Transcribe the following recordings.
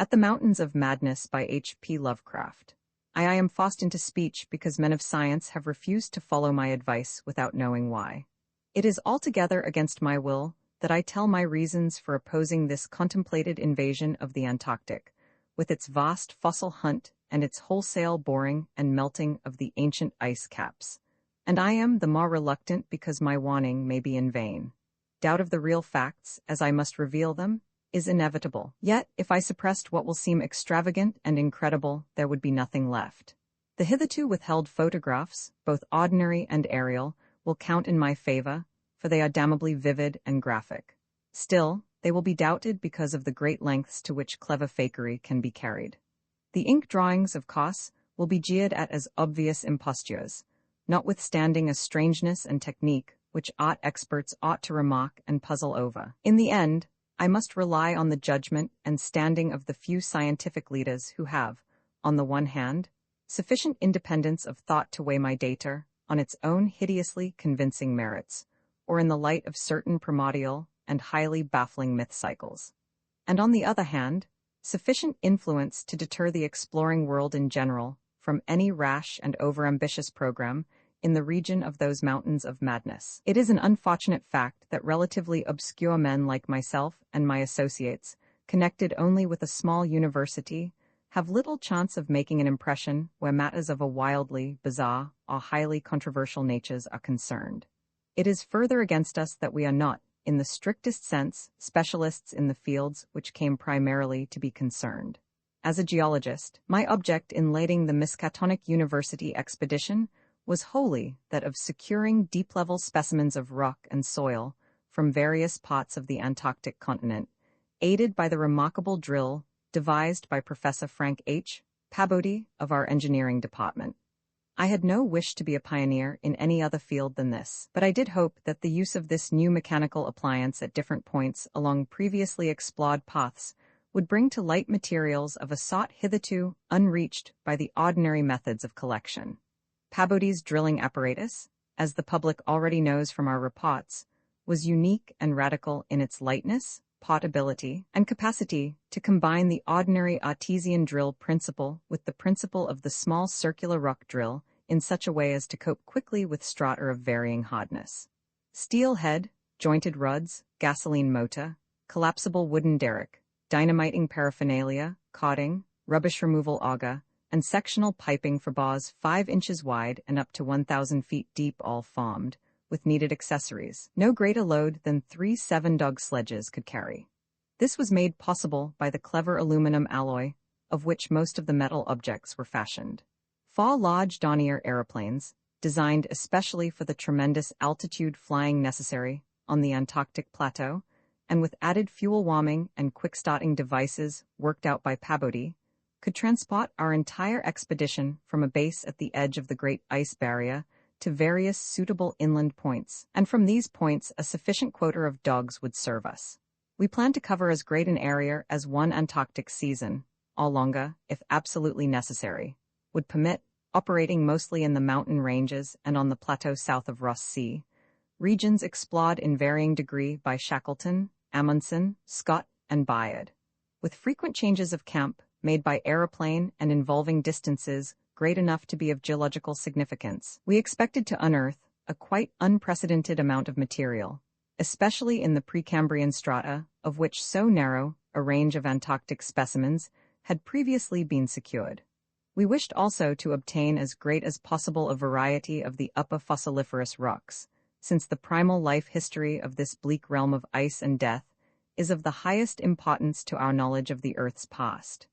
At the Mountains of Madness by H.P. Lovecraft. I am forced into speech because men of science have refused to follow my advice without knowing why. It is altogether against my will that I tell my reasons for opposing this contemplated invasion of the Antarctic, with its vast fossil hunt and its wholesale boring and melting of the ancient ice caps. And I am the more reluctant because my warning may be in vain. Doubt of the real facts, as I must reveal them, is inevitable. Yet, if I suppressed what will seem extravagant and incredible, there would be nothing left. The hitherto withheld photographs, both ordinary and aerial, will count in my favor, for they are damnably vivid and graphic. Still, they will be doubted because of the great lengths to which clever fakery can be carried. The ink drawings, of course, will be jeered at as obvious impostures, notwithstanding a strangeness and technique which art experts ought to remark and puzzle over. In the end, I must rely on the judgment and standing of the few scientific leaders who have, on the one hand, sufficient independence of thought to weigh my data on its own hideously convincing merits, or in the light of certain primordial and highly baffling myth cycles, and on the other hand, sufficient influence to deter the exploring world in general from any rash and overambitious program in the region of those mountains of madness. It is an unfortunate fact that relatively obscure men like myself and my associates, connected only with a small university, have little chance of making an impression where matters of a wildly bizarre or highly controversial natures are concerned. It is further against us that we are not, in the strictest sense, specialists in the fields which came primarily to be concerned. As a geologist, my object in leading the Miskatonic University expedition was wholly that of securing deep-level specimens of rock and soil from various parts of the Antarctic continent, aided by the remarkable drill devised by Professor Frank H. Pabodie of our engineering department. I had no wish to be a pioneer in any other field than this, but I did hope that the use of this new mechanical appliance at different points along previously explored paths would bring to light materials of a sort hitherto unreached by the ordinary methods of collection. Pabodie's drilling apparatus, as the public already knows from our reports, was unique and radical in its lightness, portability, and capacity to combine the ordinary artesian drill principle with the principle of the small circular rock drill in such a way as to cope quickly with strata of varying hardness. Steel head, jointed rods, gasoline motor, collapsible wooden derrick, dynamiting paraphernalia, cording, rubbish removal auger, and sectional piping for bars 5 inches wide and up to 1,000 feet deep all formed, with needed accessories. No greater load than 3 7-dog sledges could carry. This was made possible by the clever aluminum alloy, of which most of the metal objects were fashioned. 4 large Dornier aeroplanes, designed especially for the tremendous altitude flying necessary on the Antarctic plateau, and with added fuel warming and quick-starting devices worked out by Pabodie, could transport our entire expedition from a base at the edge of the Great Ice Barrier to various suitable inland points, and from these points a sufficient quota of dogs would serve us. We planned to cover as great an area as one Antarctic season, or longer, if absolutely necessary, would permit, operating mostly in the mountain ranges and on the plateau south of Ross Sea, regions explored in varying degree by Shackleton, Amundsen, Scott, and Bayard, with frequent changes of camp made by aeroplane and involving distances great enough to be of geological significance. We expected to unearth a quite unprecedented amount of material, especially in the Precambrian strata, of which so narrow a range of Antarctic specimens had previously been secured. We wished also to obtain as great as possible a variety of the upper fossiliferous rocks, since the primal life history of this bleak realm of ice and death is of the highest importance to our knowledge of the Earth's past.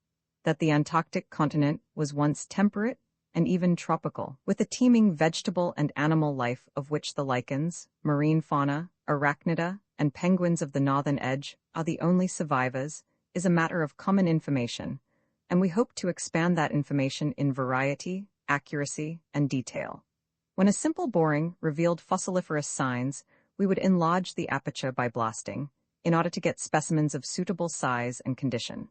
That the Antarctic continent was once temperate and even tropical, with a teeming vegetable and animal life of which the lichens, marine fauna, arachnida, and penguins of the northern edge are the only survivors, is a matter of common information, and we hope to expand that information in variety, accuracy, and detail. When a simple boring revealed fossiliferous signs, we would enlarge the aperture by blasting, in order to get specimens of suitable size and condition.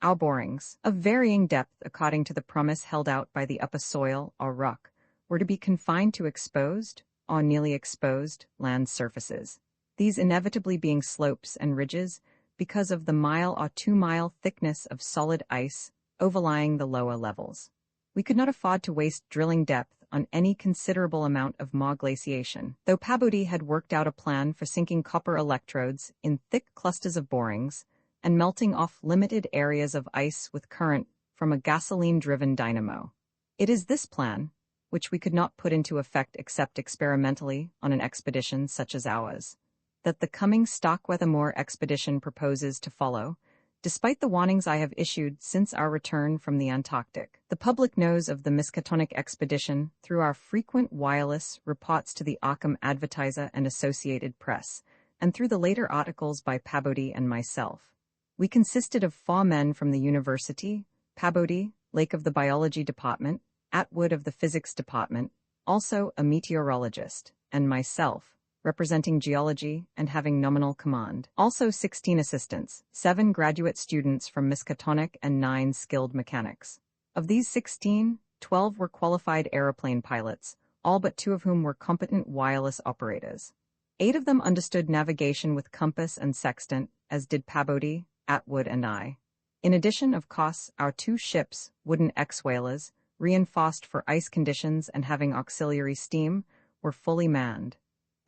Our borings, of varying depth according to the promise held out by the upper soil or rock, were to be confined to exposed, or nearly exposed, land surfaces, these inevitably being slopes and ridges because of the 1 or 2 mile thickness of solid ice overlying the lower levels. We could not afford to waste drilling depth on any considerable amount of more glaciation, though Pabodie had worked out a plan for sinking copper electrodes in thick clusters of borings and melting off limited areas of ice with current from a gasoline-driven dynamo. It is this plan, which we could not put into effect except experimentally on an expedition such as ours, that the coming Starkweather expedition proposes to follow, despite the warnings I have issued since our return from the Antarctic. The public knows of the Miskatonic expedition through our frequent wireless reports to the Arkham Advertiser and Associated Press, and through the later articles by Pabodie and myself. We consisted of 4 men from the university, Pabodie, Lake of the Biology Department, Atwood of the Physics Department, also a meteorologist, and myself, representing geology and having nominal command. Also 16 assistants, 7 graduate students from Miskatonic and 9 skilled mechanics. Of these 16, 12 were qualified aeroplane pilots, all but 2 of whom were competent wireless operators. 8 of them understood navigation with compass and sextant, as did Pabodie, Atwood and I. In addition, of course, our 2 ships, wooden X-whalers, reinforced for ice conditions and having auxiliary steam, were fully manned.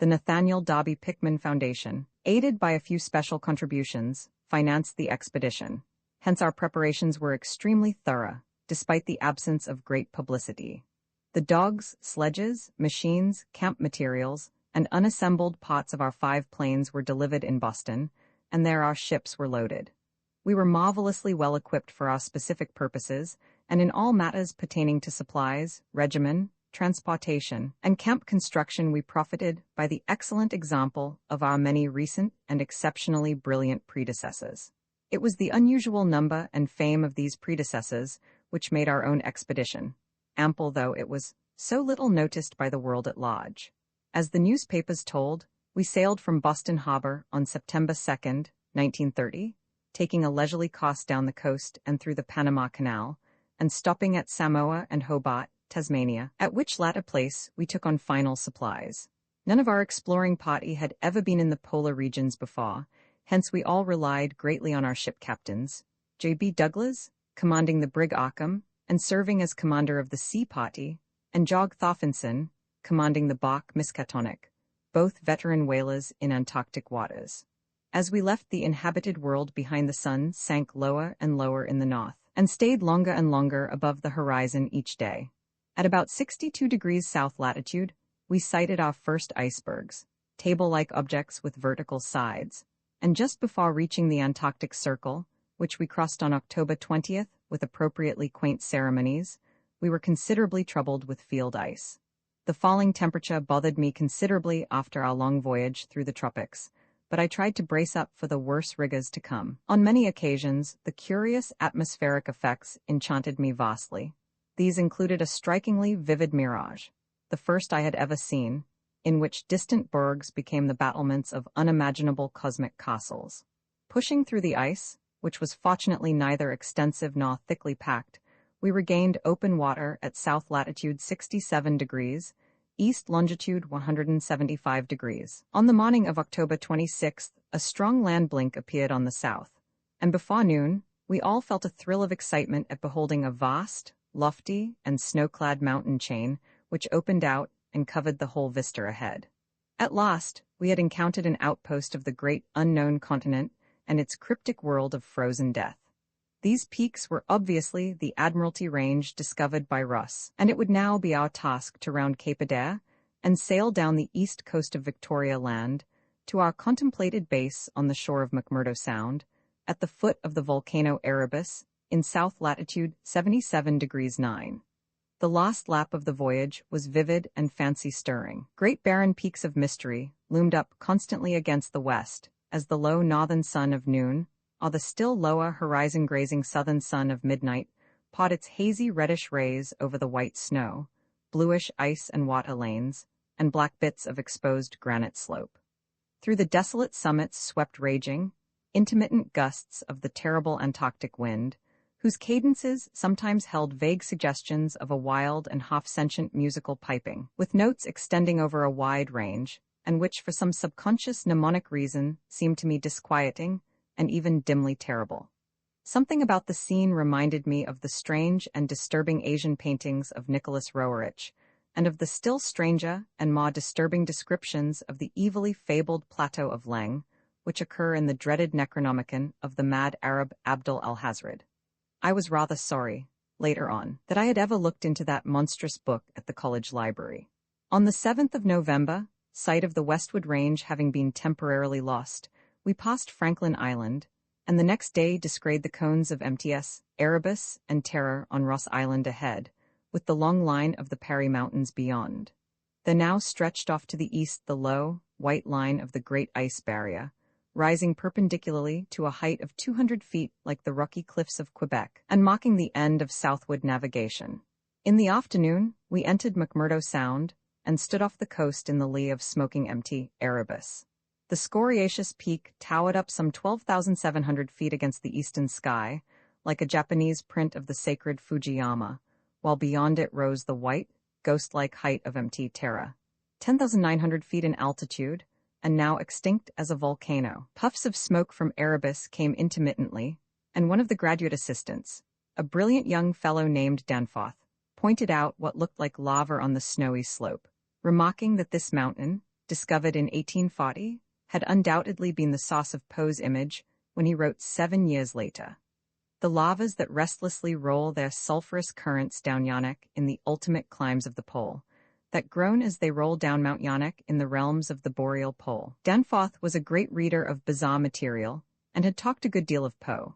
The Nathaniel Darby Pickman Foundation, aided by a few special contributions, financed the expedition. Hence our preparations were extremely thorough, despite the absence of great publicity. The dogs, sledges, machines, camp materials, and unassembled parts of our 5 planes were delivered in Boston, and there our ships were loaded. We were marvelously well equipped for our specific purposes, and in all matters pertaining to supplies, regimen, transportation, and camp construction we profited by the excellent example of our many recent and exceptionally brilliant predecessors. It was the unusual number and fame of these predecessors which made our own expedition, ample though it was, so little noticed by the world at large. As the newspapers told, we sailed from Boston Harbor on September 2nd, 1930, taking a leisurely course down the coast and through the Panama Canal, and stopping at Samoa and Hobart, Tasmania, at which latter place we took on final supplies. None of our exploring party had ever been in the polar regions before, hence we all relied greatly on our ship captains, J.B. Douglas, commanding the brig Arkham, and serving as commander of the sea party, and Jog Thorfinson, commanding the bark Miskatonic, both veteran whalers in Antarctic waters. As we left the inhabited world behind, the sun sank lower and lower in the north, and stayed longer and longer above the horizon each day. At about 62 degrees south latitude, we sighted our first icebergs, table-like objects with vertical sides, and just before reaching the Antarctic Circle, which we crossed on October 20th with appropriately quaint ceremonies, we were considerably troubled with field ice. The falling temperature bothered me considerably after our long voyage through the tropics, but I tried to brace up for the worse rigors to come. On many occasions, the curious atmospheric effects enchanted me vastly. These included a strikingly vivid mirage, the first I had ever seen, in which distant bergs became the battlements of unimaginable cosmic castles. Pushing through the ice, which was fortunately neither extensive nor thickly packed, we regained open water at south latitude 67 degrees, east longitude 175 degrees. On the morning of October 26th, a strong land blink appeared on the south, and before noon, we all felt a thrill of excitement at beholding a vast, lofty, and snow-clad mountain chain which opened out and covered the whole vista ahead. At last, we had encountered an outpost of the great unknown continent and its cryptic world of frozen death. These peaks were obviously the Admiralty Range discovered by Ross, and it would now be our task to round Cape Adare and sail down the east coast of Victoria Land to our contemplated base on the shore of McMurdo Sound, at the foot of the volcano Erebus, in south latitude 77 degrees 9. The last lap of the voyage was vivid and fancy-stirring. Great barren peaks of mystery loomed up constantly against the west, as the low northern sun of noon, or the still lower horizon-grazing southern sun of midnight, poured its hazy reddish rays over the white snow, bluish ice and water lanes, and black bits of exposed granite slope. Through the desolate summits swept raging, intermittent gusts of the terrible Antarctic wind, whose cadences sometimes held vague suggestions of a wild and half-sentient musical piping, with notes extending over a wide range, and which for some subconscious mnemonic reason seemed to me disquieting, and even dimly terrible. Something about the scene reminded me of the strange and disturbing Asian paintings of Nicholas Roerich, and of the still stranger and more disturbing descriptions of the evilly fabled plateau of Leng, which occur in the dreaded Necronomicon of the mad Arab Abdul al-Hazred. I was rather sorry, later on, that I had ever looked into that monstrous book at the college library. On the 7th of November, sight of the Westwood Range having been temporarily lost, we passed Franklin Island, and the next day descried the cones of MTS, Erebus, and Terror on Ross Island ahead, with the long line of the Parry Mountains beyond. There now stretched off to the east the low, white line of the Great Ice Barrier, rising perpendicularly to a height of 200 feet like the rocky cliffs of Quebec, and marking the end of southward navigation. In the afternoon, we entered McMurdo Sound, and stood off the coast in the lee of smoking empty Erebus. The scoriaceous peak towered up some 12,700 feet against the eastern sky, like a Japanese print of the sacred Fujiyama, while beyond it rose the white, ghost-like height of Mt. Terra, 10,900 feet in altitude, and now extinct as a volcano. Puffs of smoke from Erebus came intermittently, and one of the graduate assistants, a brilliant young fellow named Danforth, pointed out what looked like lava on the snowy slope, remarking that this mountain, discovered in 1840, had undoubtedly been the source of Poe's image when he wrote 7 years later. The lavas that restlessly roll their sulphurous currents down Yanak in the ultimate climbs of the pole, that groan as they roll down Mount Yanak in the realms of the boreal pole. Danforth was a great reader of bizarre material, and had talked a good deal of Poe.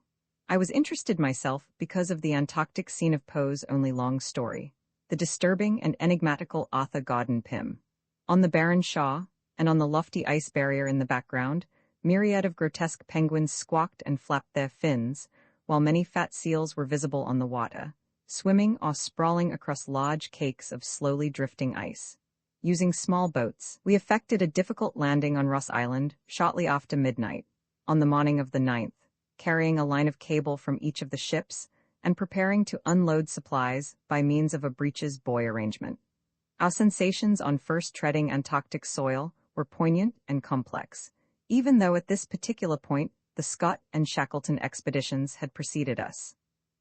I was interested myself because of the Antarctic scene of Poe's only long story, the disturbing and enigmatical Arthur Gordon Pym. On the barren Shaw, and on the lofty ice barrier in the background, myriad of grotesque penguins squawked and flapped their fins, while many fat seals were visible on the water, swimming or sprawling across large cakes of slowly drifting ice. Using small boats, we effected a difficult landing on Ross Island shortly after midnight, on the morning of the 9th, carrying a line of cable from each of the ships, and preparing to unload supplies by means of a breeches buoy arrangement. Our sensations on first treading Antarctic soil were poignant and complex, even though at this particular point the Scott and Shackleton expeditions had preceded us.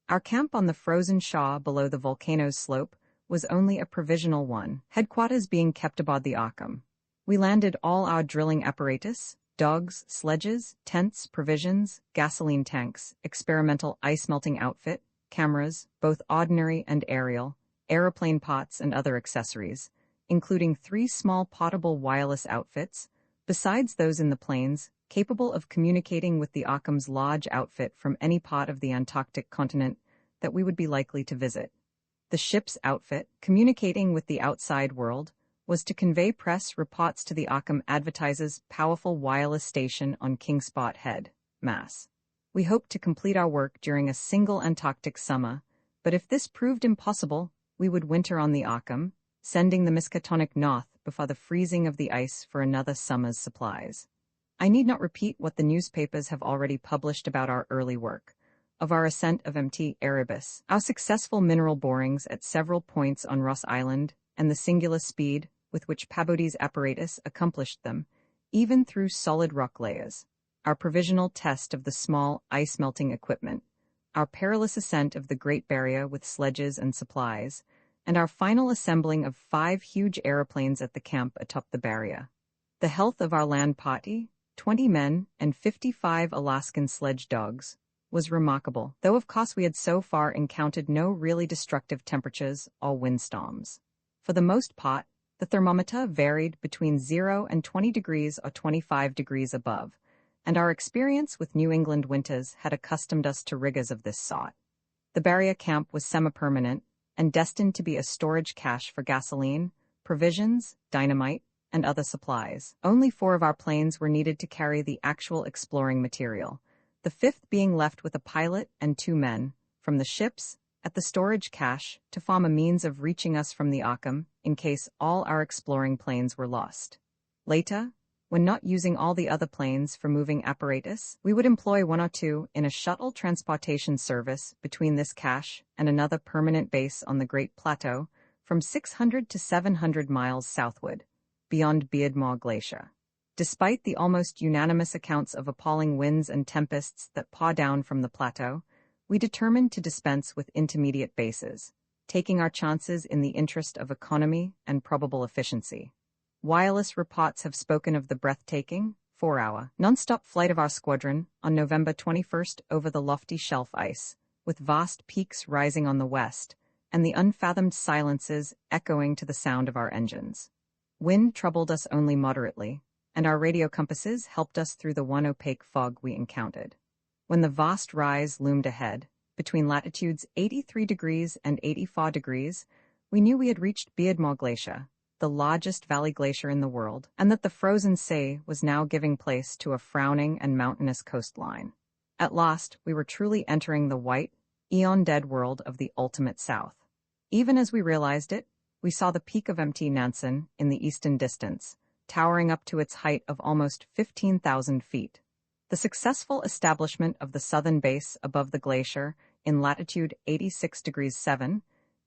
Our camp on the frozen Shaw below the volcano's slope was only a provisional one, headquarters being kept aboard the Arkham. We landed all our drilling apparatus, dogs, sledges, tents, provisions, gasoline tanks, experimental ice-melting outfit, cameras, both ordinary and aerial, aeroplane pots and other accessories, including 3 small portable wireless outfits, besides those in the planes, capable of communicating with the Occam's large outfit from any part of the Antarctic continent that we would be likely to visit. The ship's outfit, communicating with the outside world, was to convey press reports to the Occam Advertiser's powerful wireless station on Kingsport Head, Mass. We hoped to complete our work during a single Antarctic summer, but if this proved impossible, we would winter on the Occam, sending the Miskatonic north before the freezing of the ice for another summer's supplies. I need not repeat what the newspapers have already published about our early work, of our ascent of Mt. Erebus, our successful mineral borings at several points on Ross Island, and the singular speed with which Pabody's apparatus accomplished them, even through solid rock layers, our provisional test of the small ice-melting equipment, our perilous ascent of the Great Barrier with sledges and supplies, and our final assembling of 5 huge aeroplanes at the camp atop the barrier. The health of our land party, 20 men and 55 Alaskan sledge dogs, was remarkable, though of course we had so far encountered no really destructive temperatures or windstorms. For the most part, the thermometer varied between 0 and 20 degrees or 25 degrees above, and our experience with New England winters had accustomed us to rigors of this sort. The barrier camp was semi-permanent and destined to be a storage cache for gasoline, provisions, dynamite, and other supplies. Only 4 of our planes were needed to carry the actual exploring material, the 5th being left with a pilot and 2 men, from the ships, at the storage cache, to form a means of reaching us from the Occam, in case all our exploring planes were lost. Later, when not using all the other planes for moving apparatus, we would employ 1 or 2 in a shuttle transportation service between this cache and another permanent base on the Great Plateau, from 600 to 700 miles southward, beyond Beardmore Glacier. Despite the almost unanimous accounts of appalling winds and tempests that paw down from the plateau, we determined to dispense with intermediate bases, taking our chances in the interest of economy and probable efficiency. Wireless reports have spoken of the breathtaking, 4-hour, non-stop flight of our squadron on November 21st over the lofty shelf ice, with vast peaks rising on the west, and the unfathomed silences echoing to the sound of our engines. Wind troubled us only moderately, and our radio compasses helped us through the one opaque fog we encountered. When the vast rise loomed ahead, between latitudes 83 degrees and 84 degrees, we knew we had reached Beardmore Glacier, the largest valley glacier in the world, and that the frozen sea was now giving place to a frowning and mountainous coastline. At last, we were truly entering the white, eon-dead world of the ultimate south. Even as we realized it, we saw the peak of Mt. Nansen in the eastern distance, towering up to its height of almost 15,000 feet. The successful establishment of the southern base above the glacier in latitude 86 degrees 7,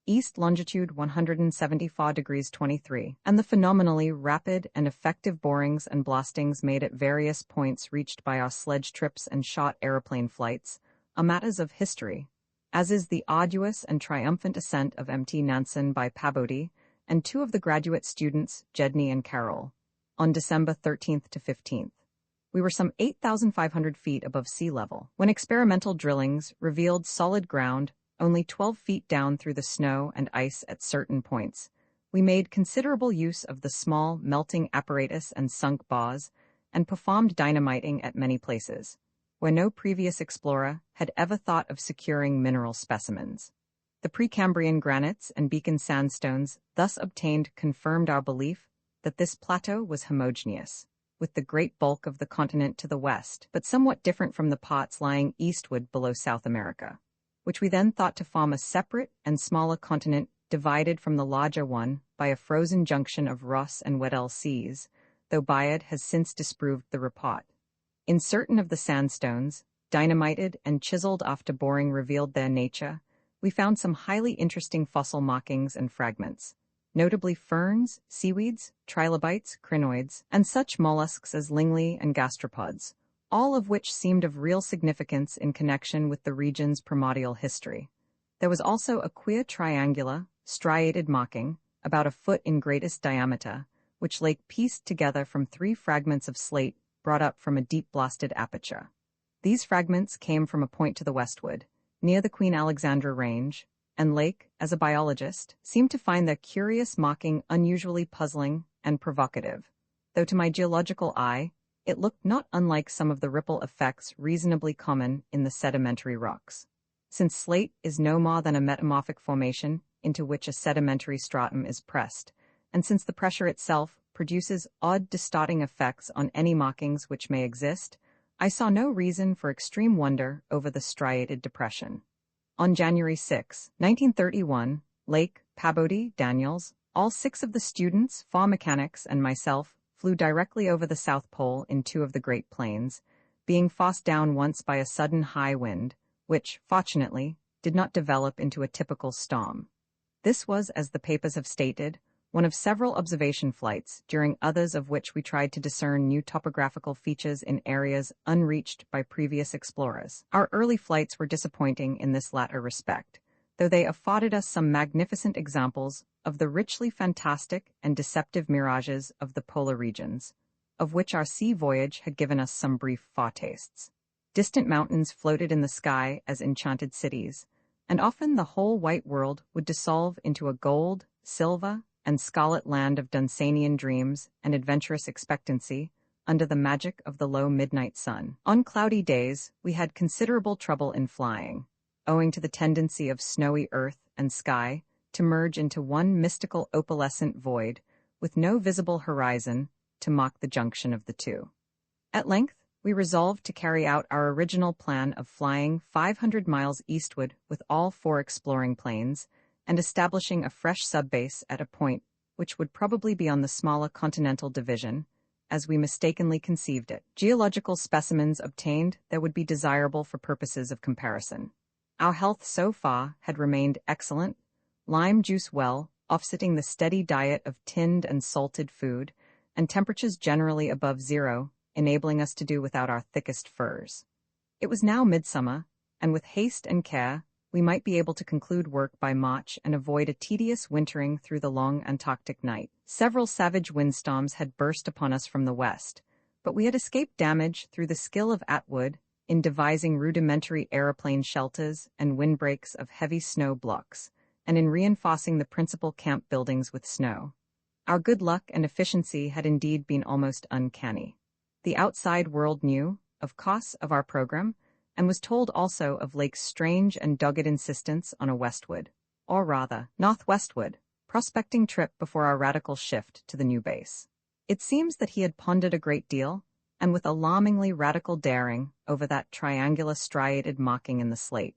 east longitude 174 degrees 23, and the phenomenally rapid and effective borings and blastings made at various points reached by our sledge trips and short aeroplane flights are matters of history, as is the arduous and triumphant ascent of Mt. Nansen by Pabodie and two of the graduate students, Jedney and Carol, on December 13th to 15th. We were some 8,500 feet above sea level, when experimental drillings revealed solid ground only 12 feet down through the snow and ice at certain points. We made considerable use of the small melting apparatus and sunk bars, and performed dynamiting at many places, where no previous explorer had ever thought of securing mineral specimens. The Precambrian granites and Beacon sandstones thus obtained confirmed our belief that this plateau was homogeneous, with the great bulk of the continent to the west, but somewhat different from the parts lying eastward below South America, which we then thought to form a separate and smaller continent divided from the larger one by a frozen junction of Ross and Weddell seas, though Bayard has since disproved the report. In certain of the sandstones, dynamited and chiseled after boring revealed their nature, we found some highly interesting fossil markings and fragments, notably ferns, seaweeds, trilobites, crinoids, and such mollusks as lingli and gastropods, all of which seemed of real significance in connection with the region's primordial history. There was also a queer triangular, striated marking, about a foot in greatest diameter, which lay pieced together from 3 fragments of slate brought up from a deep-blasted aperture. These fragments came from a point to the westward, near the Queen Alexandra Range, and Lake, as a biologist, seemed to find their curious marking unusually puzzling and provocative, though to my geological eye, it looked not unlike some of the ripple effects reasonably common in the sedimentary rocks. Since slate is no more than a metamorphic formation into which a sedimentary stratum is pressed, and since the pressure itself produces odd distorting effects on any markings which may exist, I saw no reason for extreme wonder over the striated depression. On January 6, 1931, Lake, Pabodie, Daniels, all 6 of the students, 4 mechanics, and myself flew directly over the South Pole in 2 of the Great Plains, being forced down once by a sudden high wind, which, fortunately, did not develop into a typical storm. This was, as the papers have stated, one of several observation flights, during others of which we tried to discern new topographical features in areas unreached by previous explorers. Our early flights were disappointing in this latter respect, though they afforded us some magnificent examples of the richly fantastic and deceptive mirages of the polar regions, of which our sea voyage had given us some brief foretastes. Distant mountains floated in the sky as enchanted cities, and often the whole white world would dissolve into a gold, silver, and scarlet land of Dunsanian dreams and adventurous expectancy under the magic of the low midnight sun. On cloudy days, we had considerable trouble in flying, owing to the tendency of snowy earth and sky to merge into one mystical opalescent void with no visible horizon to mark the junction of the two. At length, we resolved to carry out our original plan of flying 500 miles eastward with all 4 exploring planes and establishing a fresh subbase at a point which would probably be on the smaller continental division, as we mistakenly conceived it. Geological specimens obtained that would be desirable for purposes of comparison. Our health so far had remained excellent, lime juice well, offsetting the steady diet of tinned and salted food, and temperatures generally above zero, enabling us to do without our thickest furs. It was now midsummer, and with haste and care, we might be able to conclude work by March and avoid a tedious wintering through the long Antarctic night. Several savage windstorms had burst upon us from the west, but we had escaped damage through the skill of Atwood in devising rudimentary aeroplane shelters and windbreaks of heavy snow blocks, and in reinforcing the principal camp buildings with snow. Our good luck and efficiency had indeed been almost uncanny. The outside world knew, of course, of our program, and was told also of Lake's strange and dogged insistence on a westward, or rather, northwestward, prospecting trip before our radical shift to the new base. It seems that he had pondered a great deal, and with alarmingly radical daring, over that triangular striated marking in the slate,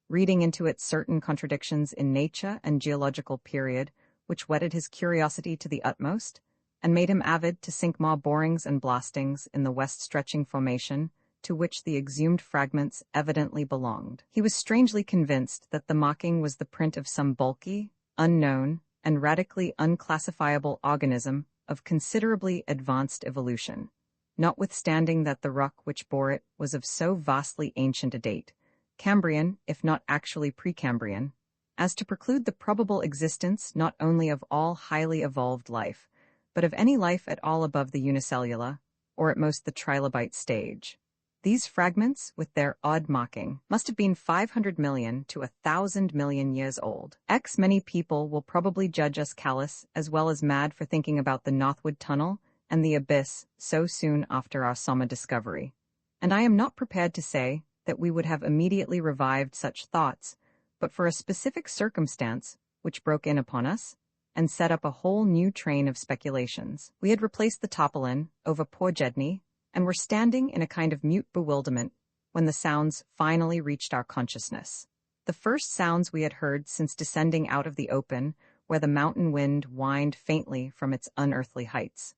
reading into it certain contradictions in nature and geological period, which whetted his curiosity to the utmost, and made him avid to sink more borings and blastings in the west-stretching formation, to which the exhumed fragments evidently belonged. He was strangely convinced that the marking was the print of some bulky, unknown, and radically unclassifiable organism of considerably advanced evolution, notwithstanding that the rock which bore it was of so vastly ancient a date, Cambrian, if not actually Precambrian, as to preclude the probable existence not only of all highly evolved life, but of any life at all above the unicellular, or at most the trilobite stage. These fragments, with their odd marking, must have been 500 million to 1,000 million years old. Many people will probably judge us callous as well as mad for thinking about the Northwood Tunnel and the abyss so soon after our summer discovery, and I am not prepared to say that we would have immediately revived such thoughts, but for a specific circumstance which broke in upon us, and set up a whole new train of speculations. We had replaced the tarpaulin over poor Jedney, and were standing in a kind of mute bewilderment when the sounds finally reached our consciousness. The first sounds we had heard since descending out of the open, where the mountain wind whined faintly from its unearthly heights.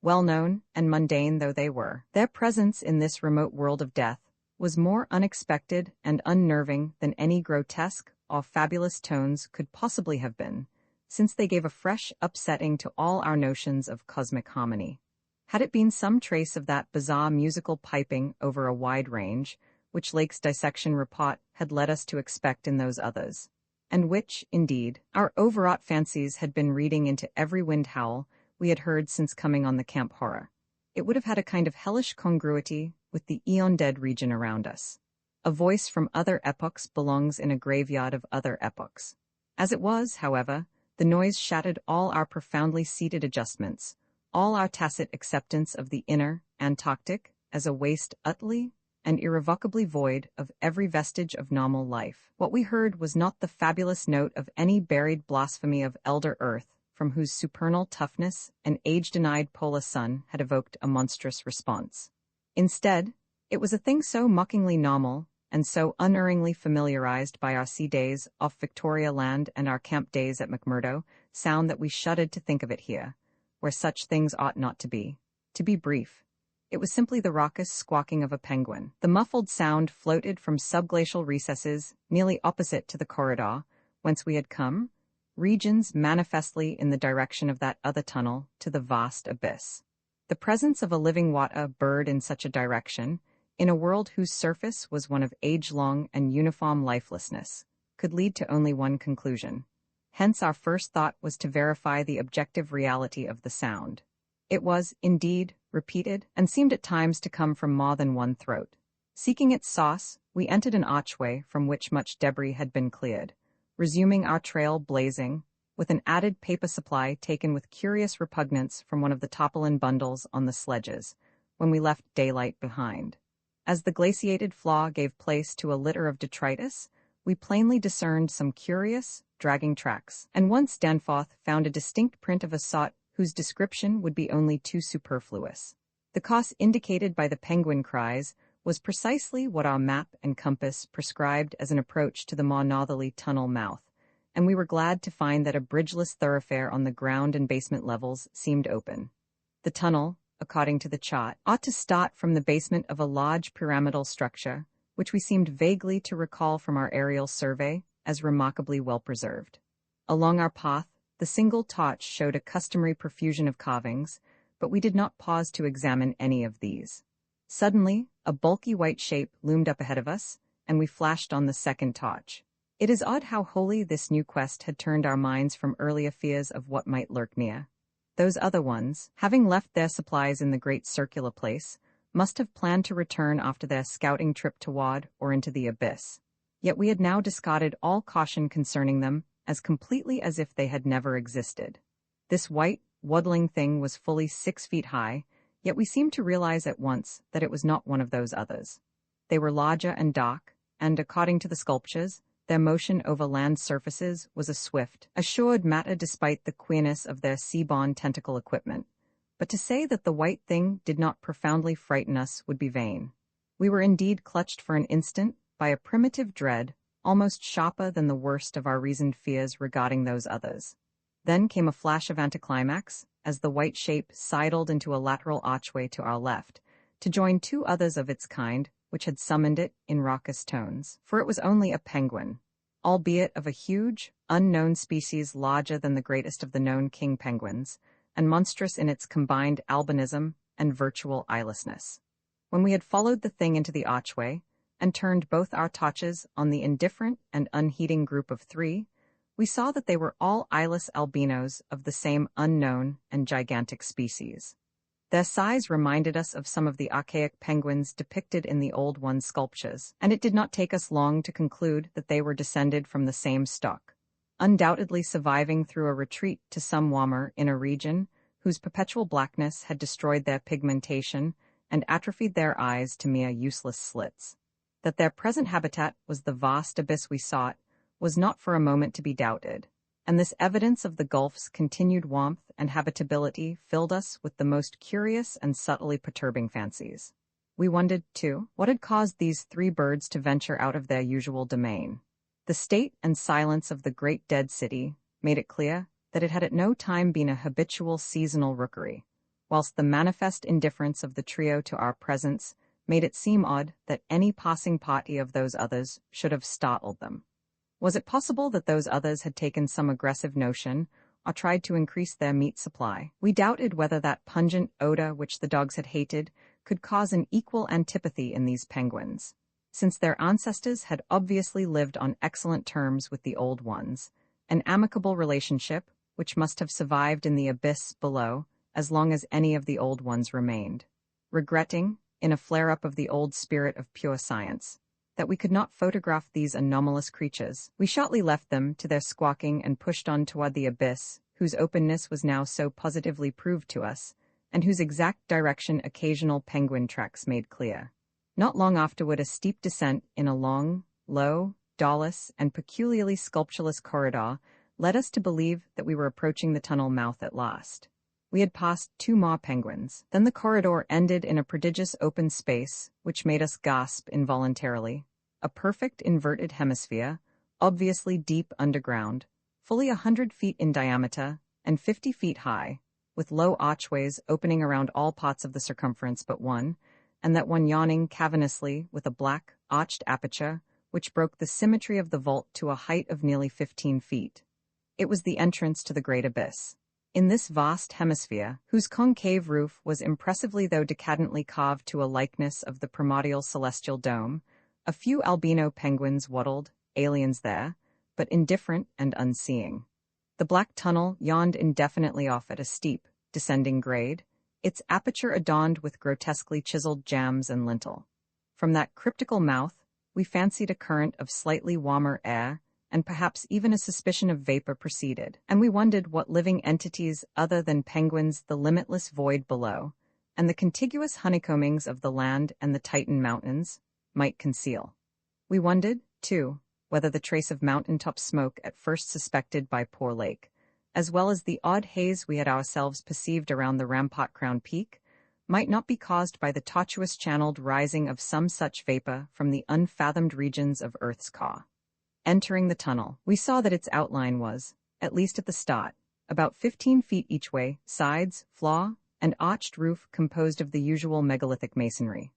Well known and mundane though they were, their presence in this remote world of death was more unexpected and unnerving than any grotesque or fabulous tones could possibly have been, since they gave a fresh upsetting to all our notions of cosmic harmony. Had it been some trace of that bizarre musical piping over a wide range, which Lake's dissection report had led us to expect in those others, and which, indeed, our overwrought fancies had been reading into every wind howl we had heard since coming on the camp horror, it would have had a kind of hellish congruity with the eon-dead region around us. A voice from other epochs belongs in a graveyard of other epochs. As it was, however, the noise shattered all our profoundly seated adjustments, all our tacit acceptance of the inner Antarctic as a waste utterly and irrevocably void of every vestige of normal life. What we heard was not the fabulous note of any buried blasphemy of elder Earth, from whose supernal toughness an age-denied polar sun had evoked a monstrous response. Instead, it was a thing so mockingly normal and so unerringly familiarized by our sea days off Victoria Land and our camp days at McMurdo Sound that we shuddered to think of it here, where such things ought not to be. To be brief, it was simply the raucous squawking of a penguin. The muffled sound floated from subglacial recesses nearly opposite to the corridor whence we had come, regions manifestly in the direction of that other tunnel to the vast abyss. The presence of a living water bird in such a direction, in a world whose surface was one of age-long and uniform lifelessness, could lead to only one conclusion. Hence our first thought was to verify the objective reality of the sound. It was, indeed, repeated, and seemed at times to come from more than one throat. Seeking its source, we entered an archway from which much debris had been cleared, resuming our trail blazing, with an added paper supply taken with curious repugnance from one of the tarpaulin bundles on the sledges, when we left daylight behind. As the glaciated floor gave place to a litter of detritus, we plainly discerned some curious, dragging tracks, and once Danforth found a distinct print of a sort whose description would be only too superfluous. The course indicated by the penguin cries was precisely what our map and compass prescribed as an approach to the more northerly tunnel mouth, and we were glad to find that a bridgeless thoroughfare on the ground and basement levels seemed open. The tunnel, according to the chart, ought to start from the basement of a large pyramidal structure, which we seemed vaguely to recall from our aerial survey as remarkably well preserved. Along our path, the single torch showed a customary profusion of carvings, but we did not pause to examine any of these. Suddenly, a bulky white shape loomed up ahead of us, and we flashed on the second torch. It is odd how wholly this new quest had turned our minds from earlier fears of what might lurk near. Those other ones, having left their supplies in the great circular place, must have planned to return after their scouting trip toward or into the abyss. Yet we had now discarded all caution concerning them as completely as if they had never existed. This white, waddling thing was fully 6 feet high, yet we seemed to realize at once that it was not one of those others. They were larger and dark, and according to the sculptures, their motion over land surfaces was a swift, assured matter despite the queerness of their sea-borne tentacle equipment. But to say that the white thing did not profoundly frighten us would be vain. We were indeed clutched for an instant by a primitive dread, almost sharper than the worst of our reasoned fears regarding those others. Then came a flash of anticlimax, as the white shape sidled into a lateral archway to our left, to join 2 others of its kind, which had summoned it in raucous tones. For it was only a penguin, albeit of a huge, unknown species larger than the greatest of the known king penguins, and monstrous in its combined albinism and virtual eyelessness. When we had followed the thing into the archway, and turned both our torches on the indifferent and unheeding group of 3, we saw that they were all eyeless albinos of the same unknown and gigantic species. Their size reminded us of some of the archaic penguins depicted in the Old One's sculptures, and it did not take us long to conclude that they were descended from the same stock, undoubtedly surviving through a retreat to some warmer inner region whose perpetual blackness had destroyed their pigmentation and atrophied their eyes to mere useless slits. That their present habitat was the vast abyss we sought was not for a moment to be doubted, and this evidence of the gulf's continued warmth and habitability filled us with the most curious and subtly perturbing fancies. We wondered, too, what had caused these 3 birds to venture out of their usual domain. The state and silence of the great dead city made it clear that it had at no time been a habitual seasonal rookery, whilst the manifest indifference of the trio to our presence made it seem odd that any passing party of those others should have startled them. Was it possible that those others had taken some aggressive notion or tried to increase their meat supply? We doubted whether that pungent odor which the dogs had hated could cause an equal antipathy in these penguins, since their ancestors had obviously lived on excellent terms with the Old Ones, an amicable relationship which must have survived in the abyss below as long as any of the Old Ones remained. Regretting, in a flare-up of the old spirit of pure science, that we could not photograph these anomalous creatures, we shortly left them to their squawking and pushed on toward the abyss, whose openness was now so positively proved to us, and whose exact direction occasional penguin tracks made clear. Not long afterward, a steep descent in a long, low, doorless, and peculiarly sculptureless corridor led us to believe that we were approaching the tunnel mouth at last. We had passed 2 more penguins. Then the corridor ended in a prodigious open space, which made us gasp involuntarily. A perfect inverted hemisphere, obviously deep underground, fully 100 feet in diameter and 50 feet high, with low archways opening around all parts of the circumference but one, and that one yawning cavernously with a black, arched aperture, which broke the symmetry of the vault to a height of nearly 15 feet. It was the entrance to the great abyss. In this vast hemisphere, whose concave roof was impressively though decadently carved to a likeness of the primordial celestial dome, a few albino penguins waddled, aliens there, but indifferent and unseeing. The black tunnel yawned indefinitely off at a steep, descending grade, its aperture adorned with grotesquely chiseled jambs and lintel. From that cryptical mouth, we fancied a current of slightly warmer air, and perhaps even a suspicion of vapor proceeded, and we wondered what living entities other than penguins the limitless void below, and the contiguous honeycombings of the land and the Titan mountains, might conceal. We wondered, too, whether the trace of mountaintop smoke at first suspected by Poor Lake, as well as the odd haze we had ourselves perceived around the rampart-crowned peak, might not be caused by the tortuous-channeled rising of some such vapor from the unfathomed regions of Earth's core. Entering the tunnel, we saw that its outline was, at least at the start, about 15 feet each way, sides, floor, and arched roof composed of the usual megalithic masonry.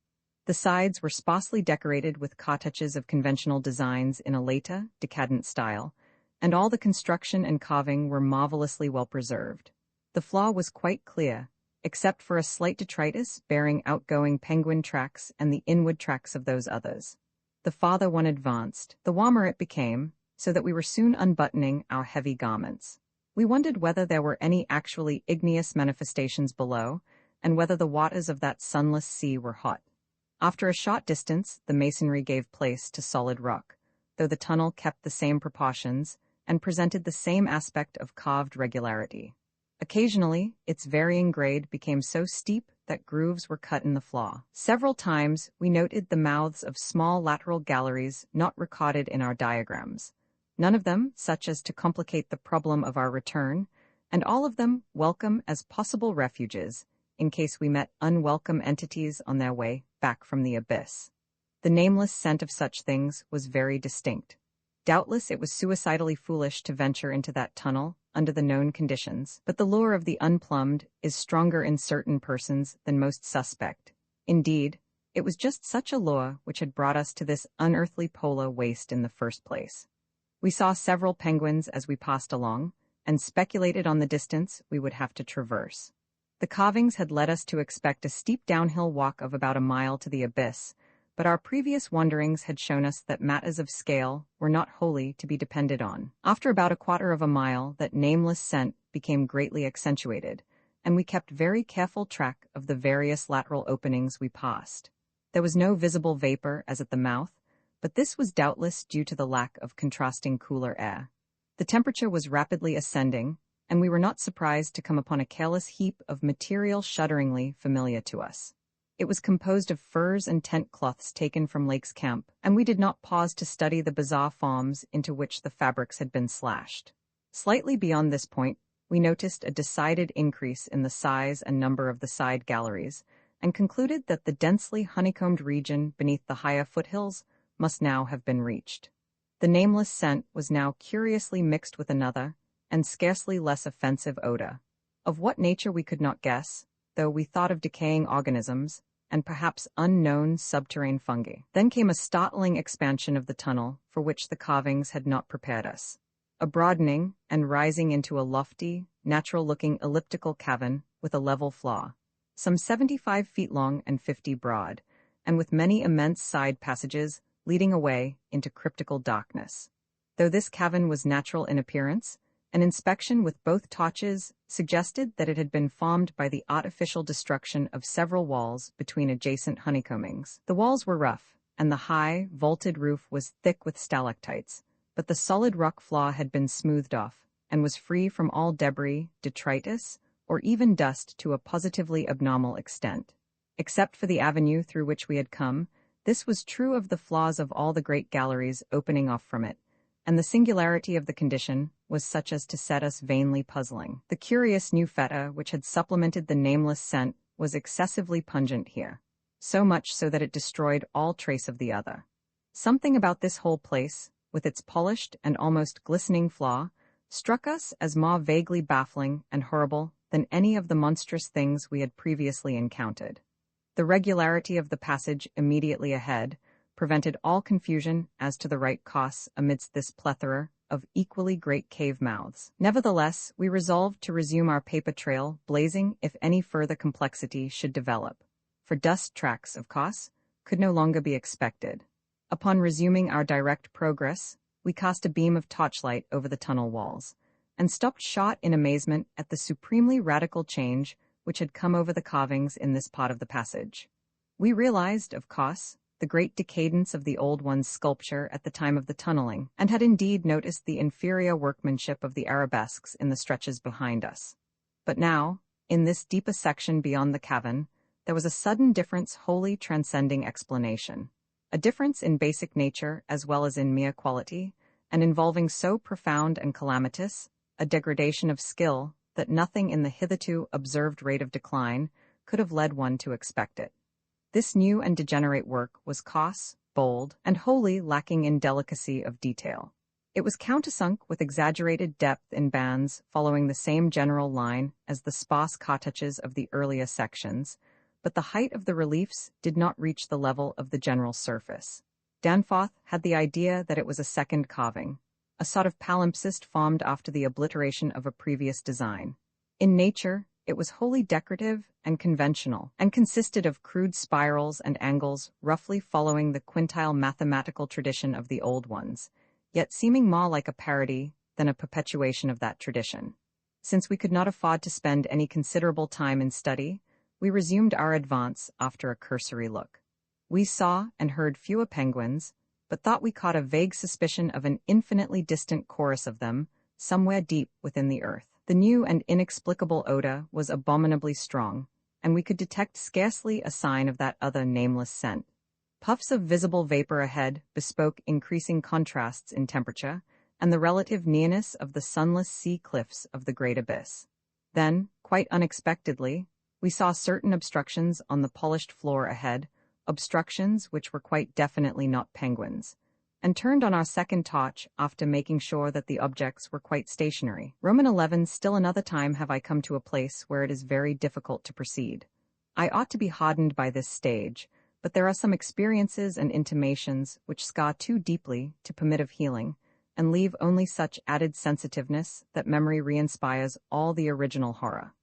The sides were sparsely decorated with cartouches of conventional designs in a later, decadent style, and all the construction and carving were marvelously well preserved. The floor was quite clear, except for a slight detritus bearing outgoing penguin tracks and the inward tracks of those others. The farther one advanced, the warmer it became, so that we were soon unbuttoning our heavy garments. We wondered whether there were any actually igneous manifestations below, and whether the waters of that sunless sea were hot. After a short distance, the masonry gave place to solid rock, though the tunnel kept the same proportions and presented the same aspect of carved regularity. Occasionally, its varying grade became so steep that grooves were cut in the floor. Several times, we noted the mouths of small lateral galleries not recorded in our diagrams, none of them such as to complicate the problem of our return, and all of them welcome as possible refuges, in case we met unwelcome entities on their way back from the abyss. The nameless scent of such things was very distinct. Doubtless it was suicidally foolish to venture into that tunnel under the known conditions, but the lure of the unplumbed is stronger in certain persons than most suspect. Indeed, it was just such a lure which had brought us to this unearthly polar waste in the first place. We saw several penguins as we passed along, and speculated on the distance we would have to traverse. The carvings had led us to expect a steep downhill walk of about a mile to the abyss, but our previous wanderings had shown us that matters of scale were not wholly to be depended on. After about a quarter of a mile, that nameless scent became greatly accentuated, and we kept very careful track of the various lateral openings we passed. There was no visible vapor as at the mouth, but this was doubtless due to the lack of contrasting cooler air. The temperature was rapidly ascending, and we were not surprised to come upon a careless heap of material shudderingly familiar to us. It was composed of furs and tent cloths taken from Lake's camp, and we did not pause to study the bizarre forms into which the fabrics had been slashed. Slightly beyond this point, we noticed a decided increase in the size and number of the side galleries, and concluded that the densely honeycombed region beneath the higher foothills must now have been reached. The nameless scent was now curiously mixed with another, and scarcely less offensive odor. Of what nature we could not guess, though we thought of decaying organisms, and perhaps unknown subterranean fungi. Then came a startling expansion of the tunnel for which the carvings had not prepared us. A broadening and rising into a lofty, natural-looking elliptical cavern with a level floor, some 75 feet long and 50 broad, and with many immense side passages leading away into cryptical darkness. Though this cavern was natural in appearance, an inspection with both torches suggested that it had been formed by the artificial destruction of several walls between adjacent honeycombings. The walls were rough, and the high, vaulted roof was thick with stalactites, but the solid rock floor had been smoothed off, and was free from all debris, detritus, or even dust to a positively abnormal extent. Except for the avenue through which we had come, this was true of the floors of all the great galleries opening off from it, and the singularity of the condition was such as to set us vainly puzzling. The curious new feta which had supplemented the nameless scent was excessively pungent here, so much so that it destroyed all trace of the other. Something about this whole place, with its polished and almost glistening floor, struck us as more vaguely baffling and horrible than any of the monstrous things we had previously encountered. The regularity of the passage immediately ahead prevented all confusion as to the right course amidst this plethora of equally great cave mouths. Nevertheless, we resolved to resume our paper trail, blazing if any further complexity should develop, for dust tracks, of course, could no longer be expected. Upon resuming our direct progress, we cast a beam of torchlight over the tunnel walls, and stopped short in amazement at the supremely radical change which had come over the carvings in this part of the passage. We realized, of course, the great decadence of the old one's sculpture at the time of the tunneling, and had indeed noticed the inferior workmanship of the arabesques in the stretches behind us. But now, in this deeper section beyond the cavern, there was a sudden difference wholly transcending explanation, a difference in basic nature as well as in mere quality, and involving so profound and calamitous a degradation of skill that nothing in the hitherto observed rate of decline could have led one to expect it. This new and degenerate work was coarse, bold, and wholly lacking in delicacy of detail. It was countersunk with exaggerated depth in bands following the same general line as the sparse cartouches of the earlier sections, but the height of the reliefs did not reach the level of the general surface. Danforth had the idea that it was a second carving, a sort of palimpsest formed after the obliteration of a previous design. In nature, It was wholly decorative and conventional, and consisted of crude spirals and angles roughly following the quintile mathematical tradition of the old ones, yet seeming more like a parody than a perpetuation of that tradition. Since we could not afford to spend any considerable time in study, we resumed our advance after a cursory look. We saw and heard fewer penguins, but thought we caught a vague suspicion of an infinitely distant chorus of them, somewhere deep within the earth. The new and inexplicable odor was abominably strong, and we could detect scarcely a sign of that other nameless scent. Puffs of visible vapor ahead bespoke increasing contrasts in temperature and the relative nearness of the sunless sea cliffs of the great abyss. Then, quite unexpectedly, we saw certain obstructions on the polished floor ahead, obstructions which were quite definitely not penguins, and turned on our second torch after making sure that the objects were quite stationary. Roman 11. Still another time have I come to a place where it is very difficult to proceed. I ought to be hardened by this stage, but there are some experiences and intimations which scar too deeply to permit of healing, and leave only such added sensitiveness that memory re-inspires all the original horror.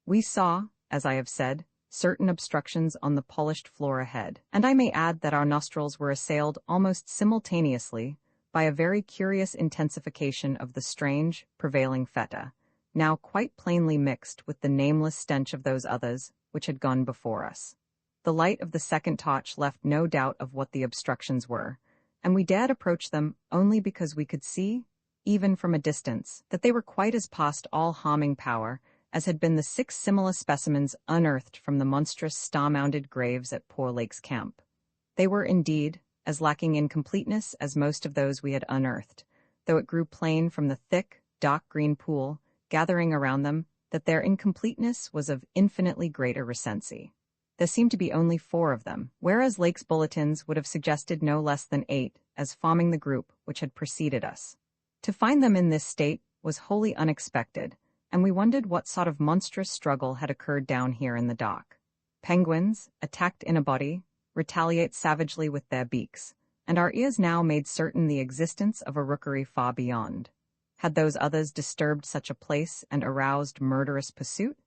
We saw, as I have said, certain obstructions on the polished floor ahead, and I may add that our nostrils were assailed almost simultaneously by a very curious intensification of the strange, prevailing feta, now quite plainly mixed with the nameless stench of those others which had gone before us. The light of the second torch left no doubt of what the obstructions were, and we dared approach them only because we could see, even from a distance, that they were quite as past all harming power as had been the 6 similar specimens unearthed from the monstrous star-mounded graves at Poor Lake's camp. They were, indeed, as lacking in completeness as most of those we had unearthed, though it grew plain from the thick, dark green pool gathering around them that their incompleteness was of infinitely greater recency. There seemed to be only 4 of them, whereas Lake's bulletins would have suggested no less than 8 as forming the group which had preceded us. To find them in this state was wholly unexpected, and we wondered what sort of monstrous struggle had occurred down here in the dock. Penguins, attacked in a body, retaliate savagely with their beaks, and our ears now made certain the existence of a rookery far beyond. Had those others disturbed such a place and aroused murderous pursuit?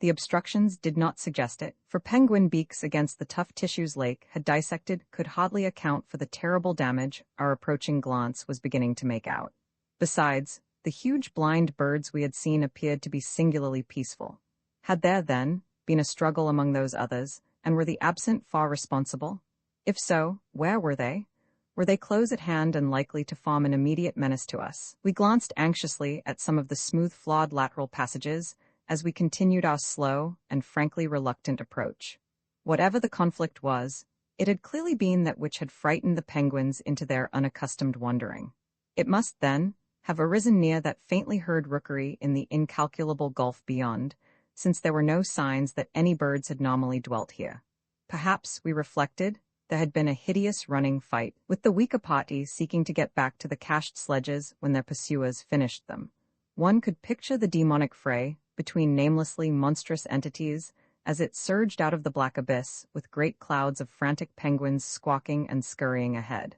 The obstructions did not suggest it, for penguin beaks against the tough tissues Lake had dissected could hardly account for the terrible damage our approaching glance was beginning to make out. Besides, the huge blind birds we had seen appeared to be singularly peaceful. Had there, then, been a struggle among those others, and were the absent far responsible? If so, where were they? Were they close at hand and likely to form an immediate menace to us? We glanced anxiously at some of the smooth flawed lateral passages as we continued our slow and frankly reluctant approach. Whatever the conflict was, it had clearly been that which had frightened the penguins into their unaccustomed wandering. It must, then, have arisen near that faintly heard rookery in the incalculable gulf beyond, since there were no signs that any birds had normally dwelt here. Perhaps, we reflected, there had been a hideous running fight, with the weaker parties seeking to get back to the cached sledges when their pursuers finished them. One could picture the demonic fray between namelessly monstrous entities as it surged out of the black abyss with great clouds of frantic penguins squawking and scurrying ahead.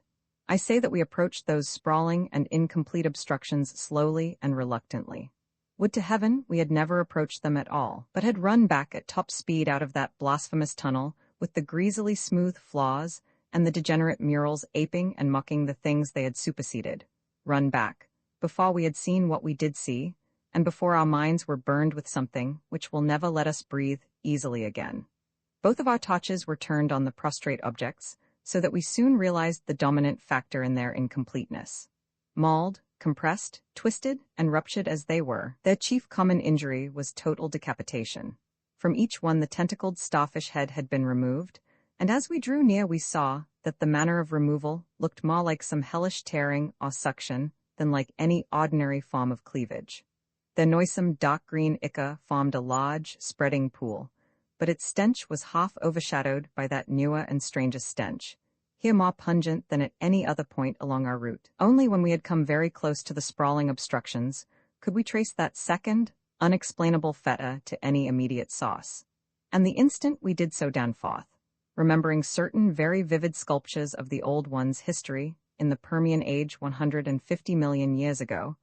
I say that we approached those sprawling and incomplete obstructions slowly and reluctantly. Would to heaven we had never approached them at all, but had run back at top speed out of that blasphemous tunnel with the greasily smooth flaws and the degenerate murals aping and mocking the things they had superseded. Run back, before we had seen what we did see, and before our minds were burned with something which will never let us breathe easily again. Both of our torches were turned on the prostrate objects, so that we soon realized the dominant factor in their incompleteness. Mauled, compressed, twisted, and ruptured as they were, their chief common injury was total decapitation. From each one the tentacled starfish head had been removed, and as we drew near we saw that the manner of removal looked more like some hellish tearing or suction than like any ordinary form of cleavage. Their noisome dark green ichor formed a large, spreading pool, but its stench was half overshadowed by that newer and strangest stench, here more pungent than at any other point along our route. Only when we had come very close to the sprawling obstructions could we trace that second, unexplainable feta to any immediate source. And the instant we did so Danforth, remembering certain very vivid sculptures of the old one's history in the Permian age 150 million years ago,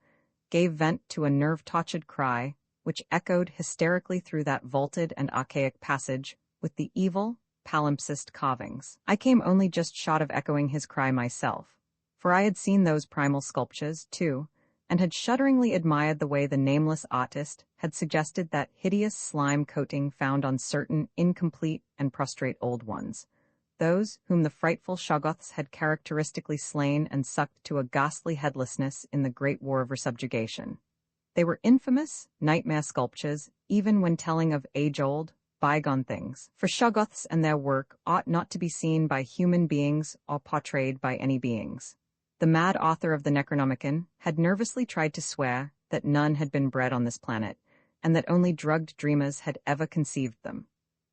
gave vent to a nerve-tortured cry which echoed hysterically through that vaulted and archaic passage with the evil, palimpsest carvings. I came only just short of echoing his cry myself, for I had seen those primal sculptures, too, and had shudderingly admired the way the nameless artist had suggested that hideous slime coating found on certain incomplete and prostrate old ones, those whom the frightful Shoggoths had characteristically slain and sucked to a ghastly headlessness in the Great War of Resubjugation. They were infamous, nightmare sculptures, even when telling of age-old, bygone things, for Shoggoths and their work ought not to be seen by human beings or portrayed by any beings. The mad author of the Necronomicon had nervously tried to swear that none had been bred on this planet, and that only drugged dreamers had ever conceived them.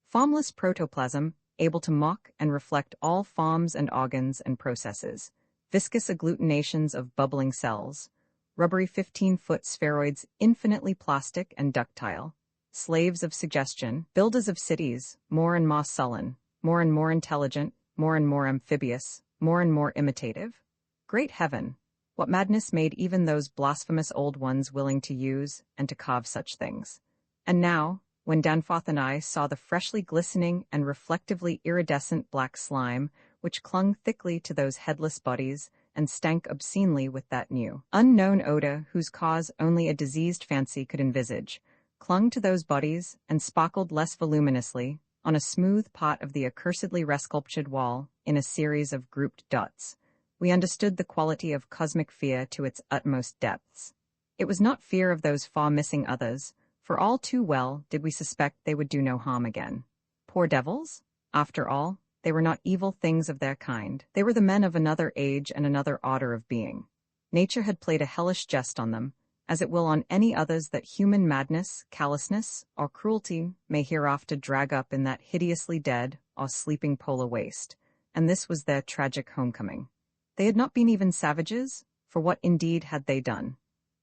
Formless protoplasm, able to mock and reflect all forms and organs and processes, viscous agglutinations of bubbling cells, rubbery 15-foot spheroids infinitely plastic and ductile, slaves of suggestion, builders of cities, more and more sullen, more and more intelligent, more and more amphibious, more and more imitative. Great heaven, what madness made even those blasphemous old ones willing to use and to carve such things. And now, when Danforth and I saw the freshly glistening and reflectively iridescent black slime which clung thickly to those headless bodies and stank obscenely with that new, unknown odor whose cause only a diseased fancy could envisage, clung to those bodies and sparkled less voluminously on a smooth part of the accursedly resculptured wall in a series of grouped dots, we understood the quality of cosmic fear to its utmost depths. It was not fear of those far missing others, for all too well did we suspect they would do no harm again. Poor devils? After all, they were not evil things of their kind. They were the men of another age and another order of being. Nature had played a hellish jest on them, as it will on any others that human madness, callousness, or cruelty may hereafter drag up in that hideously dead or sleeping polar waste, and this was their tragic homecoming. They had not been even savages, for what indeed had they done?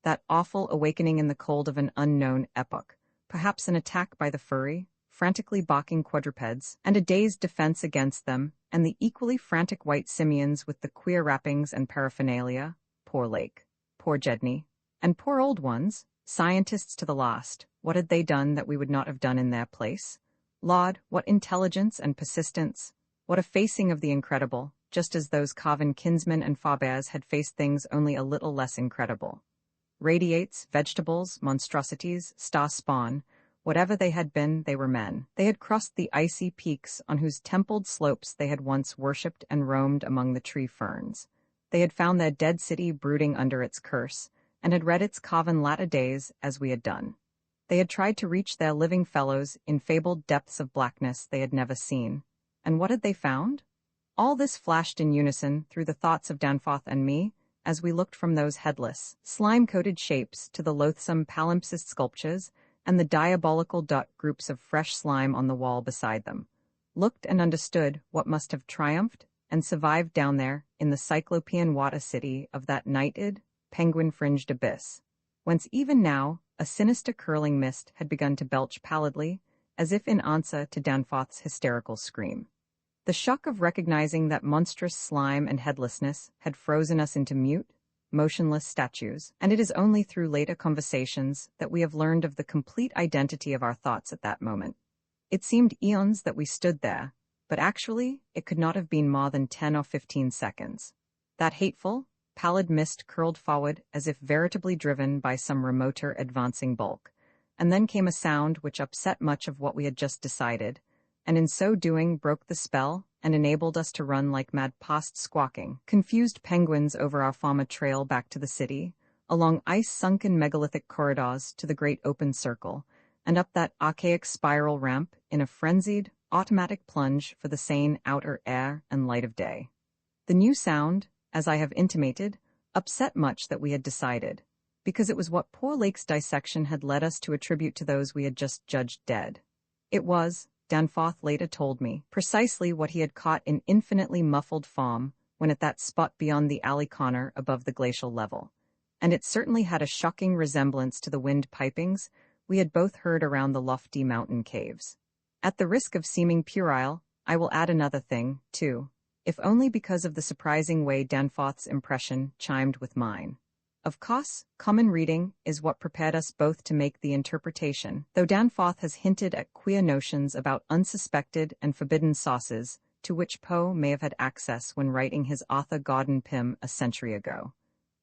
That awful awakening in the cold of an unknown epoch, perhaps an attack by the furry, frantically barking quadrupeds, and a dazed defense against them, and the equally frantic white simians with the queer wrappings and paraphernalia, poor Lake, poor Jedney, and poor old ones, scientists to the last. What had they done that we would not have done in their place? Laud, what intelligence and persistence, what a facing of the incredible, just as those Coven kinsmen and forebears had faced things only a little less incredible. Radiates, vegetables, monstrosities, star spawn, whatever they had been, they were men. They had crossed the icy peaks on whose templed slopes they had once worshipped and roamed among the tree ferns. They had found their dead city brooding under its curse, and had read its Coven latter days as we had done. They had tried to reach their living fellows in fabled depths of blackness they had never seen. And what had they found? All this flashed in unison through the thoughts of Danforth and me, as we looked from those headless, slime-coated shapes to the loathsome palimpsest sculptures and the diabolical dot groups of fresh slime on the wall beside them, looked and understood what must have triumphed and survived down there in the cyclopean water city of that nighted, penguin-fringed abyss, whence even now a sinister curling mist had begun to belch pallidly, as if in answer to Danforth's hysterical scream. The shock of recognizing that monstrous slime and headlessness had frozen us into mute, motionless statues, and it is only through later conversations that we have learned of the complete identity of our thoughts at that moment. It seemed eons that we stood there, but actually it could not have been more than 10 or 15 seconds. That hateful, pallid mist curled forward as if veritably driven by some remoter advancing bulk, and then came a sound which upset much of what we had just decided, and in so doing broke the spell and enabled us to run like mad past squawking, confused penguins over our former trail back to the city, along ice-sunken megalithic corridors to the great open circle, and up that archaic spiral ramp in a frenzied, automatic plunge for the sane outer air and light of day. The new sound, as I have intimated, upset much that we had decided, because it was what poor Lake's dissection had led us to attribute to those we had just judged dead. It was, Danforth later told me, precisely what he had caught in infinitely muffled form when at that spot beyond the alley corner above the glacial level, and it certainly had a shocking resemblance to the wind pipings we had both heard around the lofty mountain caves. At the risk of seeming puerile, I will add another thing, too, if only because of the surprising way Danforth's impression chimed with mine. Of course, common reading is what prepared us both to make the interpretation, though Danforth has hinted at queer notions about unsuspected and forbidden sauces, to which Poe may have had access when writing his Arthur Gordon Pym a century ago.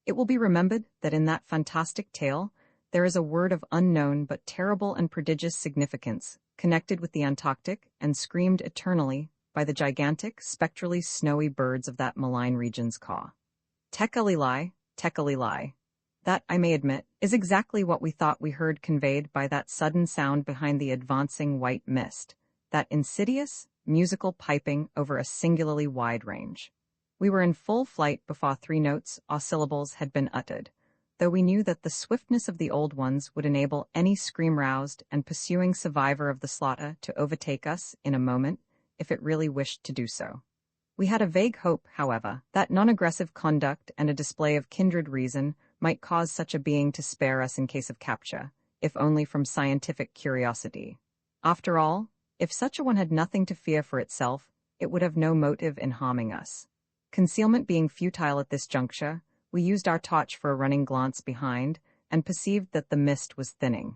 It will be remembered that in that fantastic tale, there is a word of unknown but terrible and prodigious significance, connected with the Antarctic and screamed eternally by the gigantic, spectrally snowy birds of that malign region's caw. Tekalilai, Tekalilai. That, I may admit, is exactly what we thought we heard conveyed by that sudden sound behind the advancing white mist, that insidious, musical piping over a singularly wide range. We were in full flight before 3 notes or syllables had been uttered, though we knew that the swiftness of the old ones would enable any scream-roused and pursuing survivor of the slaughter to overtake us in a moment, if it really wished to do so. We had a vague hope, however, that non-aggressive conduct and a display of kindred reason might cause such a being to spare us in case of capture, if only from scientific curiosity. After all, if such a one had nothing to fear for itself, it would have no motive in harming us. Concealment being futile at this juncture, we used our torch for a running glance behind, and perceived that the mist was thinning.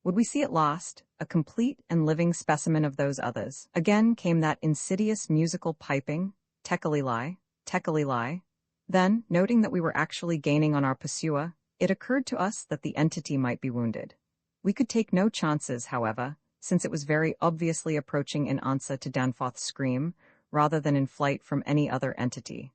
Would we see at last a complete and living specimen of those others? Again came that insidious musical piping, Tekalilai, Tekalilai. Then, noting that we were actually gaining on our pursuer, it occurred to us that the entity might be wounded. We could take no chances, however, since it was very obviously approaching in answer to Danforth's scream, rather than in flight from any other entity.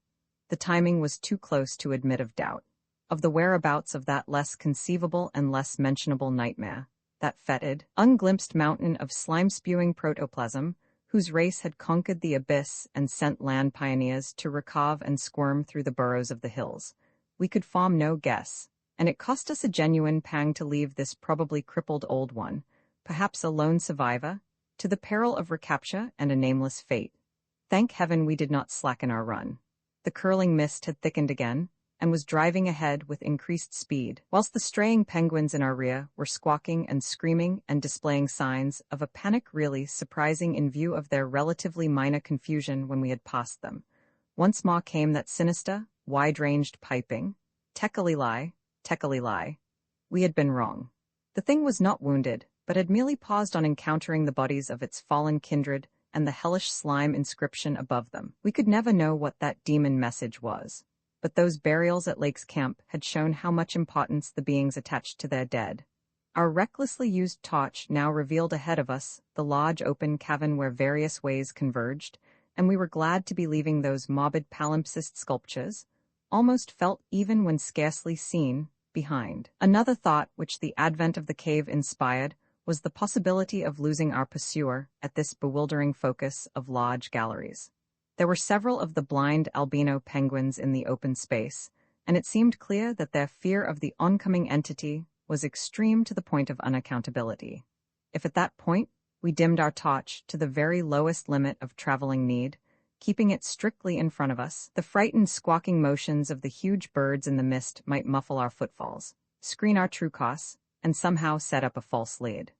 The timing was too close to admit of doubt. Of the whereabouts of that less conceivable and less mentionable nightmare, that fetid, unglimpsed mountain of slime-spewing protoplasm, whose race had conquered the abyss and sent land pioneers to recave and squirm through the burrows of the hills, we could form no guess, and it cost us a genuine pang to leave this probably crippled old one, perhaps a lone survivor, to the peril of recapture and a nameless fate. Thank heaven we did not slacken our run. The curling mist had thickened again, and was driving ahead with increased speed, whilst the straying penguins in our rear were squawking and screaming and displaying signs of a panic really surprising in view of their relatively minor confusion when we had passed them. Once more came that sinister, wide-ranged piping, Tekalilai, Tekalilai. We had been wrong. The thing was not wounded, but had merely paused on encountering the bodies of its fallen kindred and the hellish slime inscription above them. We could never know what that demon message was, but those burials at Lake's camp had shown how much importance the beings attached to their dead. Our recklessly used torch now revealed ahead of us the large open cavern where various ways converged, and we were glad to be leaving those morbid palimpsest sculptures, almost felt even when scarcely seen, behind. Another thought which the advent of the cave inspired was the possibility of losing our pursuer at this bewildering focus of large galleries. There were several of the blind albino penguins in the open space, and it seemed clear that their fear of the oncoming entity was extreme to the point of unaccountability. If at that point we dimmed our torch to the very lowest limit of traveling need, keeping it strictly in front of us, the frightened squawking motions of the huge birds in the mist might muffle our footfalls, screen our true course, and somehow set up a false lead.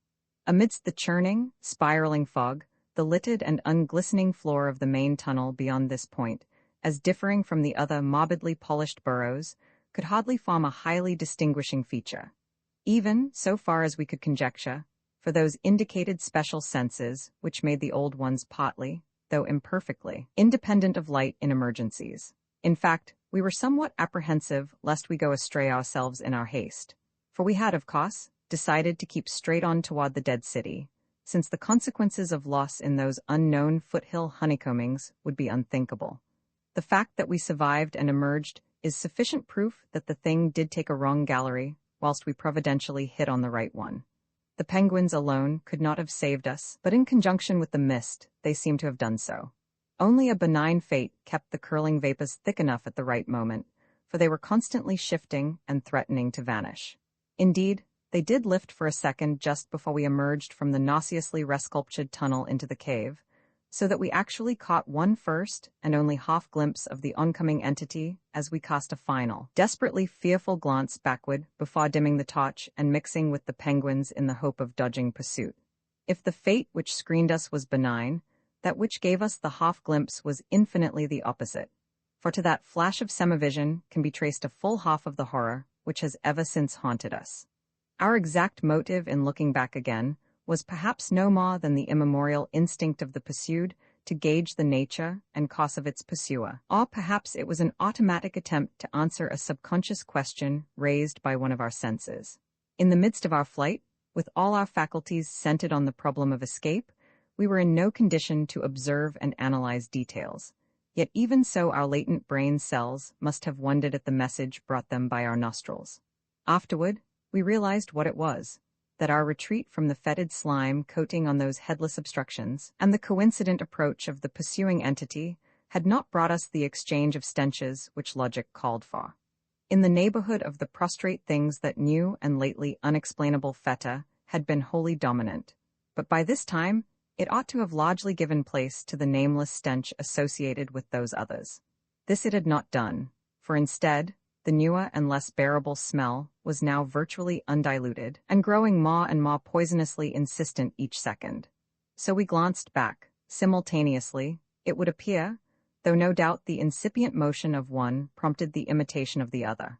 Amidst the churning, spiraling fog, the littered and unglistening floor of the main tunnel beyond this point, as differing from the other morbidly polished burrows, could hardly form a highly distinguishing feature. Even, so far as we could conjecture, for those indicated special senses which made the old ones partly, though imperfectly, independent of light in emergencies. In fact, we were somewhat apprehensive lest we go astray ourselves in our haste, for we had, of course, decided to keep straight on toward the dead city, since the consequences of loss in those unknown foothill honeycombings would be unthinkable. The fact that we survived and emerged is sufficient proof that the thing did take a wrong gallery, whilst we providentially hit on the right one. The penguins alone could not have saved us, but in conjunction with the mist, they seemed to have done so. Only a benign fate kept the curling vapors thick enough at the right moment, for they were constantly shifting and threatening to vanish. Indeed, they did lift for a second just before we emerged from the nauseously resculptured tunnel into the cave, so that we actually caught one first and only half glimpse of the oncoming entity as we cast a final, desperately fearful glance backward before dimming the torch and mixing with the penguins in the hope of dodging pursuit. If the fate which screened us was benign, that which gave us the half glimpse was infinitely the opposite. For to that flash of semivision can be traced a full half of the horror which has ever since haunted us. Our exact motive in looking back again was perhaps no more than the immemorial instinct of the pursued to gauge the nature and course of its pursuer, or perhaps it was an automatic attempt to answer a subconscious question raised by one of our senses. In the midst of our flight, with all our faculties centered on the problem of escape, we were in no condition to observe and analyze details. Yet even so, our latent brain cells must have wondered at the message brought them by our nostrils. Afterward, we realized what it was, that our retreat from the fetid slime coating on those headless obstructions, and the coincident approach of the pursuing entity, had not brought us the exchange of stenches which logic called for. In the neighborhood of the prostrate things that new and lately unexplainable feta had been wholly dominant, but by this time it ought to have largely given place to the nameless stench associated with those others. This it had not done, for instead, the newer and less bearable smell was now virtually undiluted and growing more and more poisonously insistent each second. So we glanced back, simultaneously, it would appear, though no doubt the incipient motion of one prompted the imitation of the other.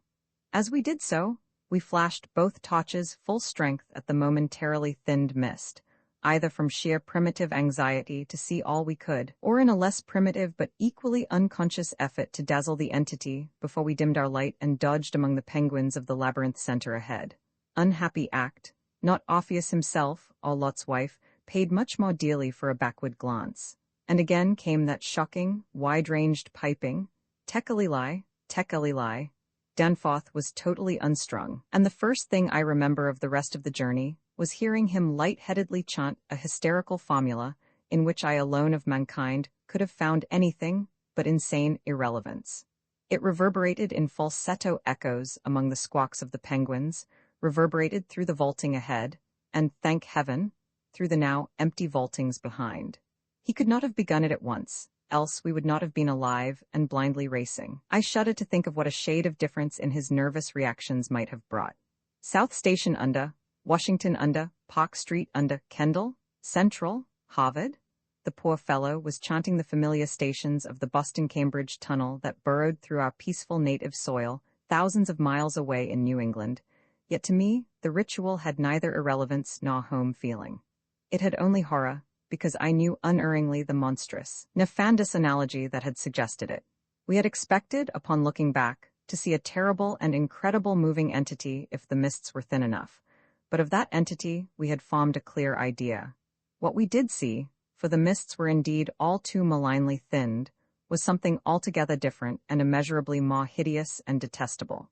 As we did so, we flashed both torches full strength at the momentarily thinned mist, either from sheer primitive anxiety to see all we could, or in a less primitive but equally unconscious effort to dazzle the entity before we dimmed our light and dodged among the penguins of the labyrinth center ahead. Unhappy act, not Orpheus himself, or Lot's wife, paid much more dearly for a backward glance. And again came that shocking, wide-ranged piping, "Tekalilai, Tekalilai." Danforth was totally unstrung, and the first thing I remember of the rest of the journey was hearing him light-headedly chant a hysterical formula in which I alone of mankind could have found anything but insane irrelevance. It reverberated in falsetto echoes among the squawks of the penguins, reverberated through the vaulting ahead, and, thank heaven, through the now empty vaultings behind. He could not have begun it at once, else we would not have been alive and blindly racing. I shudder to think of what a shade of difference in his nervous reactions might have brought. South Station under, Washington under, Park Street under, Kendall, Central, Harvard. The poor fellow was chanting the familiar stations of the Boston-Cambridge tunnel that burrowed through our peaceful native soil, thousands of miles away in New England. Yet to me, the ritual had neither irrelevance nor home feeling. It had only horror, because I knew unerringly the monstrous, nefandous analogy that had suggested it. We had expected, upon looking back, to see a terrible and incredible moving entity if the mists were thin enough. But of that entity we had formed a clear idea. What we did see, for the mists were indeed all too malignly thinned, was something altogether different and immeasurably more hideous and detestable.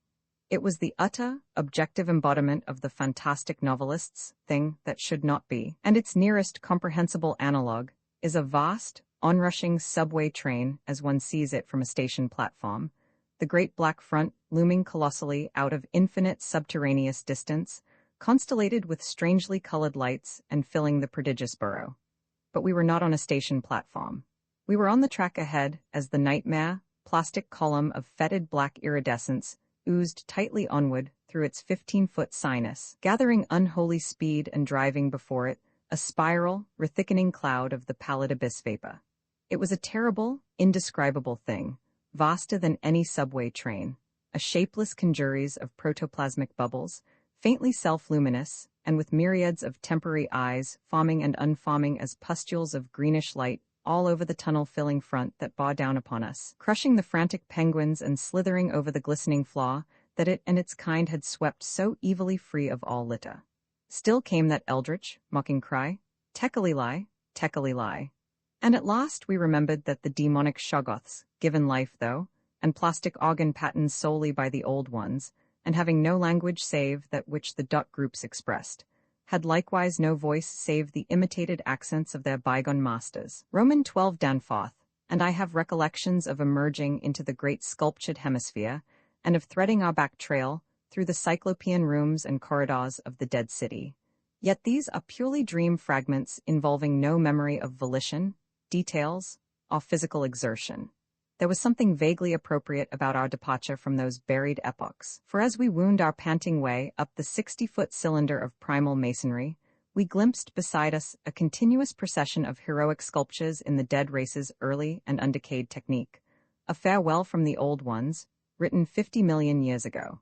It was the utter, objective embodiment of the fantastic novelist's thing that should not be, and its nearest comprehensible analogue is a vast, onrushing subway train as one sees it from a station platform, the great black front looming colossally out of infinite subterraneous distance, constellated with strangely colored lights and filling the prodigious borough. But we were not on a station platform. We were on the track ahead as the nightmare, plastic column of fetid black iridescence oozed tightly onward through its 15-foot sinus, gathering unholy speed and driving before it a spiral, rethickening cloud of the pallid abyss vapor. It was a terrible, indescribable thing, vaster than any subway train, a shapeless congeries of protoplasmic bubbles, faintly self-luminous, and with myriads of temporary eyes forming and unforming as pustules of greenish light all over the tunnel-filling front that bore down upon us, crushing the frantic penguins and slithering over the glistening floor that it and its kind had swept so evilly free of all litter. Still came that eldritch, mocking cry, "Tekalilai, Tekalilai." And at last we remembered that the demonic shoggoths, given life though, and plastic organ patterns solely by the old ones, and having no language save that which the dot groups expressed, had likewise no voice save the imitated accents of their bygone masters. Roman 12 Danforth, and I have recollections of emerging into the great sculptured hemisphere, and of threading our back trail through the cyclopean rooms and corridors of the dead city. Yet these are purely dream fragments involving no memory of volition, details, or physical exertion. There was something vaguely appropriate about our departure from those buried epochs, for as we wound our panting way up the 60-foot cylinder of primal masonry, we glimpsed beside us a continuous procession of heroic sculptures in the dead race's early and undecayed technique, a farewell from the old ones, written 50 million years ago.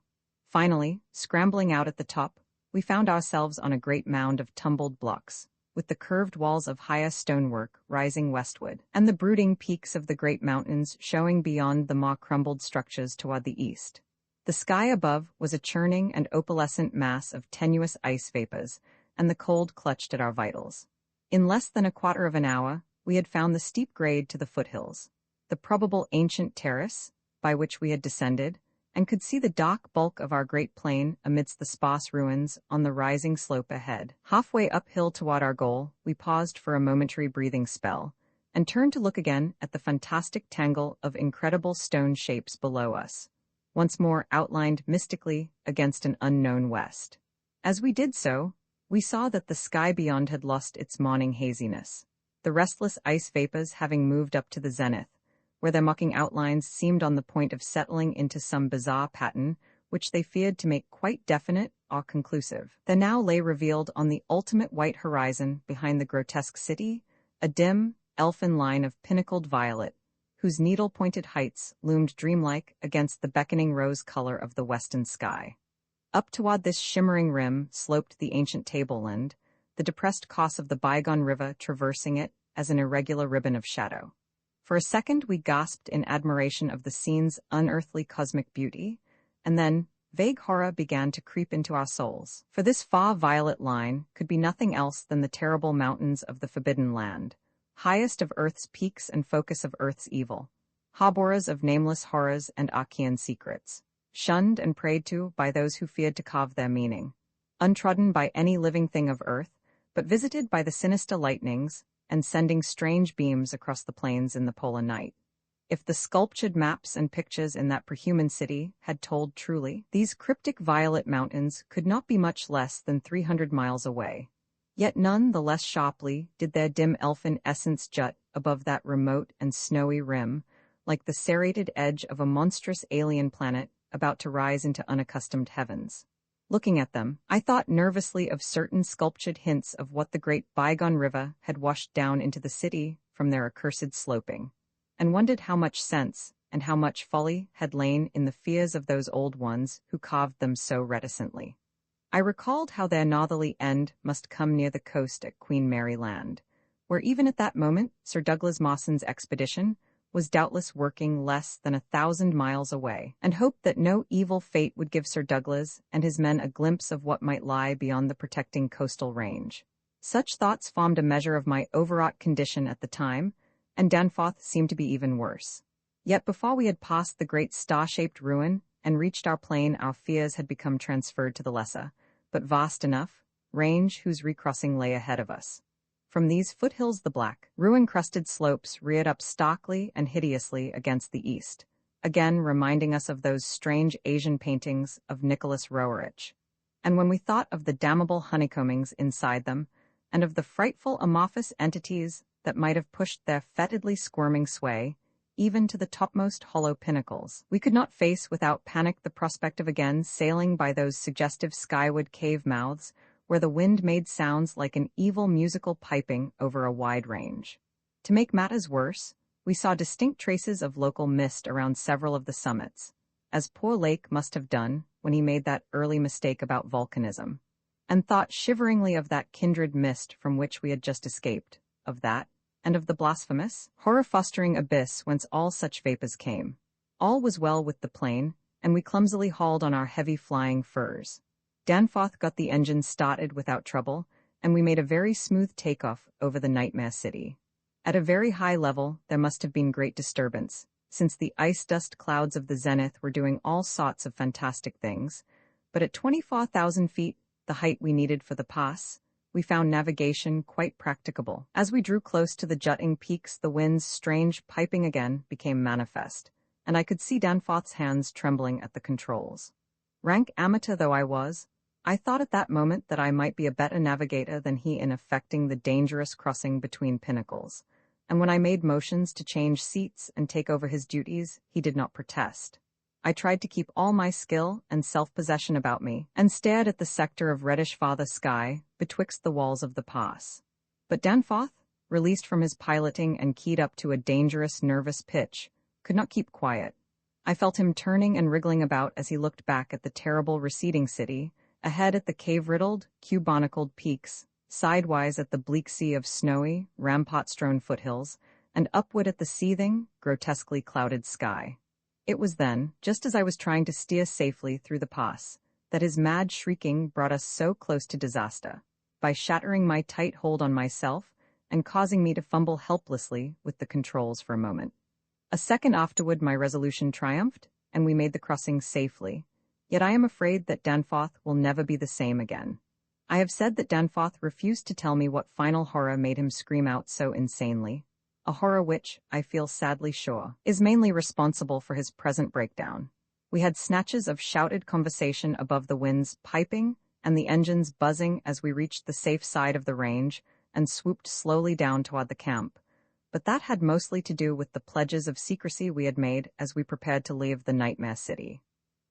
Finally, scrambling out at the top, we found ourselves on a great mound of tumbled blocks, with the curved walls of Haya stonework rising westward, and the brooding peaks of the great mountains showing beyond the crumbled structures toward the east. The sky above was a churning and opalescent mass of tenuous ice vapors, and the cold clutched at our vitals. In less than a quarter of an hour, we had found the steep grade to the foothills, the probable ancient terrace by which we had descended, and could see the dark bulk of our great plain amidst the sparse ruins on the rising slope ahead. Halfway uphill toward our goal, we paused for a momentary breathing spell, and turned to look again at the fantastic tangle of incredible stone shapes below us, once more outlined mystically against an unknown west. As we did so, we saw that the sky beyond had lost its morning haziness, the restless ice vapors having moved up to the zenith, where their mocking outlines seemed on the point of settling into some bizarre pattern which they feared to make quite definite or conclusive. There now lay revealed on the ultimate white horizon behind the grotesque city a dim, elfin line of pinnacled violet, whose needle-pointed heights loomed dreamlike against the beckoning rose color of the western sky. Up toward this shimmering rim sloped the ancient tableland, the depressed course of the bygone river traversing it as an irregular ribbon of shadow. For a second we gasped in admiration of the scene's unearthly cosmic beauty, and then vague horror began to creep into our souls. For this far violet line could be nothing else than the terrible mountains of the Forbidden Land, highest of Earth's peaks and focus of Earth's evil, harborers of nameless horrors and Archean secrets, shunned and prayed to by those who feared to carve their meaning, untrodden by any living thing of Earth, but visited by the sinister lightnings, and sending strange beams across the plains in the polar night. If the sculptured maps and pictures in that prehuman city had told truly, these cryptic violet mountains could not be much less than 300 miles away. Yet none the less sharply did their dim elfin essence jut above that remote and snowy rim, like the serrated edge of a monstrous alien planet about to rise into unaccustomed heavens. Looking at them, I thought nervously of certain sculptured hints of what the great bygone river had washed down into the city from their accursed sloping, and wondered how much sense and how much folly had lain in the fears of those old ones who carved them so reticently. I recalled how their northerly end must come near the coast at Queen Mary Land, where even at that moment Sir Douglas Mawson's expedition was doubtless working less than 1,000 miles away, and hoped that no evil fate would give Sir Douglas and his men a glimpse of what might lie beyond the protecting coastal range. Such thoughts formed a measure of my overwrought condition at the time, and Danforth seemed to be even worse. Yet before we had passed the great star-shaped ruin and reached our plain, our fears had become transferred to the lesser, but vast enough, range whose recrossing lay ahead of us. From these foothills the black, ruin-crusted slopes reared up starkly and hideously against the east, again reminding us of those strange Asian paintings of Nicholas Roerich. And when we thought of the damnable honeycombings inside them, and of the frightful amorphous entities that might have pushed their fetidly squirming sway, even to the topmost hollow pinnacles, we could not face without panic the prospect of again sailing by those suggestive skyward cave mouths, where the wind made sounds like an evil musical piping over a wide range. To make matters worse, we saw distinct traces of local mist around several of the summits, as poor Lake must have done when he made that early mistake about volcanism, and thought shiveringly of that kindred mist from which we had just escaped, of that, and of the blasphemous, horror-fostering abyss whence all such vapors came. All was well with the plane, and we clumsily hauled on our heavy flying furs. Danforth got the engine started without trouble, and we made a very smooth takeoff over the nightmare city. At a very high level, there must have been great disturbance, since the ice-dust clouds of the zenith were doing all sorts of fantastic things, but at 24,000 feet, the height we needed for the pass, we found navigation quite practicable. As we drew close to the jutting peaks, the wind's strange piping again became manifest, and I could see Danforth's hands trembling at the controls. Rank amateur though I was, I thought at that moment that I might be a better navigator than he in effecting the dangerous crossing between pinnacles, and when I made motions to change seats and take over his duties, he did not protest. I tried to keep all my skill and self-possession about me, and stared at the sector of reddish farther sky betwixt the walls of the pass. But Danforth, released from his piloting and keyed up to a dangerous nervous pitch, could not keep quiet. I felt him turning and wriggling about as he looked back at the terrible receding city, ahead at the cave-riddled, cubonicled peaks, sidewise at the bleak sea of snowy, rampart-strewn foothills, and upward at the seething, grotesquely clouded sky. It was then, just as I was trying to steer safely through the pass, that his mad shrieking brought us so close to disaster, by shattering my tight hold on myself and causing me to fumble helplessly with the controls for a moment. A second afterward my resolution triumphed, and we made the crossing safely. Yet I am afraid that Danforth will never be the same again. I have said that Danforth refused to tell me what final horror made him scream out so insanely, a horror which, I feel sadly sure, is mainly responsible for his present breakdown. We had snatches of shouted conversation above the winds piping and the engines buzzing as we reached the safe side of the range and swooped slowly down toward the camp. But that had mostly to do with the pledges of secrecy we had made as we prepared to leave the nightmare city.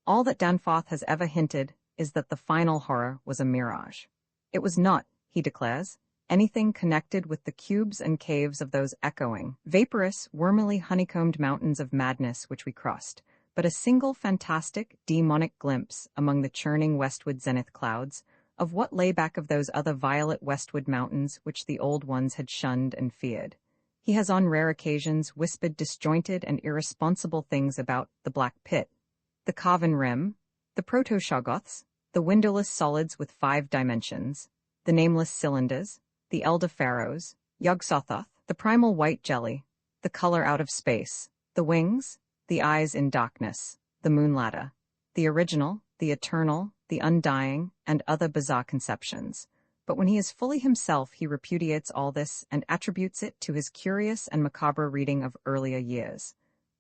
All that Danforth has ever hinted is that the final horror was a mirage. It was not, he declares, anything connected with the cubes and caves of those echoing, vaporous, wormily honeycombed mountains of madness which we crossed, but a single fantastic, demonic glimpse among the churning westward zenith clouds of what lay back of those other violet westward mountains which the old ones had shunned and feared. He has on rare occasions whispered disjointed and irresponsible things about the Black Pit, the Carven Rim, the Proto-Shoggoths, the windowless solids with 5 dimensions, the nameless cylinders, the Elder Pharaohs, Yog-Sothoth, the primal white jelly, the color out of space, the wings, the eyes in darkness, the moon ladder, the original, the eternal, the undying, and other bizarre conceptions. But when he is fully himself, he repudiates all this and attributes it to his curious and macabre reading of earlier years.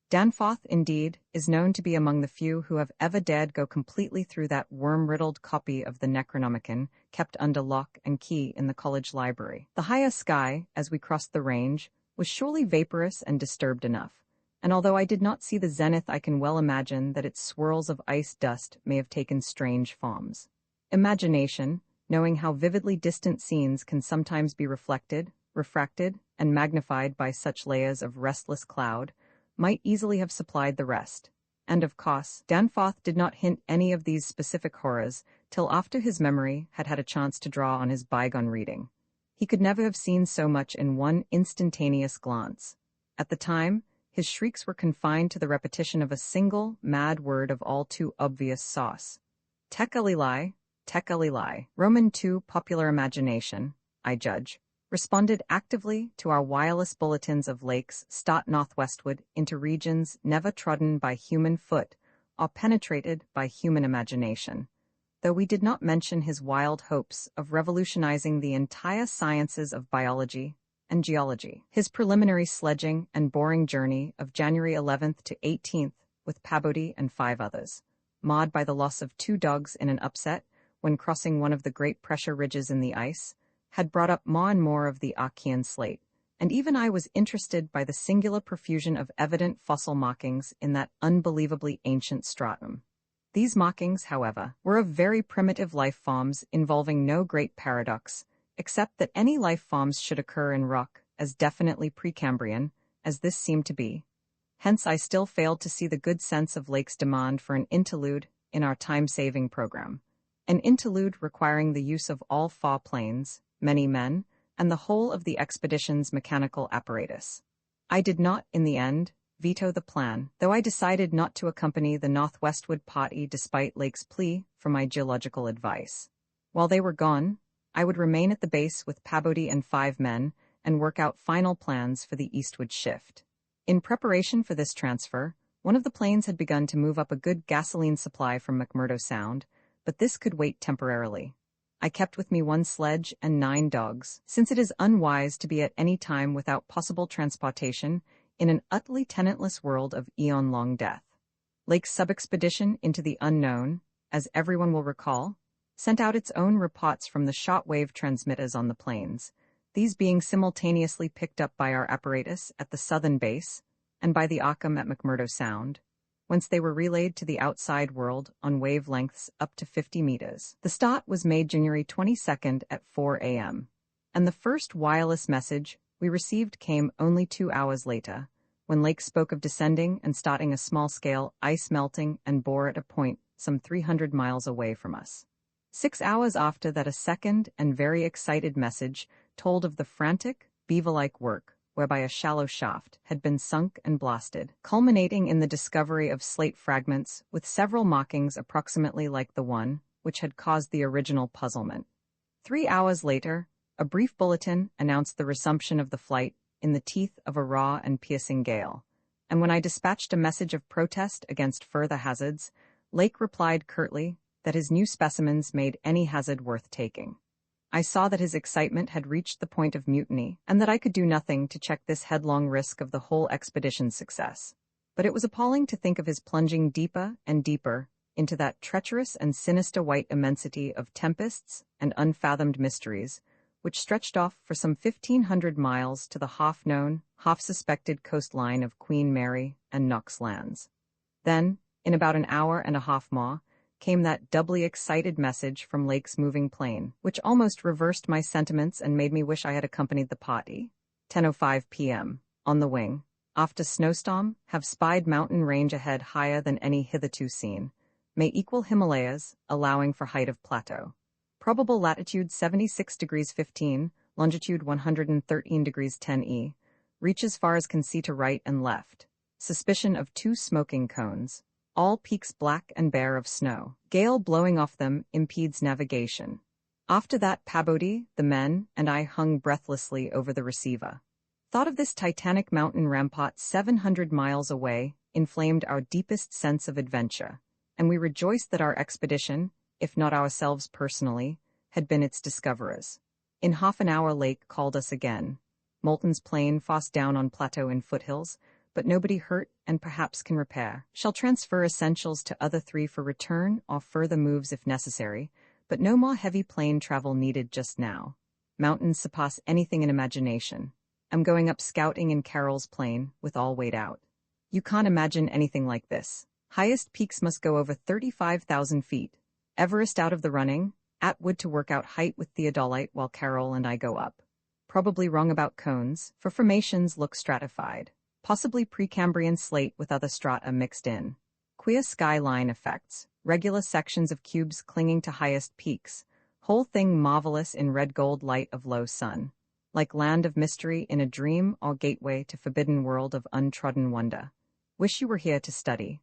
Danforth, indeed, is known to be among the few who have ever dared go completely through that worm-riddled copy of the Necronomicon kept under lock and key in the college library. The higher sky, as we crossed the range, was surely vaporous and disturbed enough, and although I did not see the zenith, I can well imagine that its swirls of ice dust may have taken strange forms. Imagination, knowing how vividly distant scenes can sometimes be reflected, refracted, and magnified by such layers of restless cloud, might easily have supplied the rest. And of course, Danforth did not hint any of these specific horrors till after his memory had had a chance to draw on his bygone reading. He could never have seen so much in one instantaneous glance. At the time, his shrieks were confined to the repetition of a single, mad word of all too obvious sauce. Tek-Elilai, Tek-Elilai. Roman II popular imagination, I judge, responded actively to our wireless bulletins of lakes start northwestward into regions never trodden by human foot or penetrated by human imagination, though we did not mention his wild hopes of revolutionizing the entire sciences of biology and geology. His preliminary sledging and boring journey of January 11th to 18th with Pabodie and 5 others, marred by the loss of 2 dogs in an upset when crossing one of the great pressure ridges in the ice, had brought up more and more of the Archean slate, and even I was interested by the singular profusion of evident fossil markings in that unbelievably ancient stratum. These markings, however, were of very primitive life forms involving no great paradox, except that any life forms should occur in rock as definitely Precambrian as this seemed to be. Hence I still failed to see the good sense of Lake's demand for an interlude in our time-saving program. An interlude requiring the use of all 4 planes, many men, and the whole of the expedition's mechanical apparatus. I did not, in the end, veto the plan, though I decided not to accompany the northwestward party despite Lake's plea for my geological advice. While they were gone, I would remain at the base with Pabodie and 5 men and work out final plans for the eastward shift. In preparation for this transfer, one of the planes had begun to move up a good gasoline supply from McMurdo Sound, but this could wait temporarily. I kept with me 1 sledge and 9 dogs, since it is unwise to be at any time without possible transportation in an utterly tenantless world of eon-long death. Lake's sub-expedition into the unknown, as everyone will recall, sent out its own reports from the shortwave transmitters on the plains, these being simultaneously picked up by our apparatus at the southern base and by the Occam at McMurdo Sound, whence they were relayed to the outside world on wavelengths up to 50 meters. The start was made January 22nd at 4 a.m., and the first wireless message we received came only 2 hours later, when Lake spoke of descending and starting a small-scale ice melting and bore at a point some 300 miles away from us. 6 hours after that, a second and very excited message told of the frantic, beaver-like work whereby a shallow shaft had been sunk and blasted, culminating in the discovery of slate fragments with several markings approximately like the one which had caused the original puzzlement. 3 hours later, a brief bulletin announced the resumption of the flight in the teeth of a raw and piercing gale, and when I dispatched a message of protest against further hazards, Lake replied curtly that his new specimens made any hazard worth taking. I saw that his excitement had reached the point of mutiny, and that I could do nothing to check this headlong risk of the whole expedition's success. But it was appalling to think of his plunging deeper and deeper into that treacherous and sinister white immensity of tempests and unfathomed mysteries, which stretched off for some 1,500 miles to the half-known, half-suspected coastline of Queen Mary and Knox lands. Then, in about an hour and a half more, came that doubly excited message from Lake's moving plane, which almost reversed my sentiments and made me wish I had accompanied the party. 10:05 p.m. On the wing. After snowstorm, have spied mountain range ahead higher than any hitherto seen. May equal Himalayas, allowing for height of plateau. Probable latitude 76 degrees 15, longitude 113 degrees 10 E. Reach as far as can see to right and left. Suspicion of 2 smoking cones. All peaks black and bare of snow. Gale blowing off them impedes navigation. After that, Pabodie, the men, and I hung breathlessly over the receiver. Thought of this titanic mountain rampart 700 miles away inflamed our deepest sense of adventure, and we rejoiced that our expedition, if not ourselves personally, had been its discoverers. In half an hour Lake called us again. Moulton's plane fast down on plateau in foothills, but nobody hurt and perhaps can repair. Shall transfer essentials to other 3 for return or further moves if necessary, but no more heavy plane travel needed just now. Mountains surpass anything in imagination. I'm going up scouting in Carroll's plane, with all weight out. You can't imagine anything like this. Highest peaks must go over 35,000 feet. Everest out of the running, Atwood to work out height with theodolite while Carroll and I go up. Probably wrong about cones, for formations look stratified. Possibly Precambrian slate with other strata mixed in. Queer skyline effects, regular sections of cubes clinging to highest peaks, whole thing marvelous in red gold light of low sun. Like land of mystery in a dream or gateway to forbidden world of untrodden wonder. Wish you were here to study.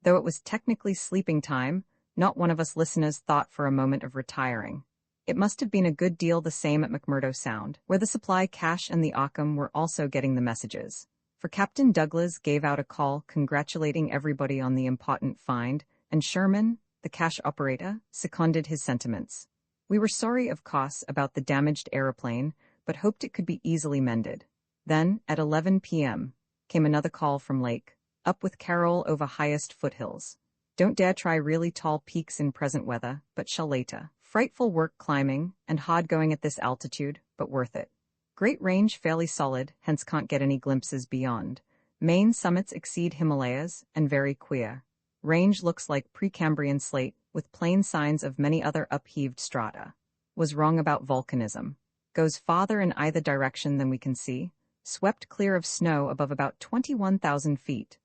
Though it was technically sleeping time, not one of us listeners thought for a moment of retiring. It must have been a good deal the same at McMurdo Sound, where the supply cache and the Occam were also getting the messages. For Captain Douglas gave out a call congratulating everybody on the important find, and Sherman, the cache operator, seconded his sentiments. We were sorry, of course, about the damaged aeroplane, but hoped it could be easily mended. Then, at 11 p.m., came another call from Lake. Up with Carroll over highest foothills. Don't dare try really tall peaks in present weather, but shall later. Frightful work climbing, and hard going at this altitude, but worth it. Great range fairly solid, hence can't get any glimpses beyond. Main summits exceed Himalayas, and very queer. Range looks like Precambrian slate, with plain signs of many other upheaved strata. Was wrong about volcanism. Goes farther in either direction than we can see. Swept clear of snow above about 21,000 feet.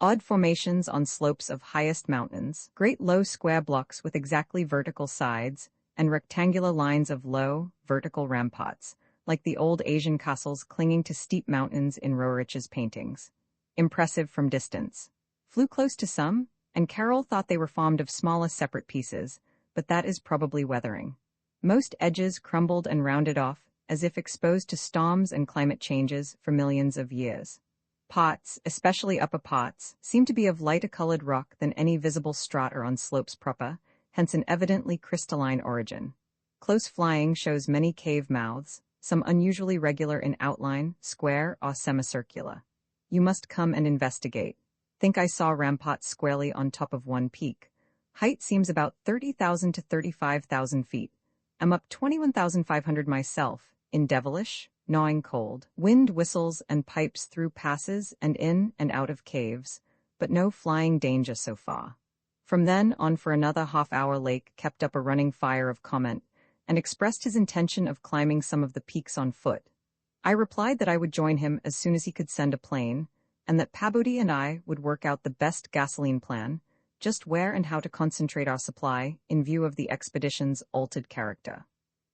Odd formations on slopes of highest mountains. Great low square blocks with exactly vertical sides, and rectangular lines of low, vertical ramparts, like the old Asian castles clinging to steep mountains in Roerich's paintings. Impressive from distance. Flew close to some, and Carroll thought they were formed of smaller separate pieces, but that is probably weathering. Most edges crumbled and rounded off, as if exposed to storms and climate changes for millions of years. Parts, especially upper parts, seem to be of lighter-colored rock than any visible strata on slopes proper, hence an evidently crystalline origin. Close flying shows many cave mouths, some unusually regular in outline, square or semicircular. You must come and investigate. Think I saw ramparts squarely on top of one peak. Height seems about 30,000 to 35,000 feet. I'm up 21,500 myself, in devilish, gnawing cold. Wind whistles and pipes through passes and in and out of caves, but no flying danger so far. From then on for another half-hour Lake kept up a running fire of comment, and expressed his intention of climbing some of the peaks on foot. I replied that I would join him as soon as he could send a plane, and that Pabudi and I would work out the best gasoline plan, just where and how to concentrate our supply in view of the expedition's altered character.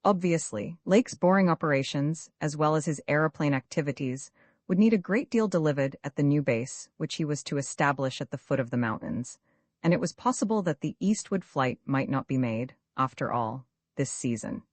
Obviously, Lake's boring operations, as well as his aeroplane activities, would need a great deal delivered at the new base, which he was to establish at the foot of the mountains, and it was possible that the eastward flight might not be made, after all, this season.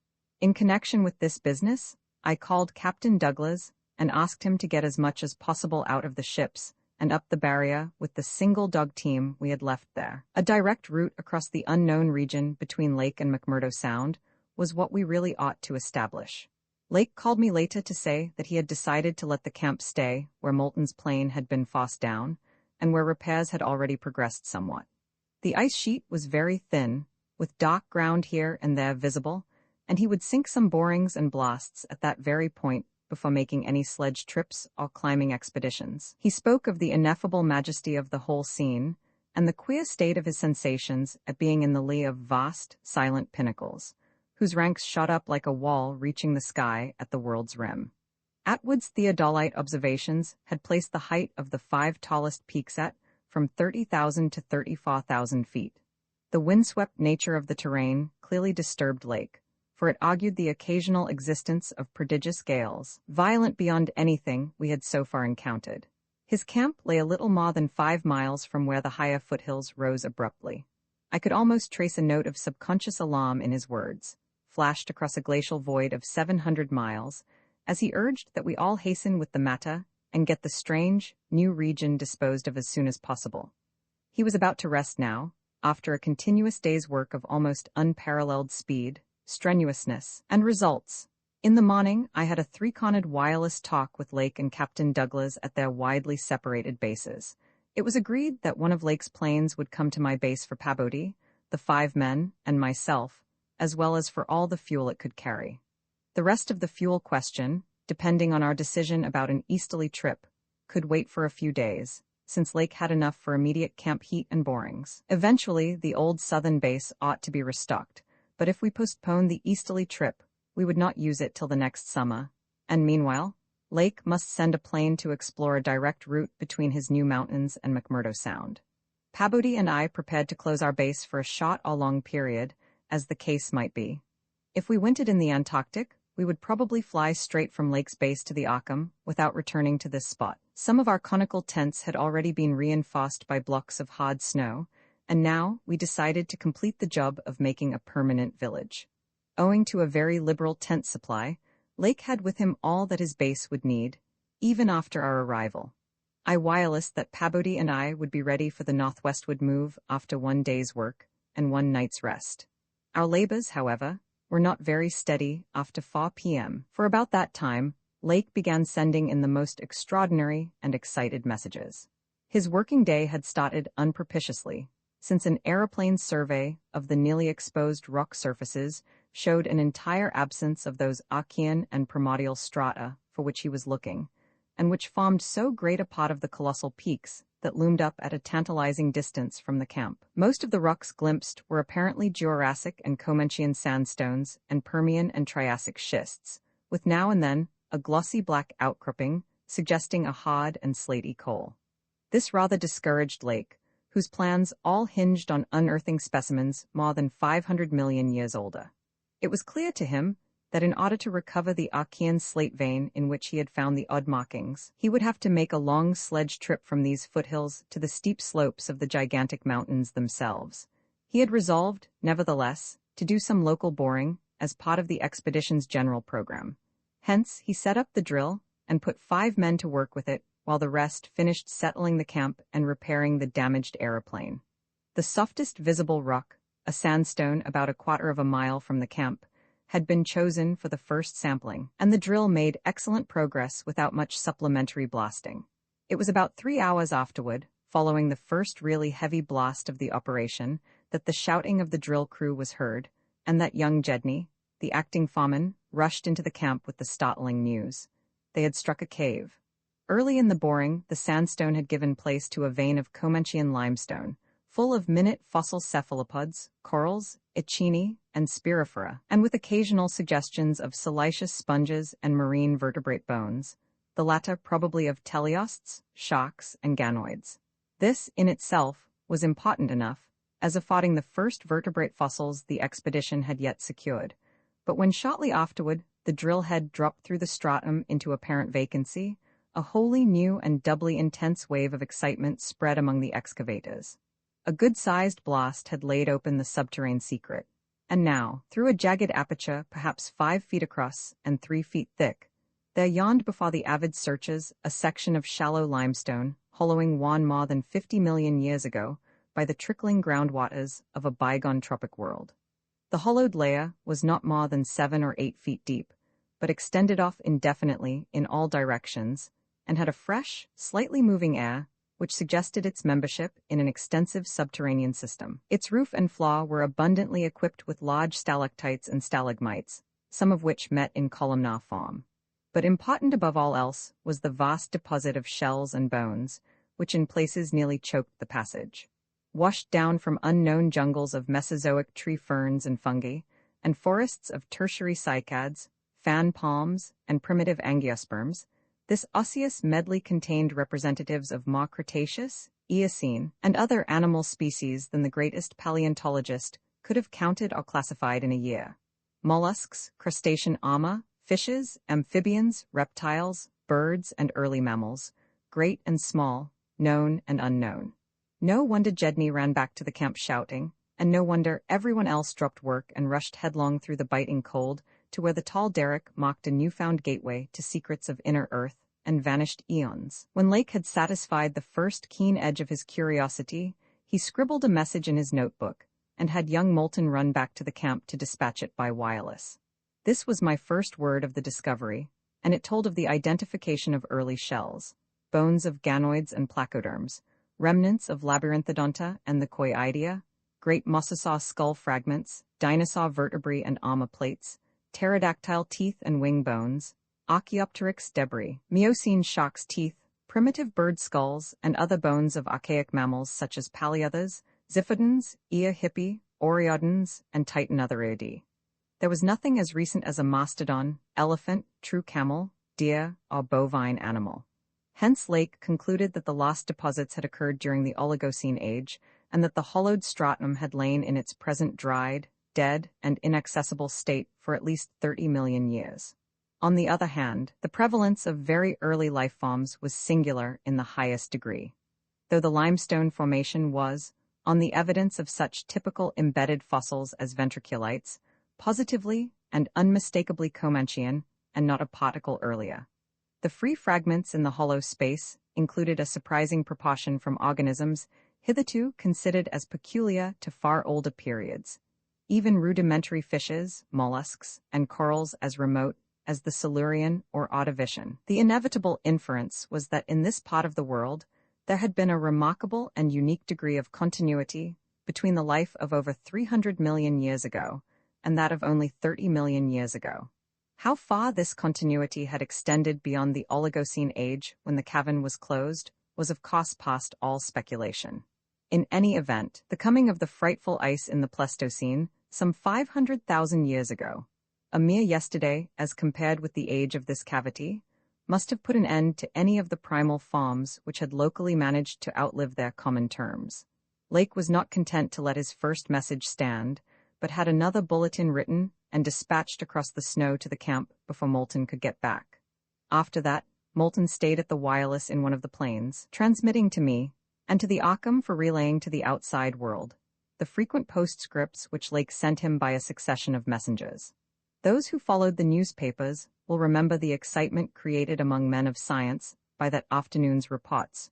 In connection with this business, I called Captain Douglas and asked him to get as much as possible out of the ships and up the barrier with the single dog team we had left there. A direct route across the unknown region between Lake and McMurdo Sound was what we really ought to establish. Lake called me later to say that he had decided to let the camp stay where Moulton's plane had been fossed down and where repairs had already progressed somewhat. The ice sheet was very thin, with dark ground here and there visible, and he would sink some borings and blasts at that very point before making any sledge trips or climbing expeditions. He spoke of the ineffable majesty of the whole scene and the queer state of his sensations at being in the lee of vast, silent pinnacles, whose ranks shot up like a wall reaching the sky at the world's rim. Atwood's theodolite observations had placed the height of the 5 tallest peaks at from 30,000 to 34,000 feet. The windswept nature of the terrain clearly disturbed Lake, for it argued the occasional existence of prodigious gales, violent beyond anything we had so far encountered. His camp lay a little more than 5 miles from where the higher foothills rose abruptly. I could almost trace a note of subconscious alarm in his words, flashed across a glacial void of 700 miles, as he urged that we all hasten with the matter and get the strange, new region disposed of as soon as possible. He was about to rest now, after a continuous day's work of almost unparalleled speed, strenuousness, and results. In the morning, I had a 3-cornered wireless talk with Lake and Captain Douglas at their widely separated bases. It was agreed that one of Lake's planes would come to my base for Pabodi, the 5 men, and myself, as well as for all the fuel it could carry. The rest of the fuel question, depending on our decision about an easterly trip, could wait for a few days, since Lake had enough for immediate camp heat and borings. Eventually, the old southern base ought to be restocked, but if we postponed the easterly trip, we would not use it till the next summer, and meanwhile, Lake must send a plane to explore a direct route between his new mountains and McMurdo Sound. Pabodi and I prepared to close our base for a short or long period, as the case might be. If we wintered in the Antarctic, we would probably fly straight from Lake's base to the Arkham without returning to this spot. Some of our conical tents had already been reinforced by blocks of hard snow, and now we decided to complete the job of making a permanent village. Owing to a very liberal tent supply, Lake had with him all that his base would need, even after our arrival. I wirelessed that Pabodi and I would be ready for the northwestward move after 1 day's work and 1 night's rest. Our labors, however, were not very steady after 4 p.m. For about that time, Lake began sending in the most extraordinary and excited messages. His working day had started unpropitiously, since an aeroplane survey of the nearly exposed rock surfaces showed an entire absence of those Archean and primordial strata for which he was looking, and which formed so great a part of the colossal peaks that loomed up at a tantalizing distance from the camp. Most of the rocks glimpsed were apparently Jurassic and Comanchian sandstones and Permian and Triassic schists, with now and then a glossy black outcropping suggesting a hard and slaty coal. This rather discouraged Lake, whose plans all hinged on unearthing specimens more than 500 million years older. It was clear to him that in order to recover the Archean slate vein in which he had found the odd markings, he would have to make a long sledge trip from these foothills to the steep slopes of the gigantic mountains themselves. He had resolved, nevertheless, to do some local boring as part of the expedition's general program. Hence, he set up the drill and put 5 men to work with it, while the rest finished settling the camp and repairing the damaged aeroplane. The softest visible rock, a sandstone about 1/4 of a mile from the camp, had been chosen for the first sampling, and the drill made excellent progress without much supplementary blasting. It was about 3 hours afterward, following the first really heavy blast of the operation, that the shouting of the drill crew was heard, and that young Jedney, the acting foreman, rushed into the camp with the startling news. They had struck a cave. Early in the boring, the sandstone had given place to a vein of Comanchian limestone, full of minute fossil cephalopods, corals, echini, and spirifera, and with occasional suggestions of siliceous sponges and marine vertebrate bones. the latter probably of teleosts, sharks, and ganoids. This, in itself, was important enough, as affording the first vertebrate fossils the expedition had yet secured. But when shortly afterward the drill head dropped through the stratum into apparent vacancy, a wholly new and doubly intense wave of excitement spread among the excavators. A good-sized blast had laid open the subterranean secret, and now, through a jagged aperture perhaps 5 feet across and 3 feet thick, there yawned before the avid searchers a section of shallow limestone, hollowing one more than 50 million years ago by the trickling groundwaters of a bygone tropic world. The hollowed layer was not more than 7 or 8 feet deep, but extended off indefinitely in all directions, and had a fresh, slightly moving air, which suggested its membership in an extensive subterranean system. Its roof and floor were abundantly equipped with large stalactites and stalagmites, some of which met in columnar form. But important above all else was the vast deposit of shells and bones, which in places nearly choked the passage. Washed down from unknown jungles of Mesozoic tree ferns and fungi, and forests of tertiary cycads, fan palms, and primitive angiosperms, this osseous medley contained representatives of more Cretaceous, Eocene, and other animal species than the greatest paleontologist could have counted or classified in a year. Mollusks, crustacean armor, fishes, amphibians, reptiles, birds, and early mammals, great and small, known and unknown. No wonder Jedney ran back to the camp shouting, and no wonder everyone else dropped work and rushed headlong through the biting cold to where the tall derrick marked a newfound gateway to secrets of inner earth and vanished eons. When Lake had satisfied the first keen edge of his curiosity, he scribbled a message in his notebook and had young Moulton run back to the camp to dispatch it by wireless. This was my first word of the discovery, and it told of the identification of early shells, bones of ganoids and placoderms, remnants of Labyrinthodonta and the Coioidea, great mosasaur skull fragments, dinosaur vertebrae and armor plates, pterodactyl teeth and wing bones, Archaeopteryx debris, Miocene shark's teeth, primitive bird skulls, and other bones of archaic mammals such as paleothers, Ziphodons, Eohippie, Oreodons, and Titanotheridae. There was nothing as recent as a mastodon, elephant, true camel, deer, or bovine animal. Hence Lake concluded that the lost deposits had occurred during the Oligocene age, and that the hollowed stratum had lain in its present dried, dead, and inaccessible state for at least 30 million years. On the other hand, the prevalence of very early life forms was singular in the highest degree. Though the limestone formation was, on the evidence of such typical embedded fossils as ventriculites, positively and unmistakably Comanchian, and not a particle earlier. The free fragments in the hollow space included a surprising proportion from organisms hitherto considered as peculiar to far older periods, even rudimentary fishes, mollusks, and corals as remote as the Silurian or Ordovician. The inevitable inference was that in this part of the world, there had been a remarkable and unique degree of continuity between the life of over 300 million years ago and that of only 30 million years ago. How far this continuity had extended beyond the Oligocene age when the cavern was closed was of course past all speculation. In any event, the coming of the frightful ice in the Pleistocene, some 500,000 years ago, a mere yesterday as compared with the age of this cavity, must have put an end to any of the primal forms which had locally managed to outlive their common terms. Lake was not content to let his first message stand, but had another bulletin written and dispatched across the snow to the camp before Moulton could get back. After that, Moulton stayed at the wireless in one of the planes, transmitting to me, and to the Occam for relaying to the outside world, the frequent postscripts which Lake sent him by a succession of messengers. Those who followed the newspapers will remember the excitement created among men of science by that afternoon's reports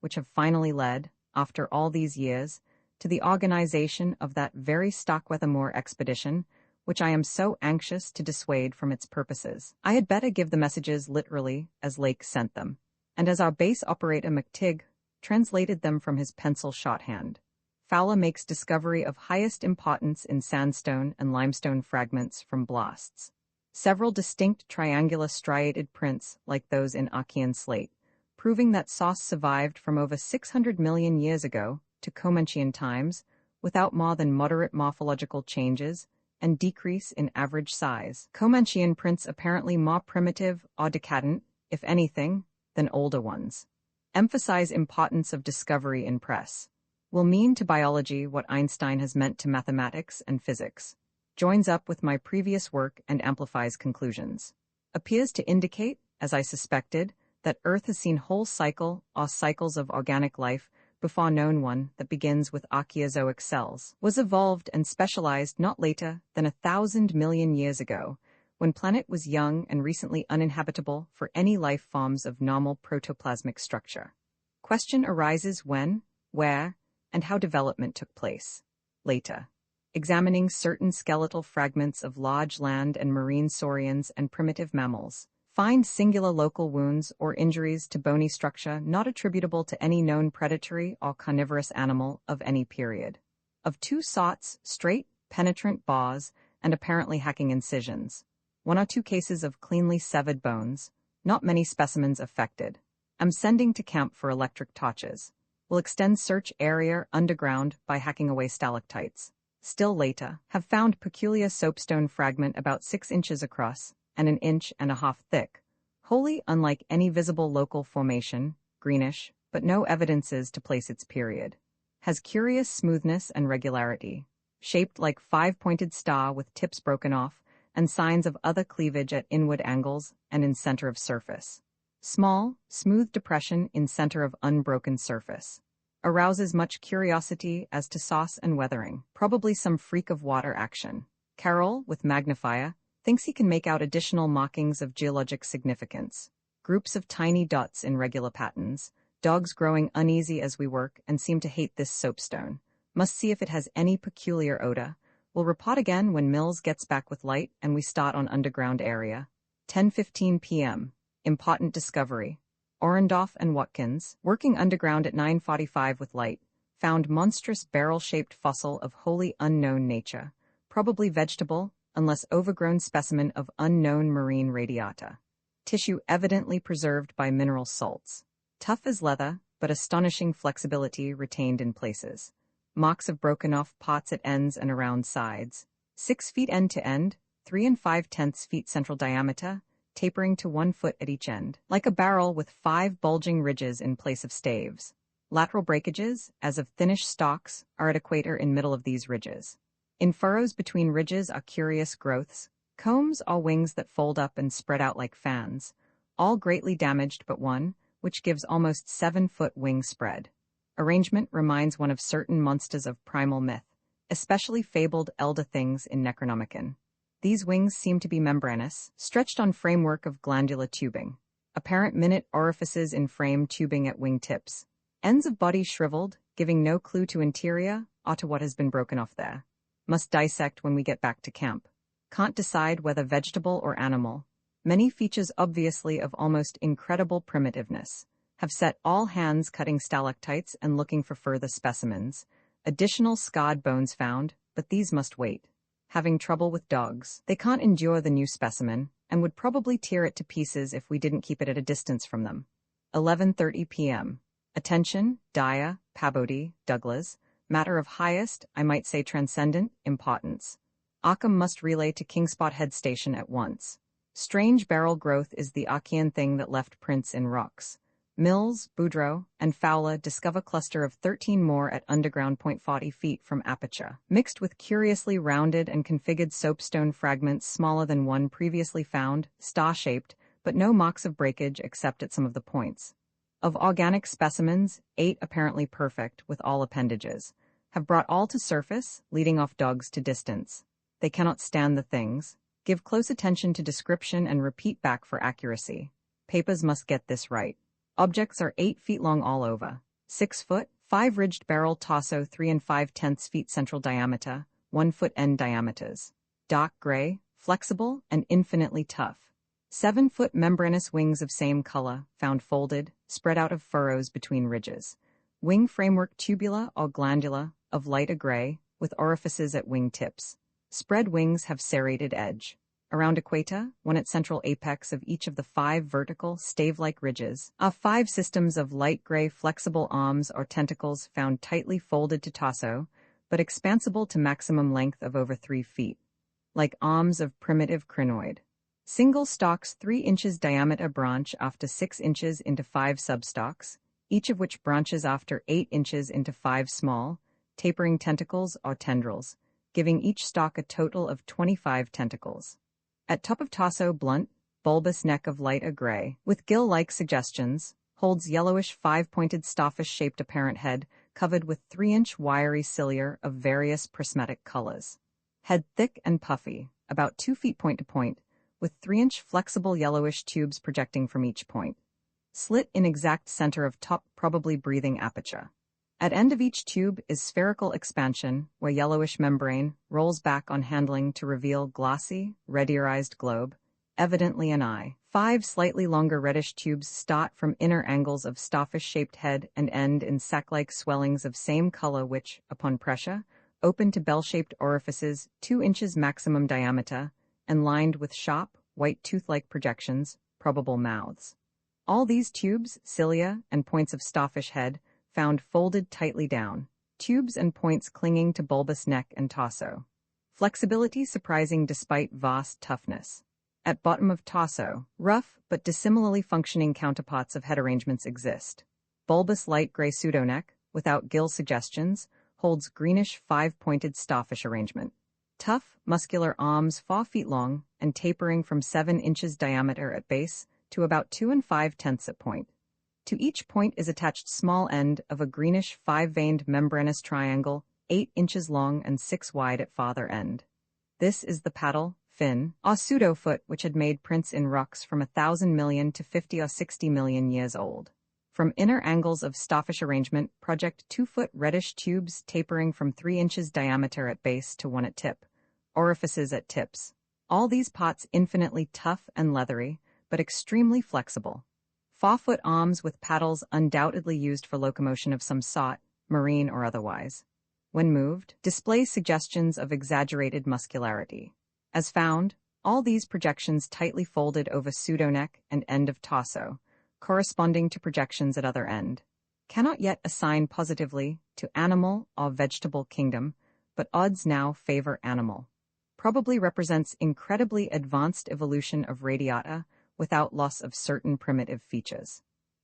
which have finally led, after all these years, to the organization of that very Starkweather Moor expedition, which I am so anxious to dissuade from its purposes. I had better give the messages literally as Lake sent them, and as our base operator McTigg translated them from his pencil shorthand. Fowler makes discovery of highest importance in sandstone and limestone fragments from blasts. Several distinct triangular striated prints like those in Archean slate, proving that sauce survived from over 600 million years ago to Comanchian times without more than moderate morphological changes and decrease in average size. Comanchian prints apparently more primitive or decadent, if anything, than older ones. Emphasize importance of discovery in press. Will mean to biology what Einstein has meant to mathematics and physics. Joins up with my previous work and amplifies conclusions. Appears to indicate, as I suspected, that Earth has seen whole cycles of organic life before known one that begins with archaeozoic cells, was evolved and specialized not later than 1,000 million years ago, when planet was young and recently uninhabitable for any life forms of normal protoplasmic structure. Question arises when, where, and how development took place. Later. Examining certain skeletal fragments of large land and marine saurians and primitive mammals, find singular local wounds or injuries to bony structure not attributable to any known predatory or carnivorous animal of any period. Of two sorts, straight, penetrant bars, and apparently hacking incisions. 1 or 2 cases of cleanly severed bones, not many specimens affected. I'm sending to camp for electric torches. Will extend search area underground by hacking away stalactites. Still later, have found peculiar soapstone fragment about 6 inches across and 1.5 inches thick, wholly unlike any visible local formation, greenish, but no evidences to place its period. Has curious smoothness and regularity, shaped like 5-pointed star with tips broken off, and signs of other cleavage at inward angles and in center of surface. Small, smooth depression in center of unbroken surface. Arouses much curiosity as to source and weathering, probably some freak of water action. Carroll, with magnifier, thinks he can make out additional markings of geologic significance. Groups of tiny dots in regular patterns. Dogs growing uneasy as we work and seem to hate this soapstone. Must see if it has any peculiar odor. We'll report again when Mills gets back with light and we start on underground area. 10:15 p.m. Important discovery. Orendorff and Watkins, working underground at 9:45 with light, found monstrous barrel-shaped fossil of wholly unknown nature, probably vegetable, unless overgrown specimen of unknown marine radiata. Tissue evidently preserved by mineral salts. Tough as leather, but astonishing flexibility retained in places. Marks of broken-off parts at ends and around sides. 6 feet end to end, 3 5/10 feet central diameter, tapering to 1 foot at each end, like a barrel with 5 bulging ridges in place of staves. Lateral breakages, as of thinnish stalks, are at equator in middle of these ridges. In furrows between ridges are curious growths, combs or wings that fold up and spread out like fans, all greatly damaged but one, which gives almost 7-foot wing spread. Arrangement reminds one of certain monsters of primal myth, especially fabled elder things in Necronomicon. These wings seem to be membranous, stretched on framework of glandular tubing. Apparent minute orifices in frame tubing at wing tips. Ends of body shriveled, giving no clue to interior or to what has been broken off there. Must dissect when we get back to camp. Can't decide whether vegetable or animal. Many features obviously of almost incredible primitiveness. Have set all hands cutting stalactites and looking for further specimens. Additional scarred bones found, but these must wait. Having trouble with dogs. They can't endure the new specimen, and would probably tear it to pieces if we didn't keep it at a distance from them. 11:30 p.m. Attention, Daya, Pabodie, Douglas. Matter of highest, I might say transcendent, importance. Occam must relay to Kingspot Head Station at once. Strange barrel growth is the Archean thing that left prints in rocks. Mills, Boudreau, and Fowler discover cluster of 13 more at underground 40 feet from aperture, mixed with curiously rounded and configured soapstone fragments smaller than one previously found, star-shaped, but no marks of breakage except at some of the points. Of organic specimens, 8 apparently perfect with all appendages, have brought all to surface, leading off dogs to distance. They cannot stand the things. Give close attention to description and repeat back for accuracy. Papers must get this right. Objects are 8 feet long all over, 6 foot, 5 ridged barrel torso 3 5/10 feet central diameter, 1 foot end diameters. Dark gray, flexible, and infinitely tough. 7-foot membranous wings of same color, found folded, spread out of furrows between ridges. Wing framework tubular or glandular, of lighter gray, with orifices at wing tips. Spread wings have serrated edge. Around equator, one at central apex of each of the 5 vertical, stave-like ridges, are 5 systems of light gray flexible arms or tentacles found tightly folded to torso, but expansible to maximum length of over 3 feet. Like arms of primitive crinoid. Single stalks 3 inches diameter branch after 6 inches into 5 substalks, each of which branches after 8 inches into 5 small, tapering tentacles or tendrils, giving each stalk a total of 25 tentacles. At top of torso, blunt, bulbous neck of lighter gray, with gill-like suggestions, holds yellowish 5-pointed starfish-shaped apparent head covered with 3-inch wiry cilia of various prismatic colors. Head thick and puffy, about 2 feet point to point, with 3-inch flexible yellowish tubes projecting from each point. Slit in exact center of top, probably breathing aperture. At end of each tube is spherical expansion, where yellowish membrane rolls back on handling to reveal glossy, red-earized globe, evidently an eye. 5 slightly longer reddish tubes start from inner angles of starfish-shaped head and end in sac-like swellings of same color which, upon pressure, open to bell-shaped orifices 2 inches maximum diameter, and lined with sharp, white tooth-like projections, probable mouths. All these tubes, cilia, and points of starfish head found folded tightly down, tubes and points clinging to bulbous neck and torso. Flexibility surprising despite vast toughness. At bottom of torso, rough but dissimilarly functioning counterparts of head arrangements exist. Bulbous light gray pseudoneck, without gill suggestions, holds greenish 5-pointed starfish arrangement. Tough, muscular arms 4 feet long and tapering from 7 inches diameter at base to about 2 5/10 at point. To each point is attached small end of a greenish 5-veined membranous triangle, 8 inches long and 6 wide at farther end. This is the paddle, fin, or pseudofoot which had made prints in rocks from 1,000 million to 50 or 60 million years old. From inner angles of starfish arrangement project 2-foot reddish tubes tapering from 3 inches diameter at base to 1 at tip, orifices at tips. All these parts infinitely tough and leathery, but extremely flexible. 4-foot arms with paddles undoubtedly used for locomotion of some sort, marine or otherwise. When moved, display suggestions of exaggerated muscularity. As found, all these projections tightly folded over pseudoneck and end of torso, corresponding to projections at other end. Cannot yet assign positively to animal or vegetable kingdom, but odds now favor animal. Probably represents incredibly advanced evolution of radiata without loss of certain primitive features.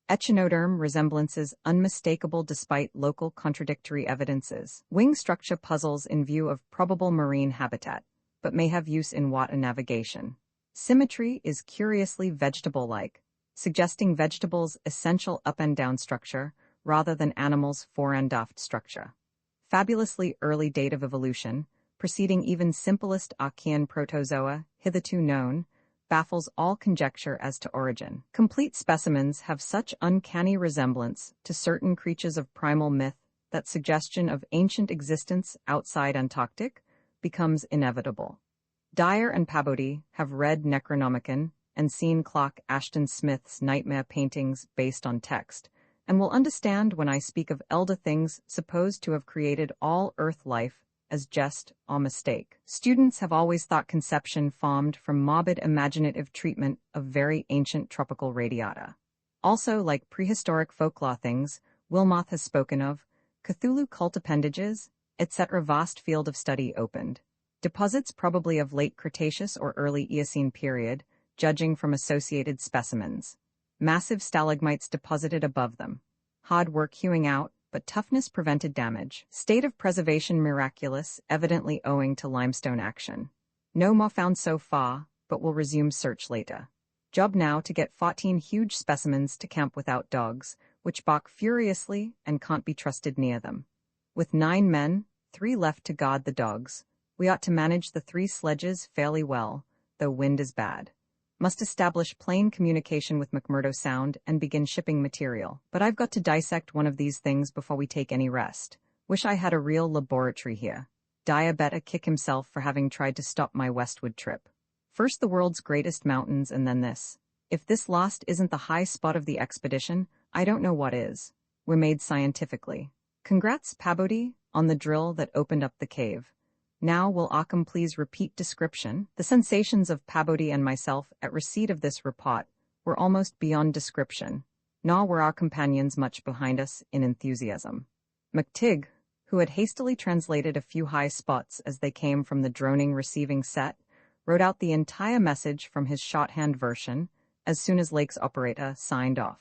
Echinoderm resemblances unmistakable despite local contradictory evidences. Wing structure puzzles in view of probable marine habitat, but may have use in water navigation. Symmetry is curiously vegetable-like, suggesting vegetables' essential up and down structure rather than animals' fore and aft structure. Fabulously early date of evolution, preceding even simplest Archean protozoa hitherto known, baffles all conjecture as to origin. Complete specimens have such uncanny resemblance to certain creatures of primal myth that suggestion of ancient existence outside Antarctic becomes inevitable. Dyer and Pabodie have read Necronomicon and seen Clark Ashton Smith's nightmare paintings based on text, and will understand when I speak of elder things supposed to have created all Earth life as jest or mistake. Students have always thought conception formed from morbid imaginative treatment of very ancient tropical radiata. Also, like prehistoric folklore things Wilmoth has spoken of, Cthulhu cult appendages, etc. Vast field of study opened. Deposits probably of late Cretaceous or early Eocene period, judging from associated specimens. Massive stalagmites deposited above them. Hard work hewing out, but toughness prevented damage. State of preservation miraculous, evidently owing to limestone action. No more found so far, but will resume search later. Job now to get 14 huge specimens to camp without dogs, which bark furiously and can't be trusted near them. With 9 men, 3 left to guard the dogs, we ought to manage the 3 sledges fairly well, though wind is bad. Must establish plain communication with McMurdo Sound and begin shipping material. But I've got to dissect one of these things before we take any rest. Wish I had a real laboratory here. Diabeta kick himself for having tried to stop my westward trip. First the world's greatest mountains and then this. If this last isn't the high spot of the expedition, I don't know what is. We're made scientifically. Congrats, Pabodie, on the drill that opened up the cave. Now will Occam please repeat description? The sensations of Pabodie and myself at receipt of this report were almost beyond description, nor were our companions much behind us in enthusiasm. McTigg, who had hastily translated a few high spots as they came from the droning receiving set, wrote out the entire message from his shorthand version as soon as Lake's operator signed off.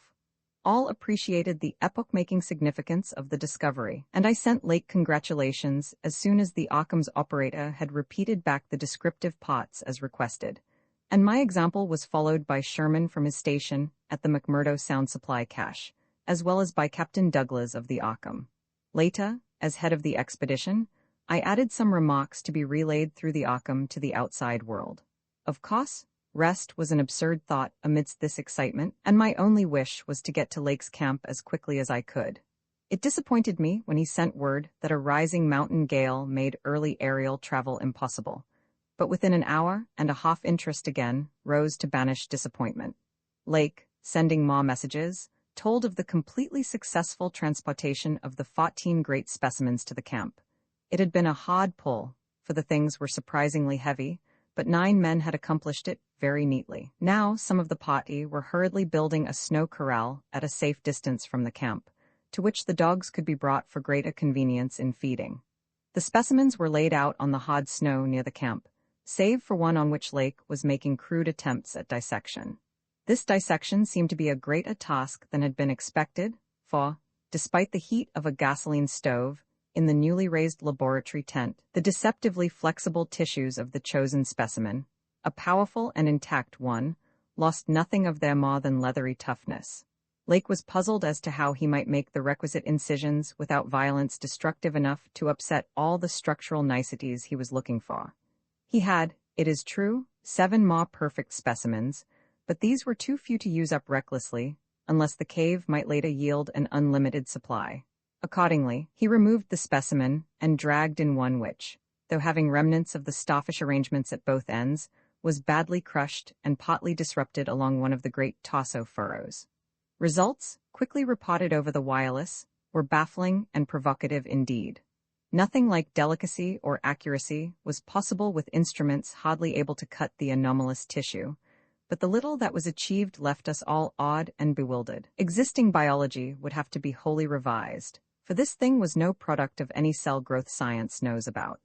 All appreciated the epoch-making significance of the discovery, and I sent Lake congratulations as soon as the Occam's operator had repeated back the descriptive parts as requested, and my example was followed by Sherman from his station at the McMurdo Sound Supply Cache, as well as by Captain Douglas of the Occam. Later, as head of the expedition, I added some remarks to be relayed through the Occam to the outside world. Of course, rest was an absurd thought amidst this excitement, and my only wish was to get to Lake's camp as quickly as I could. It disappointed me when he sent word that a rising mountain gale made early aerial travel impossible, but within an hour and a half interest again rose to banish disappointment. Lake, sending more messages, told of the completely successful transportation of the 14 great specimens to the camp. It had been a hard pull, for the things were surprisingly heavy, but 9 men had accomplished it very neatly. Now some of the party were hurriedly building a snow corral at a safe distance from the camp, to which the dogs could be brought for greater convenience in feeding. The specimens were laid out on the hard snow near the camp, save for one on which Lake was making crude attempts at dissection. This dissection seemed to be a greater task than had been expected, for, despite the heat of a gasoline stove, in the newly raised laboratory tent, the deceptively flexible tissues of the chosen specimen, a powerful and intact one, lost nothing of their more than leathery toughness. Lake was puzzled as to how he might make the requisite incisions without violence destructive enough to upset all the structural niceties he was looking for. He had, it is true, 7 more perfect specimens, but these were too few to use up recklessly, unless the cave might later yield an unlimited supply. Accordingly, he removed the specimen and dragged in one which, though having remnants of the stoffish arrangements at both ends, was badly crushed and partly disrupted along one of the great torso furrows. Results, quickly reported over the wireless, were baffling and provocative indeed. Nothing like delicacy or accuracy was possible with instruments hardly able to cut the anomalous tissue, but the little that was achieved left us all awed and bewildered. Existing biology would have to be wholly revised, for this thing was no product of any cell growth science knows about.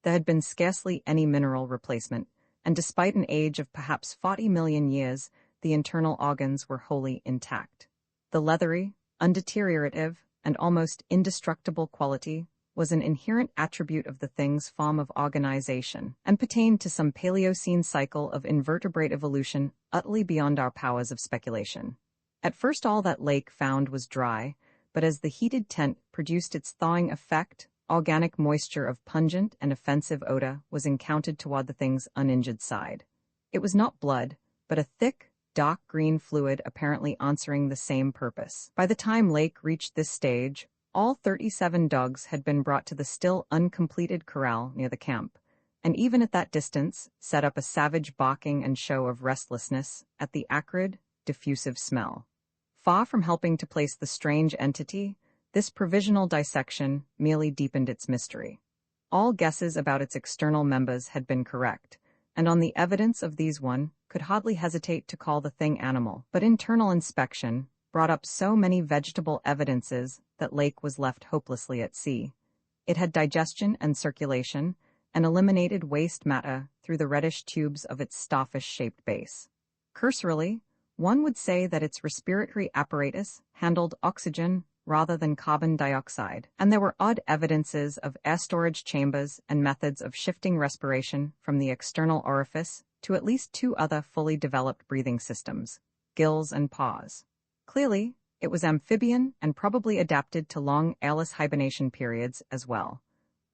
There had been scarcely any mineral replacement, and despite an age of perhaps 40 million years, the internal organs were wholly intact. The leathery, undeteriorative, and almost indestructible quality was an inherent attribute of the thing's form of organization, and pertained to some Paleocene cycle of invertebrate evolution utterly beyond our powers of speculation. At first all that Lake found was dry, but as the heated tent produced its thawing effect, organic moisture of pungent and offensive odor was encountered toward the thing's uninjured side. It was not blood, but a thick, dark green fluid apparently answering the same purpose. By the time Lake reached this stage, all 37 dogs had been brought to the still uncompleted corral near the camp, and even at that distance set up a savage barking and show of restlessness at the acrid, diffusive smell. Far from helping to place the strange entity, this provisional dissection merely deepened its mystery. All guesses about its external members had been correct, and on the evidence of these one could hardly hesitate to call the thing animal, but internal inspection brought up so many vegetable evidences that Lake was left hopelessly at sea. It had digestion and circulation, and eliminated waste matter through the reddish tubes of its stoffish-shaped base. Cursorily, one would say that its respiratory apparatus handled oxygen rather than carbon dioxide, and there were odd evidences of air storage chambers and methods of shifting respiration from the external orifice to at least 2 other fully developed breathing systems, gills and paws. Clearly, it was amphibian and probably adapted to long airless hibernation periods as well.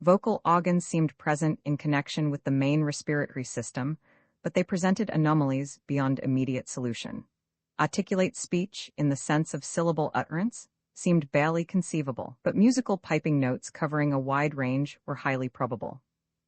Vocal organs seemed present in connection with the main respiratory system, but they presented anomalies beyond immediate solution. Articulate speech, in the sense of syllable utterance, seemed barely conceivable, but musical piping notes covering a wide range were highly probable.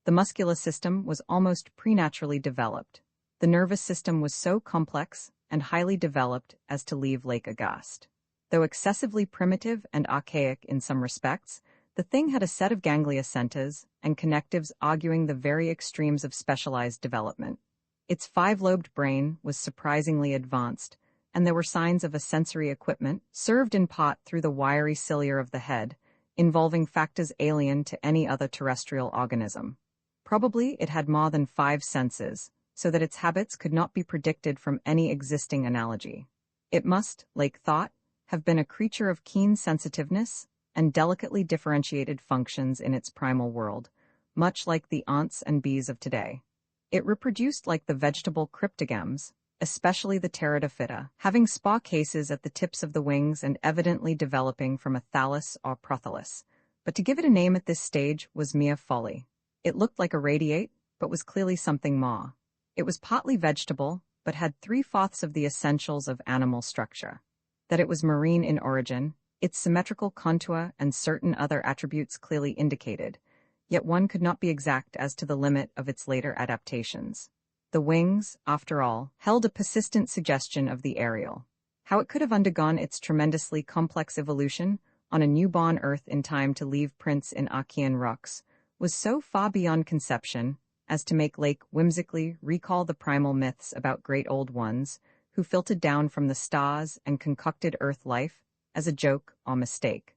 The muscular system was almost preternaturally developed. The nervous system was so complex and highly developed as to leave Lake aghast. Though excessively primitive and archaic in some respects, the thing had a set of ganglia centers and connectives arguing the very extremes of specialized development. Its 5-lobed brain was surprisingly advanced, and there were signs of a sensory equipment, served in part through the wiry cilia of the head, involving factors alien to any other terrestrial organism. Probably it had more than 5 senses, so that its habits could not be predicted from any existing analogy. It must, Lake thought, have been a creature of keen sensitiveness and delicately differentiated functions in its primal world, much like the ants and bees of today. It reproduced like the vegetable cryptogams, especially the pteridophyta, having spot cases at the tips of the wings and evidently developing from a thallus or prothallus. But to give it a name at this stage was mere folly. It looked like a radiate, but was clearly something more. It was partly vegetable, but had 3/4 of the essentials of animal structure. That it was marine in origin, its symmetrical contour and certain other attributes clearly indicated, yet one could not be exact as to the limit of its later adaptations. The wings, after all, held a persistent suggestion of the aerial. How it could have undergone its tremendously complex evolution on a newborn Earth in time to leave prints in Archean rocks was so far beyond conception as to make Lake whimsically recall the primal myths about great old ones who filtered down from the stars and concocted Earth life as a joke or mistake,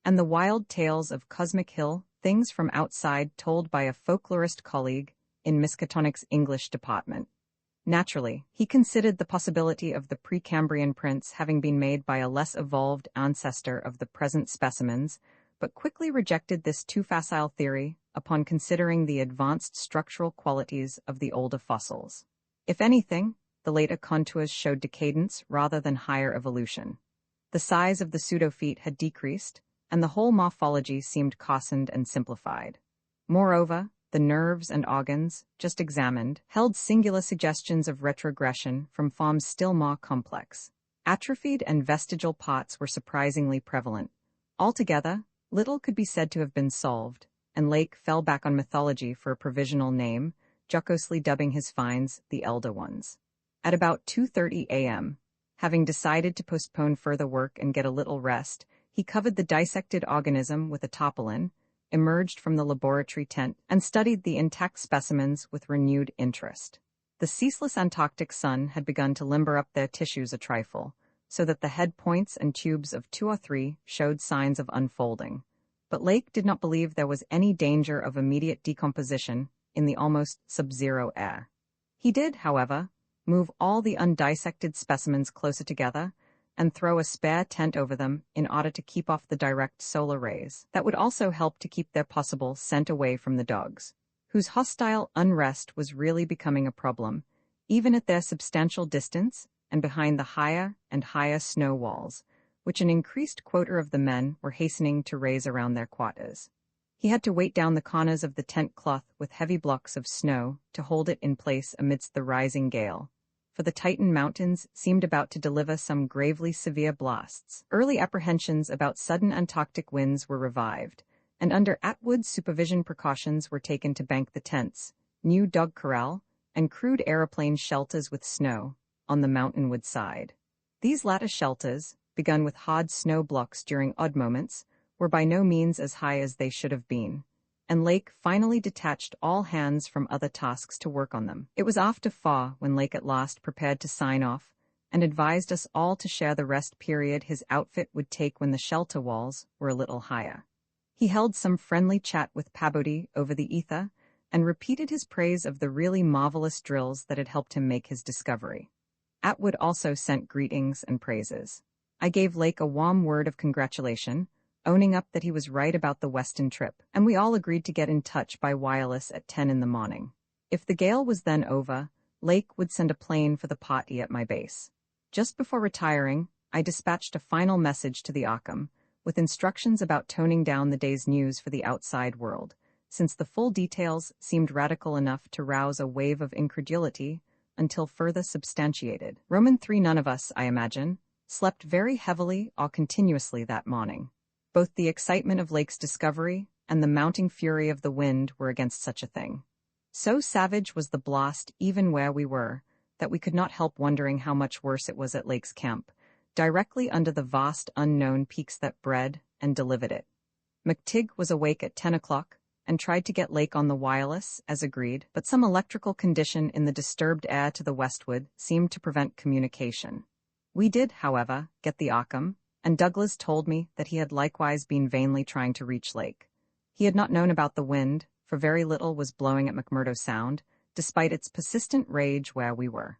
and the wild tales of Cosmic Hill, things from outside told by a folklorist colleague in Miskatonic's English department. Naturally, he considered the possibility of the Precambrian prints having been made by a less evolved ancestor of the present specimens, but quickly rejected this too facile theory upon considering the advanced structural qualities of the older fossils. If anything, the later contours showed decadence rather than higher evolution. The size of the pseudofeet had decreased, and the whole morphology seemed coarsened and simplified. Moreover, the nerves and organs, just examined, held singular suggestions of retrogression from forms still more complex. Atrophied and vestigial parts were surprisingly prevalent. Altogether, little could be said to have been solved, and Lake fell back on mythology for a provisional name, jocosely dubbing his finds the Elder Ones. At about 2:30 a.m., having decided to postpone further work and get a little rest, he covered the dissected organism with a tarpaulin, emerged from the laboratory tent, and studied the intact specimens with renewed interest. The ceaseless Antarctic sun had begun to limber up their tissues a trifle, so that the head points and tubes of 2 or 3 showed signs of unfolding. But Lake did not believe there was any danger of immediate decomposition in the almost sub-zero air. He did, however, move all the undissected specimens closer together and throw a spare tent over them in order to keep off the direct solar rays. That would also help to keep their possible scent away from the dogs, whose hostile unrest was really becoming a problem, even at their substantial distance and behind the higher and higher snow walls, which an increased quota of the men were hastening to raise around their quarters. He had to weight down the corners of the tent cloth with heavy blocks of snow to hold it in place amidst the rising gale, for the Titan Mountains seemed about to deliver some gravely severe blasts. Early apprehensions about sudden Antarctic winds were revived, and under Atwood's supervision precautions were taken to bank the tents, new dog corral, and crude aeroplane shelters with snow on the mountainwood side. These latter shelters, begun with hard snow blocks during odd moments, were by no means as high as they should have been, and Lake finally detached all hands from other tasks to work on them. It was after 4 when Lake at last prepared to sign off and advised us all to share the rest period his outfit would take when the shelter walls were a little higher. He held some friendly chat with Pabodie over the ether and repeated his praise of the really marvelous drills that had helped him make his discovery. Atwood also sent greetings and praises. I gave Lake a warm word of congratulation, owning up that he was right about the Weston trip, and we all agreed to get in touch by wireless at 10 in the morning. If the gale was then over, Lake would send a plane for the party at my base. Just before retiring, I dispatched a final message to the Occam, with instructions about toning down the day's news for the outside world, since the full details seemed radical enough to rouse a wave of incredulity until further substantiated. Roman 3 none of us, I imagine, slept very heavily or continuously that morning. Both the excitement of Lake's discovery and the mounting fury of the wind were against such a thing. So savage was the blast even where we were, that we could not help wondering how much worse it was at Lake's camp, directly under the vast unknown peaks that bred and delivered it. McTigg was awake at 10 o'clock and tried to get Lake on the wireless, as agreed, but some electrical condition in the disturbed air to the westward seemed to prevent communication. We did, however, get the Occam, and Douglas told me that he had likewise been vainly trying to reach Lake. He had not known about the wind, for very little was blowing at McMurdo Sound, despite its persistent rage where we were.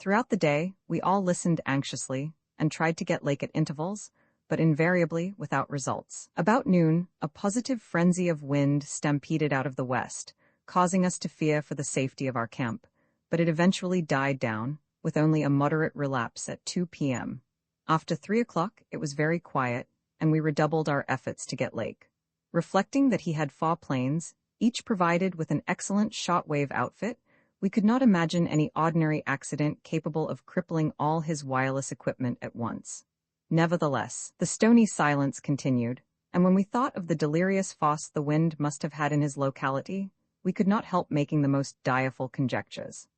Throughout the day, we all listened anxiously and tried to get Lake at intervals, but invariably without results. About noon, a positive frenzy of wind stampeded out of the west, causing us to fear for the safety of our camp, but it eventually died down, with only a moderate relapse at 2 p.m. After 3 o'clock, it was very quiet, and we redoubled our efforts to get Lake. Reflecting that he had 4 planes, each provided with an excellent shortwave outfit, we could not imagine any ordinary accident capable of crippling all his wireless equipment at once. Nevertheless, the stony silence continued, and when we thought of the delirious force the wind must have had in his locality, we could not help making the most direful conjectures.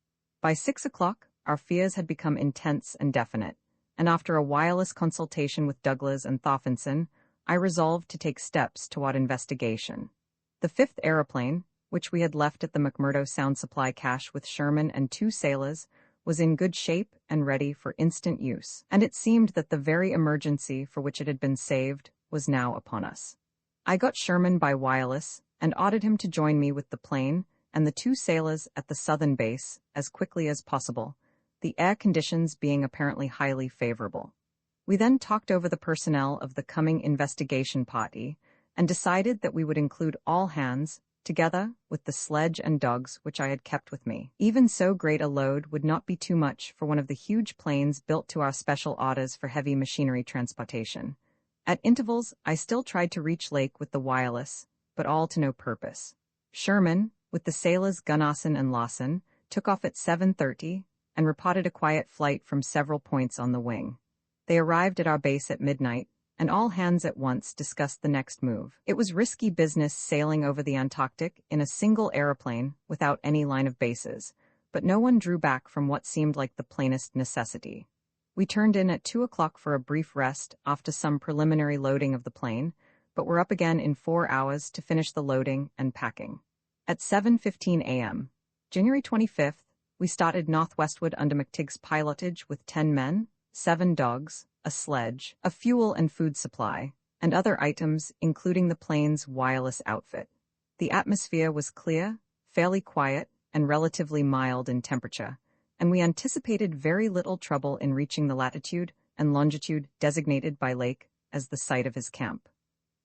By 6 o'clock, our fears had become intense and definite, and after a wireless consultation with Douglas and Thorfinson, I resolved to take steps toward investigation. The 5th aeroplane, which we had left at the McMurdo Sound Supply cache with Sherman and 2 sailors, was in good shape and ready for instant use, and it seemed that the very emergency for which it had been saved was now upon us. I got Sherman by wireless and ordered him to join me with the plane and the 2 sailors at the southern base as quickly as possible, the air conditions being apparently highly favorable. We then talked over the personnel of the coming investigation party and decided that we would include all hands, together with the sledge and dogs which I had kept with me. Even so great a load would not be too much for one of the huge planes built to our special orders for heavy machinery transportation. At intervals, I still tried to reach Lake with the wireless, but all to no purpose. Sherman, with the sailors Gunnarsson and Lawson, took off at 7:30 and reported a quiet flight from several points on the wing. They arrived at our base at midnight, and all hands at once discussed the next move. It was risky business sailing over the Antarctic in a single aeroplane without any line of bases, but no one drew back from what seemed like the plainest necessity. We turned in at 2 o'clock for a brief rest after some preliminary loading of the plane, but were up again in 4 hours to finish the loading and packing. At 7:15 a.m., January 25th, we started northwestward under McTig's pilotage with 10 men, 7 dogs, a sledge, a fuel and food supply, and other items including the plane's wireless outfit. The atmosphere was clear, fairly quiet, and relatively mild in temperature, and we anticipated very little trouble in reaching the latitude and longitude designated by Lake as the site of his camp.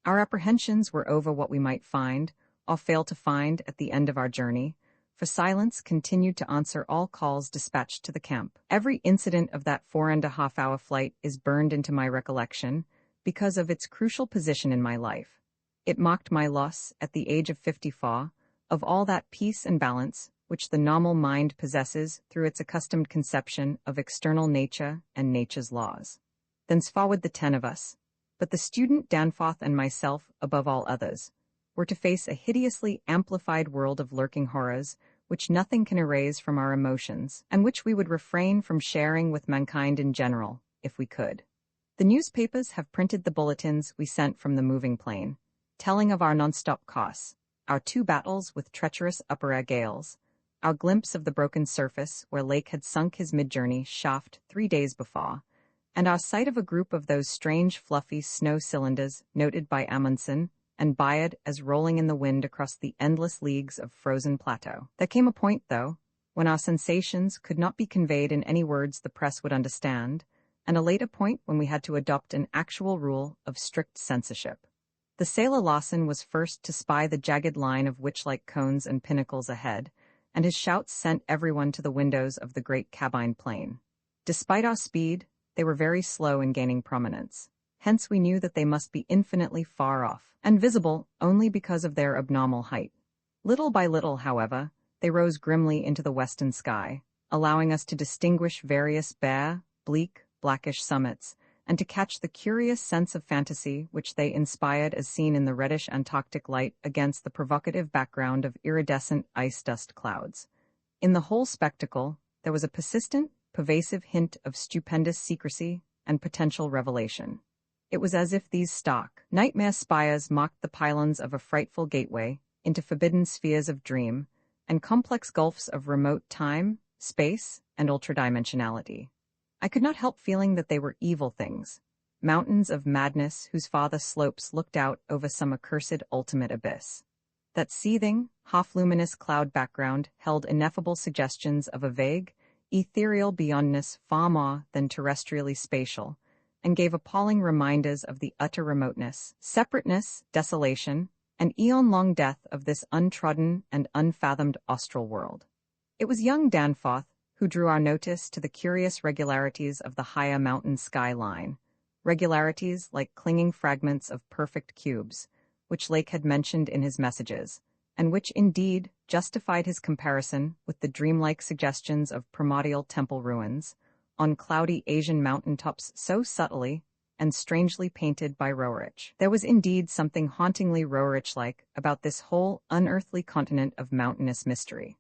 Our apprehensions were over what we might find, or fail to find at the end of our journey, for silence continued to answer all calls dispatched to the camp. Every incident of that 4.5-hour flight is burned into my recollection because of its crucial position in my life. It marked my loss, at the age of 54, of all that peace and balance which the normal mind possesses through its accustomed conception of external nature and nature's laws. Thenceforward the 10 of us, but the student Danforth and myself above all others, were to face a hideously amplified world of lurking horrors which nothing can erase from our emotions, and which we would refrain from sharing with mankind in general, if we could. The newspapers have printed the bulletins we sent from the moving plane, telling of our nonstop course, our 2 battles with treacherous upper-air gales, our glimpse of the broken surface where Lake had sunk his mid-journey shaft 3 days before, and our sight of a group of those strange fluffy snow cylinders noted by Amundsen and Bayard as rolling in the wind across the endless leagues of frozen plateau. There came a point, though, when our sensations could not be conveyed in any words the press would understand, and a later point when we had to adopt an actual rule of strict censorship. The sailor Lawson was first to spy the jagged line of witch-like cones and pinnacles ahead, and his shouts sent everyone to the windows of the great cabine plane. Despite our speed, they were very slow in gaining prominence. Hence we knew that they must be infinitely far off, and visible only because of their abnormal height. Little by little, however, they rose grimly into the western sky, allowing us to distinguish various bare, bleak, blackish summits, and to catch the curious sense of fantasy which they inspired as seen in the reddish Antarctic light against the provocative background of iridescent ice dust clouds. In the whole spectacle, there was a persistent, pervasive hint of stupendous secrecy and potential revelation. It was as if these stark, nightmare spires mocked the pylons of a frightful gateway into forbidden spheres of dream and complex gulfs of remote time, space, and ultradimensionality. I could not help feeling that they were evil things, mountains of madness whose farther slopes looked out over some accursed ultimate abyss. That seething, half-luminous cloud background held ineffable suggestions of a vague, ethereal beyondness far more than terrestrially spatial, and gave appalling reminders of the utter remoteness, separateness, desolation, and eon-long death of this untrodden and unfathomed austral world. It was young Danforth who drew our notice to the curious regularities of the higher mountain skyline, regularities like clinging fragments of perfect cubes, which Lake had mentioned in his messages, and which indeed justified his comparison with the dreamlike suggestions of primordial temple ruins, on cloudy Asian mountaintops so subtly and strangely painted by Roerich. There was indeed something hauntingly Roerich-like about this whole unearthly continent of mountainous mystery.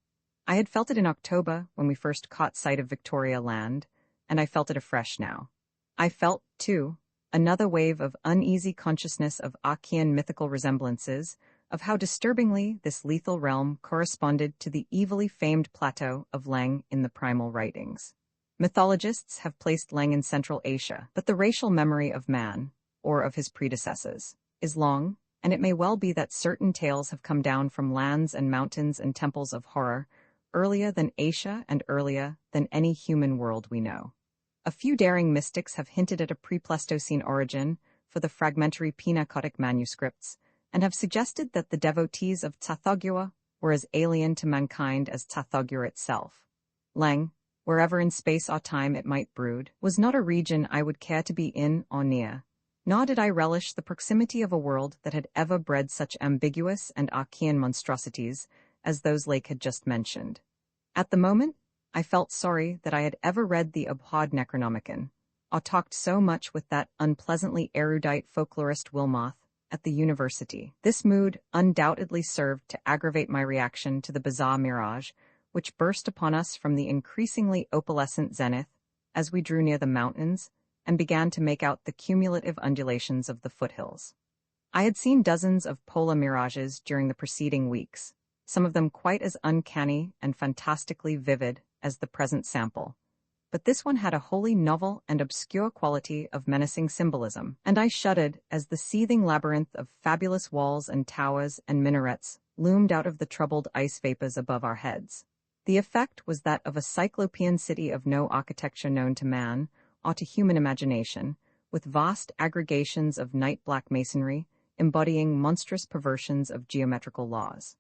I had felt it in October when we first caught sight of Victoria Land, and I felt it afresh now. I felt, too, another wave of uneasy consciousness of Achaean mythical resemblances, of how disturbingly this lethal realm corresponded to the evilly famed plateau of Leng in the primal writings. Mythologists have placed Leng in Central Asia, but the racial memory of man, or of his predecessors, is long, and it may well be that certain tales have come down from lands and mountains and temples of horror, earlier than Asia and earlier than any human world we know. A few daring mystics have hinted at a pre-Pleistocene origin for the fragmentary Pinakotic manuscripts, and have suggested that the devotees of Tsathoggua were as alien to mankind as Tsathoggua itself. Leng, wherever in space or time it might brood, was not a region I would care to be in or near, nor did I relish the proximity of a world that had ever bred such ambiguous and Achaean monstrosities as those Lake had just mentioned. At the moment, I felt sorry that I had ever read the abhorred Necronomicon, or talked so much with that unpleasantly erudite folklorist Wilmoth at the university. This mood undoubtedly served to aggravate my reaction to the bizarre mirage, which burst upon us from the increasingly opalescent zenith as we drew near the mountains and began to make out the cumulative undulations of the foothills. I had seen dozens of polar mirages during the preceding weeks, some of them quite as uncanny and fantastically vivid as the present sample. But this one had a wholly novel and obscure quality of menacing symbolism, and I shuddered as the seething labyrinth of fabulous walls and towers and minarets loomed out of the troubled ice vapors above our heads. The effect was that of a cyclopean city of no architecture known to man or to human imagination, with vast aggregations of night-black masonry embodying monstrous perversions of geometrical laws.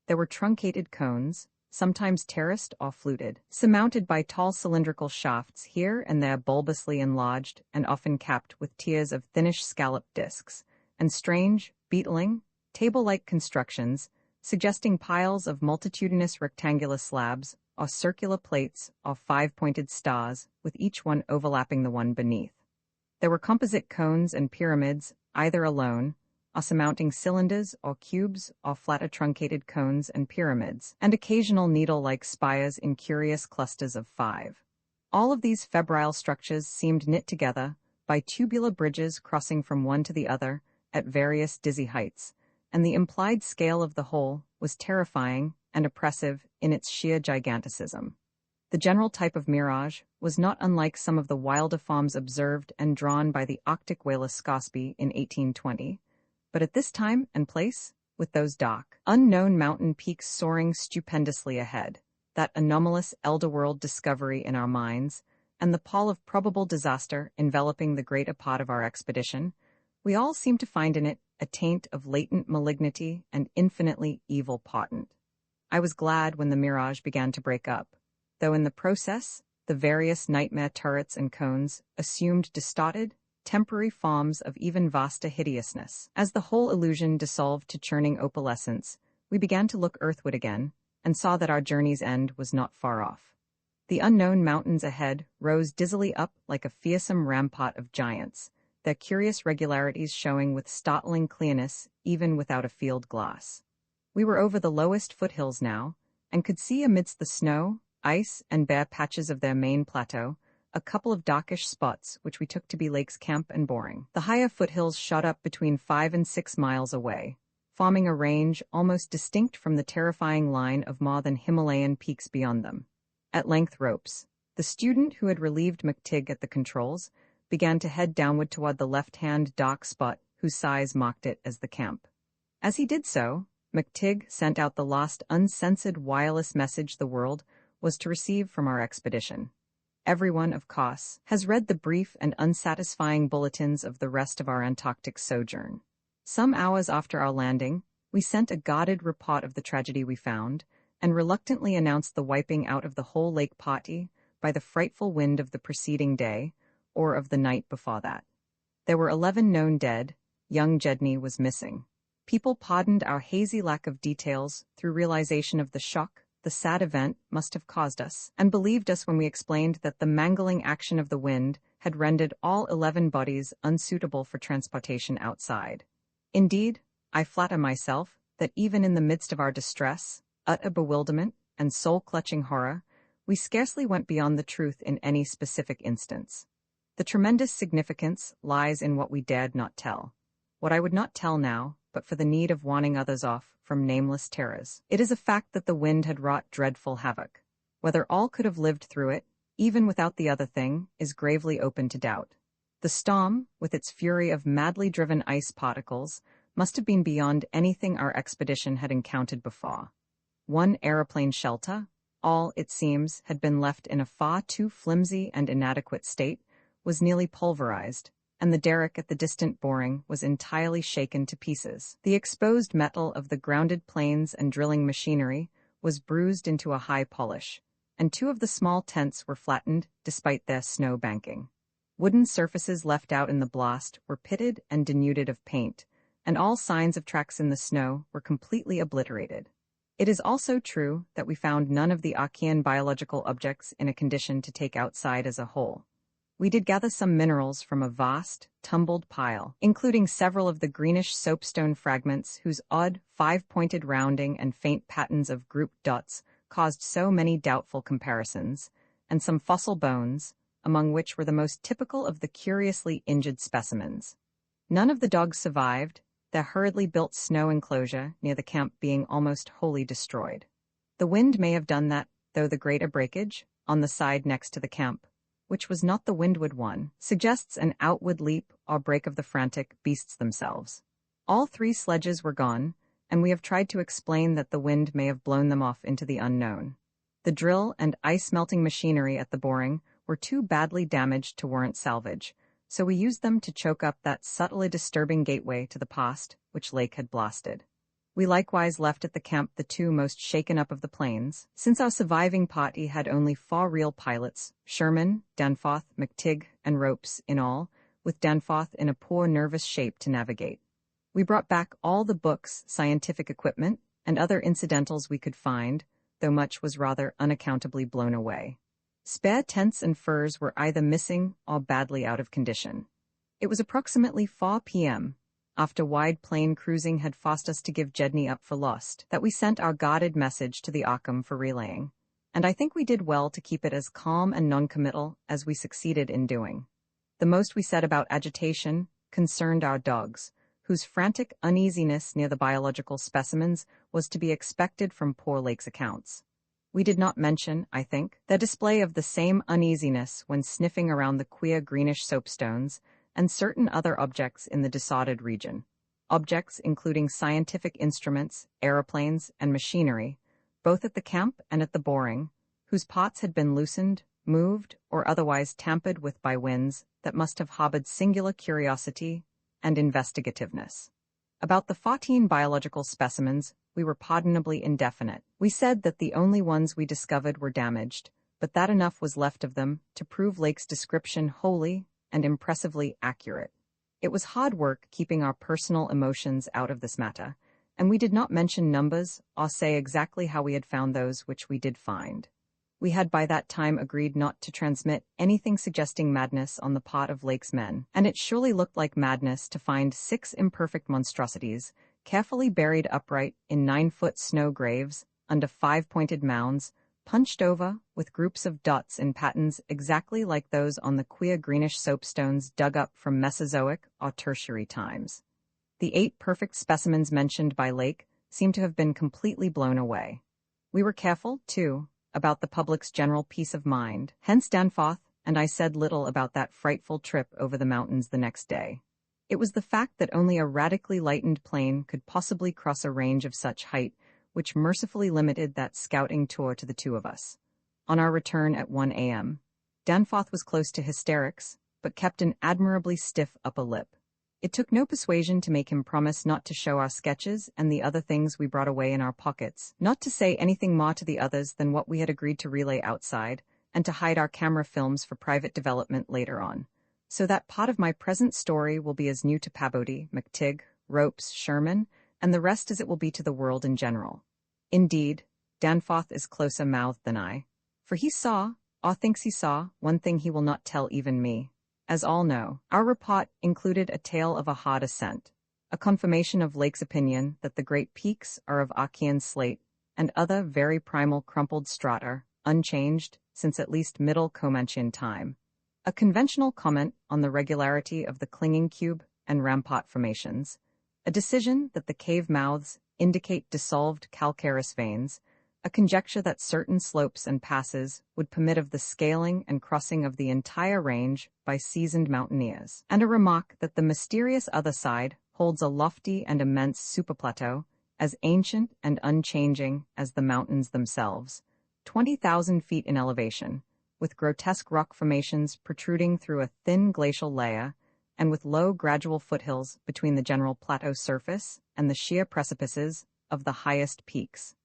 There were truncated cones, sometimes terraced or fluted, surmounted by tall cylindrical shafts here and there bulbously enlarged and often capped with tiers of thinnish scalloped discs, and strange, beetling, table-like constructions suggesting piles of multitudinous rectangular slabs or circular plates or five-pointed stars, with each one overlapping the one beneath. There were composite cones and pyramids, either alone, or surmounting cylinders or cubes or flatter truncated cones and pyramids, and occasional needle-like spires in curious clusters of 5. All of these febrile structures seemed knit together by tubular bridges crossing from one to the other at various dizzy heights, and the implied scale of the whole was terrifying and oppressive in its sheer giganticism. The general type of mirage was not unlike some of the wilder forms observed and drawn by the Arctic whaler Scoresby in 1820, but at this time and place, with those dark, unknown mountain peaks soaring stupendously ahead, that anomalous elder-world discovery in our minds, and the pall of probable disaster enveloping the greater part of our expedition, we all seemed to find in it a taint of latent malignity and infinitely evil potent. I was glad when the mirage began to break up, though in the process, the various nightmare turrets and cones assumed distorted, temporary forms of even vaster hideousness. As the whole illusion dissolved to churning opalescence, we began to look earthward again, and saw that our journey's end was not far off. The unknown mountains ahead rose dizzily up like a fearsome rampart of giants, their curious regularities showing with startling clearness even without a field glass. We were over the lowest foothills now, and could see amidst the snow, ice, and bare patches of their main plateau a couple of darkish spots which we took to be Lake's camp and boring. The higher foothills shot up between 5 and 6 miles away, forming a range almost distinct from the terrifying line of more than Himalayan peaks beyond them. At length ropes, the student who had relieved McTigg at the controls began to head downward toward the left-hand dark spot whose size marked it as the camp. As he did so, McTigg sent out the last uncensored wireless message the world was to receive from our expedition. Everyone, of course, has read the brief and unsatisfying bulletins of the rest of our Antarctic sojourn. Some hours after our landing, we sent a guarded report of the tragedy we found, and reluctantly announced the wiping out of the whole lake party by the frightful wind of the preceding day, or of the night before that. There were 11 known dead. Young Jedney was missing. People pardoned our hazy lack of details through realization of the shock the sad event must have caused us, and believed us when we explained that the mangling action of the wind had rendered all 11 bodies unsuitable for transportation outside. Indeed, I flatter myself that even in the midst of our distress, utter bewilderment, and soul-clutching horror, we scarcely went beyond the truth in any specific instance. The tremendous significance lies in what we dared not tell. What I would not tell now, but for the need of warning others off from nameless terrors. It is a fact that the wind had wrought dreadful havoc. Whether all could have lived through it, even without the other thing, is gravely open to doubt. The storm, with its fury of madly driven ice particles, must have been beyond anything our expedition had encountered before. One aeroplane shelter, all, it seems, had been left in a far too flimsy and inadequate state, was nearly pulverized, and the derrick at the distant boring was entirely shaken to pieces. The exposed metal of the grounded planes and drilling machinery was bruised into a high polish, and 2 of the small tents were flattened despite their snow banking. Wooden surfaces left out in the blast were pitted and denuded of paint, and all signs of tracks in the snow were completely obliterated. It is also true that we found none of the Archean biological objects in a condition to take outside as a whole. We did gather some minerals from a vast, tumbled pile, including several of the greenish soapstone fragments whose odd, 5-pointed rounding and faint patterns of grouped dots caused so many doubtful comparisons, and some fossil bones, among which were the most typical of the curiously injured specimens. None of the dogs survived, their hurriedly built snow enclosure near the camp being almost wholly destroyed. The wind may have done that, though the greater breakage, on the side next to the camp, which was not the windward one, suggests an outward leap or break of the frantic beasts themselves. All 3 sledges were gone, and we have tried to explain that the wind may have blown them off into the unknown. The drill and ice-melting machinery at the boring were too badly damaged to warrant salvage, so we used them to choke up that subtly disturbing gateway to the past which Lake had blasted. We likewise left at the camp the 2 most shaken up of the planes, since our surviving party had only 4 real pilots, Sherman, Danforth, McTigg, and Ropes in all, with Danforth in a poor nervous shape to navigate. We brought back all the books, scientific equipment, and other incidentals we could find, though much was rather unaccountably blown away. Spare tents and furs were either missing or badly out of condition. It was approximately 4 p.m., after wide plain cruising had forced us to give Jedney up for lost, that we sent our guarded message to the Arkham for relaying, and I think we did well to keep it as calm and non-committal as we succeeded in doing. The most we said about agitation concerned our dogs, whose frantic uneasiness near the biological specimens was to be expected from poor Lake's accounts. We did not mention, I think, the display of the same uneasiness when sniffing around the queer greenish soapstones and certain other objects in the disordered region. Objects including scientific instruments, aeroplanes, and machinery, both at the camp and at the boring, whose parts had been loosened, moved, or otherwise tampered with by winds that must have harbored singular curiosity and investigativeness. About the 14 biological specimens, we were pardonably indefinite. We said that the only ones we discovered were damaged, but that enough was left of them to prove Lake's description wholly and impressively accurate. It was hard work keeping our personal emotions out of this matter, and we did not mention numbers or say exactly how we had found those which we did find. We had by that time agreed not to transmit anything suggesting madness on the part of Lake's men, and it surely looked like madness to find 6 imperfect monstrosities, carefully buried upright in 9-foot snow graves, under 5-pointed mounds, punched over with groups of dots in patterns exactly like those on the queer greenish soapstones dug up from Mesozoic or Tertiary times. The 8 perfect specimens mentioned by Lake seem to have been completely blown away. We were careful, too, about the public's general peace of mind, hence Danforth and I said little about that frightful trip over the mountains the next day. It was the fact that only a radically lightened plane could possibly cross a range of such height, which mercifully limited that scouting tour to the two of us. On our return at 1 a.m., Danforth was close to hysterics, but kept an admirably stiff upper lip. It took no persuasion to make him promise not to show our sketches and the other things we brought away in our pockets, not to say anything more to the others than what we had agreed to relay outside, and to hide our camera films for private development later on. So that part of my present story will be as new to Pabodie, McTigg, Ropes, Sherman, and the rest as it will be to the world in general. Indeed, Danforth is closer-mouthed than I, for he saw, or thinks he saw, one thing he will not tell even me. As all know, our report included a tale of a hard ascent, a confirmation of Lake's opinion that the great peaks are of Archean slate and other very primal crumpled strata, unchanged since at least Middle Comanchean time, a conventional comment on the regularity of the clinging cube and rampart formations, a decision that the cave mouths indicate dissolved calcareous veins, a conjecture that certain slopes and passes would permit of the scaling and crossing of the entire range by seasoned mountaineers, and a remark that the mysterious other side holds a lofty and immense superplateau, as ancient and unchanging as the mountains themselves, 20,000 feet in elevation, with grotesque rock formations protruding through a thin glacial layer, and with low gradual foothills between the general plateau surface and the sheer precipices of the highest peaks.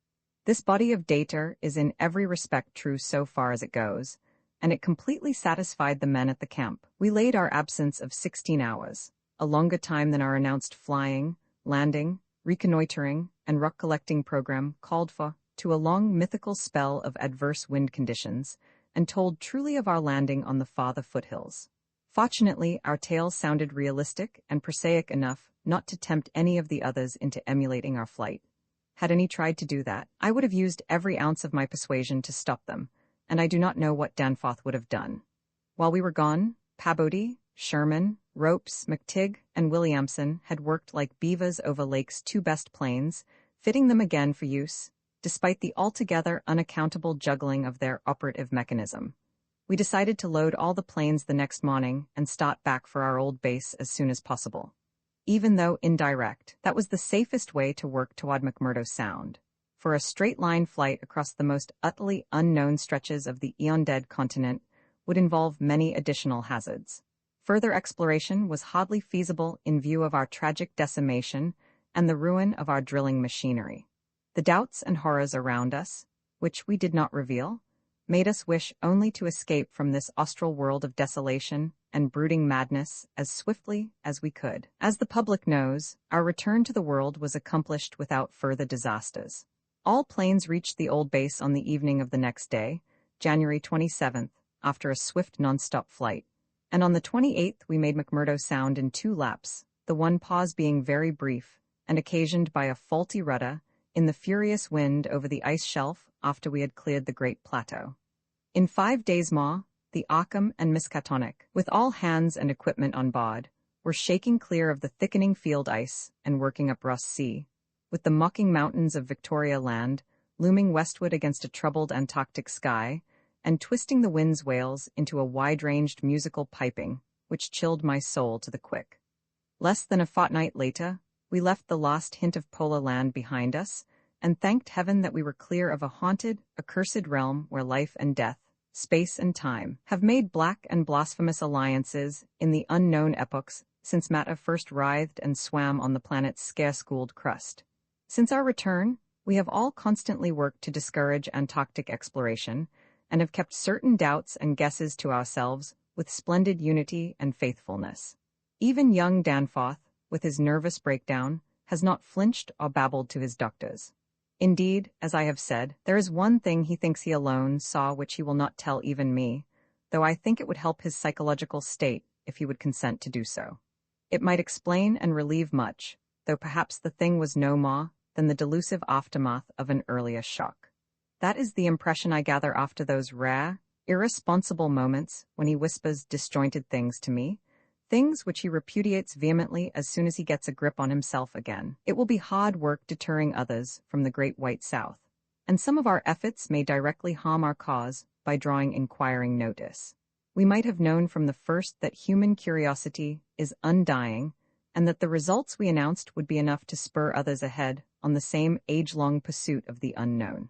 This body of data is in every respect true so far as it goes, and it completely satisfied the men at the camp. We laid our absence of 16 hours, a longer time than our announced flying, landing, reconnoitering, and rock-collecting program called for, to a long mythical spell of adverse wind conditions, and told truly of our landing on the farther foothills. Fortunately, our tales sounded realistic and prosaic enough not to tempt any of the others into emulating our flight. Had any tried to do that, I would have used every ounce of my persuasion to stop them, and I do not know what Danforth would have done. While we were gone, Pabodie, Sherman, Ropes, McTigg, and Williamson had worked like beavers over Lake's two best planes, fitting them again for use, despite the altogether unaccountable juggling of their operative mechanism. We decided to load all the planes the next morning and start back for our old base as soon as possible. Even though indirect, that was the safest way to work toward McMurdo Sound, for a straight-line flight across the most utterly unknown stretches of the eon-dead continent would involve many additional hazards. Further exploration was hardly feasible in view of our tragic decimation and the ruin of our drilling machinery. The doubts and horrors around us, which we did not reveal, made us wish only to escape from this austral world of desolation and brooding madness as swiftly as we could. As the public knows, our return to the world was accomplished without further disasters. All planes reached the old base on the evening of the next day, January 27th, after a swift non-stop flight, and on the 28th we made McMurdo Sound in 2 laps, the one pause being very brief and occasioned by a faulty rudder in the furious wind over the ice shelf after we had cleared the Great Plateau. In 5 days more, the Arkham and Miskatonic, with all hands and equipment on board, were shaking clear of the thickening field ice and working up Ross Sea, with the mocking mountains of Victoria Land looming westward against a troubled Antarctic sky, and twisting the wind's wails into a wide-ranged musical piping, which chilled my soul to the quick. Less than a fortnight later, we left the lost hint of polar land behind us, and thanked heaven that we were clear of a haunted, accursed realm where life and death, space and time, have made black and blasphemous alliances in the unknown epochs since matter first writhed and swam on the planet's scarce-cooled crust. Since our return, we have all constantly worked to discourage Antarctic exploration, and have kept certain doubts and guesses to ourselves with splendid unity and faithfulness. Even young Danforth, with his nervous breakdown, has not flinched or babbled to his doctors. Indeed, as I have said, there is one thing he thinks he alone saw which he will not tell even me, though I think it would help his psychological state if he would consent to do so. It might explain and relieve much, though perhaps the thing was no more than the delusive aftermath of an earlier shock. That is the impression I gather after those rare, irresponsible moments when he whispers disjointed things to me, things which he repudiates vehemently as soon as he gets a grip on himself again. It will be hard work deterring others from the Great White South, and some of our efforts may directly harm our cause by drawing inquiring notice. We might have known from the first that human curiosity is undying, and that the results we announced would be enough to spur others ahead on the same age-long pursuit of the unknown.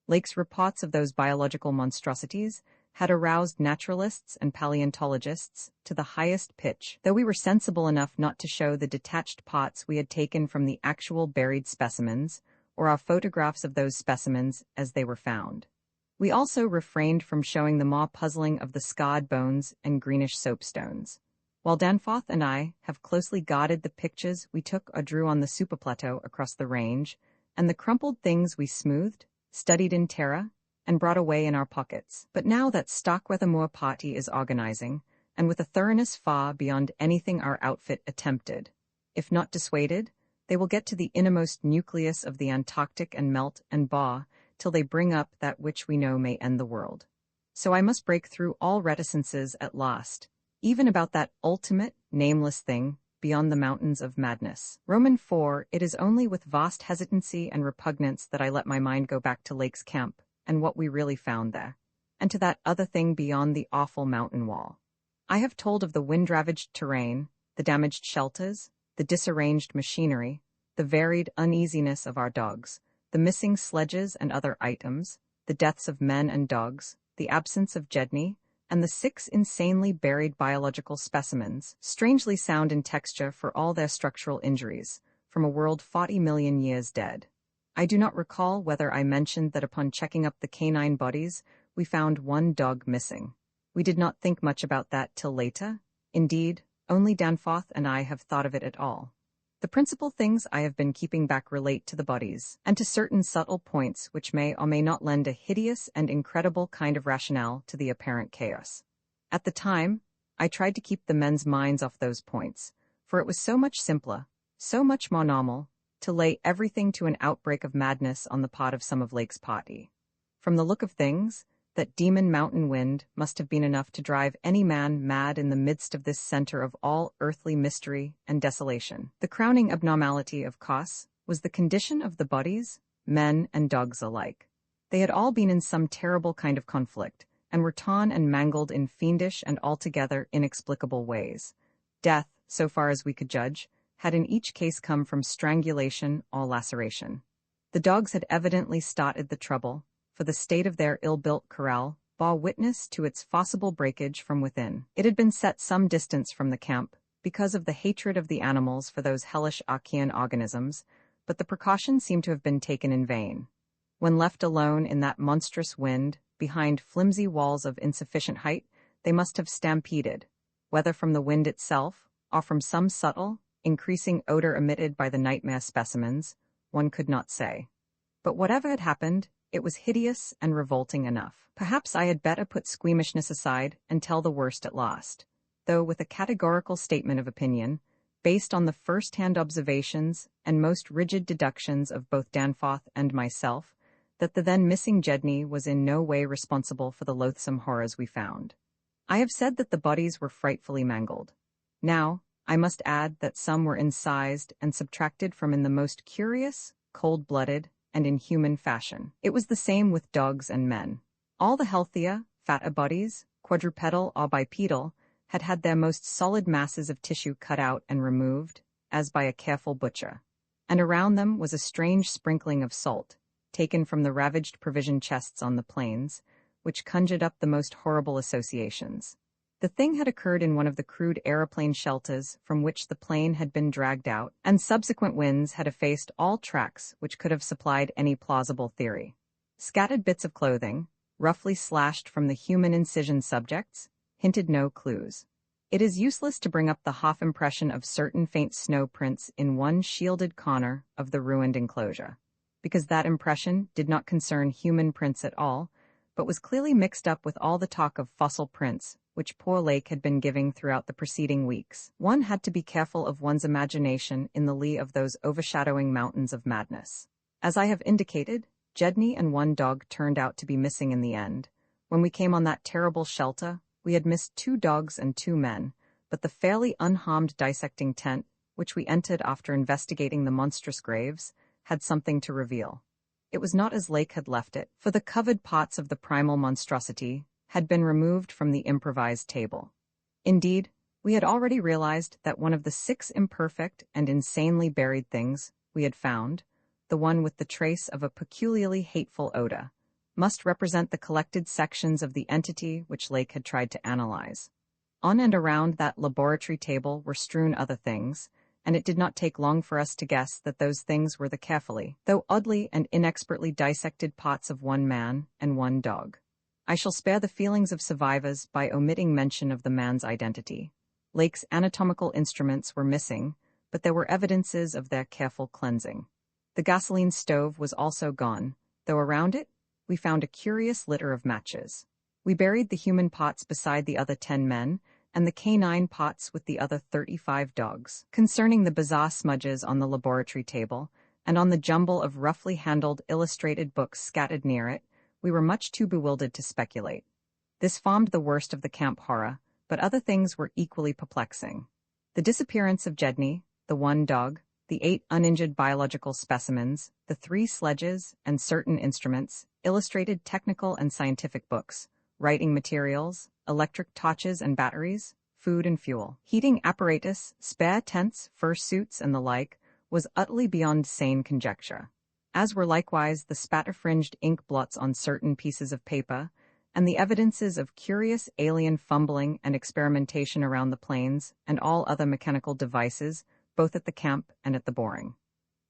Lake's reports of those biological monstrosities had aroused naturalists and paleontologists to the highest pitch, though we were sensible enough not to show the detached parts we had taken from the actual buried specimens, or our photographs of those specimens as they were found. We also refrained from showing the more puzzling of the scarred bones and greenish soapstones. While Danforth and I have closely guarded the pictures we took or drew on the superplateau across the range, and the crumpled things we smoothed, studied in terror, and brought away in our pockets. But now that Starkweather Moor party is organizing, and with a thoroughness far beyond anything our outfit attempted, if not dissuaded, they will get to the innermost nucleus of the Antarctic and melt and bar till they bring up that which we know may end the world. So I must break through all reticences at last, even about that ultimate, nameless thing beyond the mountains of madness. Roman 4, it is only with vast hesitancy and repugnance that I let my mind go back to Lake's camp and what we really found there, and to that other thing beyond the awful mountain wall. I have told of the wind-ravaged terrain, the damaged shelters, the disarranged machinery, the varied uneasiness of our dogs, the missing sledges and other items, the deaths of men and dogs, the absence of Jedney, and the 6 insanely buried biological specimens, strangely sound in texture for all their structural injuries, from a world 40 million years dead. I do not recall whether I mentioned that upon checking up the canine bodies, we found 1 dog missing. We did not think much about that till later. Indeed, only Danforth and I have thought of it at all. The principal things I have been keeping back relate to the bodies, and to certain subtle points which may or may not lend a hideous and incredible kind of rationale to the apparent chaos. At the time, I tried to keep the men's minds off those points, for it was so much simpler, so much more normal, to lay everything to an outbreak of madness on the part of some of Lake's party. From the look of things, that demon mountain wind must have been enough to drive any man mad in the midst of this center of all earthly mystery and desolation. The crowning abnormality, of course, was the condition of the bodies, men and dogs alike. They had all been in some terrible kind of conflict, and were torn and mangled in fiendish and altogether inexplicable ways. Death, so far as we could judge, had in each case come from strangulation or laceration. The dogs had evidently started the trouble, for the state of their ill-built corral bore witness to its forcible breakage from within. It had been set some distance from the camp, because of the hatred of the animals for those hellish archaean organisms, but the precaution seemed to have been taken in vain. When left alone in that monstrous wind, behind flimsy walls of insufficient height, they must have stampeded, whether from the wind itself, or from some subtle, increasing odor emitted by the nightmare specimens, one could not say. But whatever had happened, it was hideous and revolting enough. Perhaps I had better put squeamishness aside and tell the worst at last, though with a categorical statement of opinion, based on the first-hand observations and most rigid deductions of both Danforth and myself, that the then missing Jedney was in no way responsible for the loathsome horrors we found. I have said that the bodies were frightfully mangled. Now, I must add that some were incised and subtracted from in the most curious, cold-blooded, and inhuman fashion. It was the same with dogs and men. All the healthier, fatter bodies, quadrupedal or bipedal, had had their most solid masses of tissue cut out and removed, as by a careful butcher. And around them was a strange sprinkling of salt, taken from the ravaged provision chests on the plains, which conjured up the most horrible associations. The thing had occurred in one of the crude aeroplane shelters from which the plane had been dragged out, and subsequent winds had effaced all tracks which could have supplied any plausible theory. Scattered bits of clothing, roughly slashed from the human incision subjects, hinted no clues. It is useless to bring up the half impression of certain faint snow prints in one shielded corner of the ruined enclosure, because that impression did not concern human prints at all, but was clearly mixed up with all the talk of fossil prints which poor Lake had been giving throughout the preceding weeks. One had to be careful of one's imagination in the lee of those overshadowing mountains of madness. As I have indicated, Jedney and 1 dog turned out to be missing in the end. When we came on that terrible shelter, we had missed 2 dogs and 2 men, but the fairly unharmed dissecting tent, which we entered after investigating the monstrous graves, had something to reveal. It was not as Lake had left it, for the covered parts of the primal monstrosity had been removed from the improvised table. Indeed, We had already realized that one of the 6 imperfect and insanely buried things we had found, the one with the trace of a peculiarly hateful odor, must represent the collected sections of the entity which Lake had tried to analyze. On and around that laboratory table were strewn other things, and it did not take long for us to guess that those things were the carefully, though oddly and inexpertly dissected parts of one man and one dog. I shall spare the feelings of survivors by omitting mention of the man's identity. Lake's anatomical instruments were missing, but there were evidences of their careful cleansing. The gasoline stove was also gone, though around it, we found a curious litter of matches. We buried the human pots beside the other 10 men, and the canine pots with the other 35 dogs. Concerning the bizarre smudges on the laboratory table, and on the jumble of roughly handled illustrated books scattered near it, we were much too bewildered to speculate. This formed the worst of the camp horror, but other things were equally perplexing. The disappearance of Jedney, the 1 dog, the 8 uninjured biological specimens, the 3 sledges, and certain instruments, illustrated technical and scientific books, writing materials, electric torches and batteries, food and fuel, heating apparatus, spare tents, fur suits, and the like, was utterly beyond sane conjecture, as were likewise the spatter-fringed ink blots on certain pieces of paper, and the evidences of curious alien fumbling and experimentation around the planes and all other mechanical devices, both at the camp and at the boring.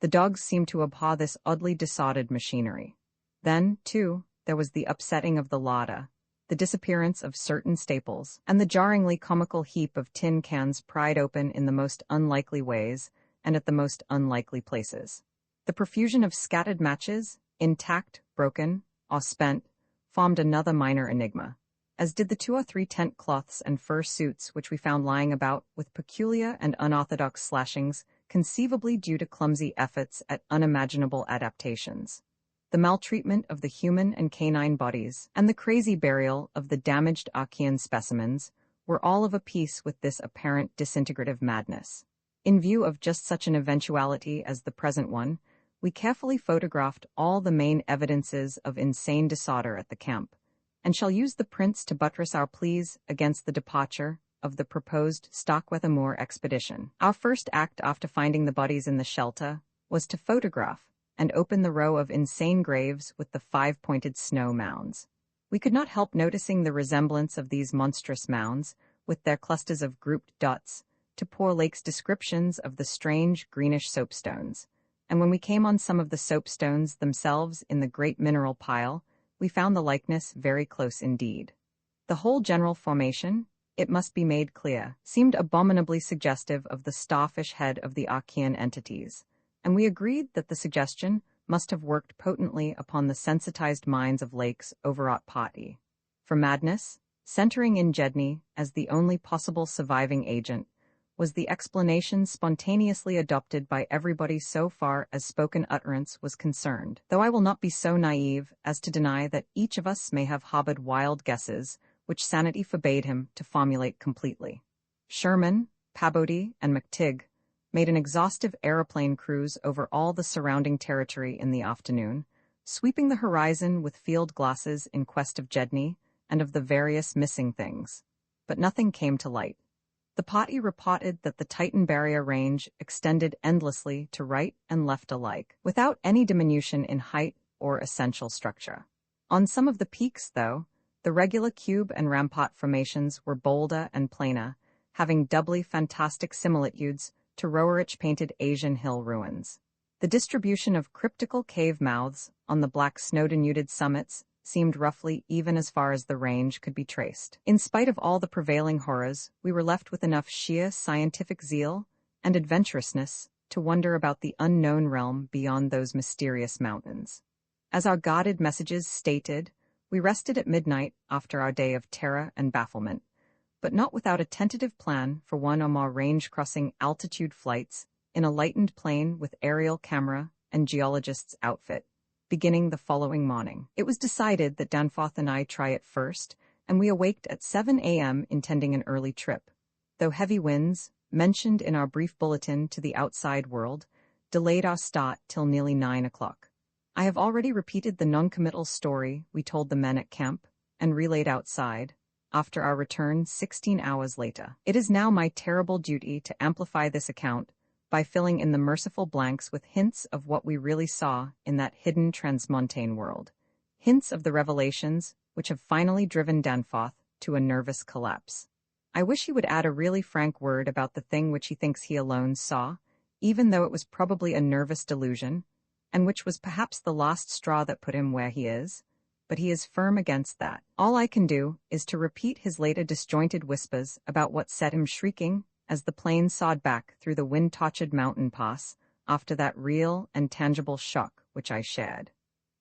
The dogs seemed to abhor this oddly disordered machinery. Then, too, there was the upsetting of the larder, the disappearance of certain staples, and the jarringly comical heap of tin cans pried open in the most unlikely ways and at the most unlikely places. The profusion of scattered matches, intact, broken, or spent, formed another minor enigma, as did the 2 or 3 tent cloths and fur suits which we found lying about with peculiar and unorthodox slashings, conceivably due to clumsy efforts at unimaginable adaptations. The maltreatment of the human and canine bodies, and the crazy burial of the damaged Archean specimens, were all of a piece with this apparent disintegrative madness. In view of just such an eventuality as the present one, we carefully photographed all the main evidences of insane disorder at the camp, and shall use the prints to buttress our pleas against the departure of the proposed Starkweather Moor expedition. Our first act after finding the bodies in the shelter was to photograph and open the row of insane graves with the 5-pointed snow mounds. We could not help noticing the resemblance of these monstrous mounds, with their clusters of grouped dots, to poor Lake's descriptions of the strange greenish soapstones, and when we came on some of the soapstones themselves in the great mineral pile, we found the likeness very close indeed. The whole general formation, it must be made clear, seemed abominably suggestive of the starfish head of the Archean entities, and we agreed that the suggestion must have worked potently upon the sensitized minds of Lake's overwrought party. For madness, centering in Jedney as the only possible surviving agent, was the explanation spontaneously adopted by everybody so far as spoken utterance was concerned, though I will not be so naive as to deny that each of us may have harbored wild guesses which sanity forbade him to formulate completely. Sherman, Pabodie, and McTigg made an exhaustive aeroplane cruise over all the surrounding territory in the afternoon, sweeping the horizon with field glasses in quest of Jedney and of the various missing things. But nothing came to light. The party reported that the Titan Barrier Range extended endlessly to right and left alike, without any diminution in height or essential structure. On some of the peaks, though, the regular cube and rampart formations were bolder and plainer, having doubly fantastic similitudes to Roerich-painted Asian hill ruins. The distribution of cryptical cave mouths on the black snow-denuded summits seemed roughly even as far as the range could be traced. In spite of all the prevailing horrors, we were left with enough sheer scientific zeal and adventurousness to wonder about the unknown realm beyond those mysterious mountains. As our guarded messages stated, we rested at midnight after our day of terror and bafflement, but not without a tentative plan for one or more range-crossing altitude flights in a lightened plane with aerial camera and geologist's outfit, beginning the following morning. It was decided that Danforth and I try it first, and we awaked at 7 a.m. intending an early trip, though heavy winds, mentioned in our brief bulletin to the outside world, delayed our start till nearly 9 o'clock. I have already repeated the non-committal story we told the men at camp and relayed outside, after our return 16 hours later. It is now my terrible duty to amplify this account by filling in the merciful blanks with hints of what we really saw in that hidden transmontane world. Hints of the revelations which have finally driven Danforth to a nervous collapse. I wish he would add a really frank word about the thing which he thinks he alone saw, even though it was probably a nervous delusion, and which was perhaps the last straw that put him where he is, but he is firm against that. All I can do is to repeat his later disjointed whispers about what set him shrieking as the plane sawed back through the wind-touched mountain pass after that real and tangible shock which I shared.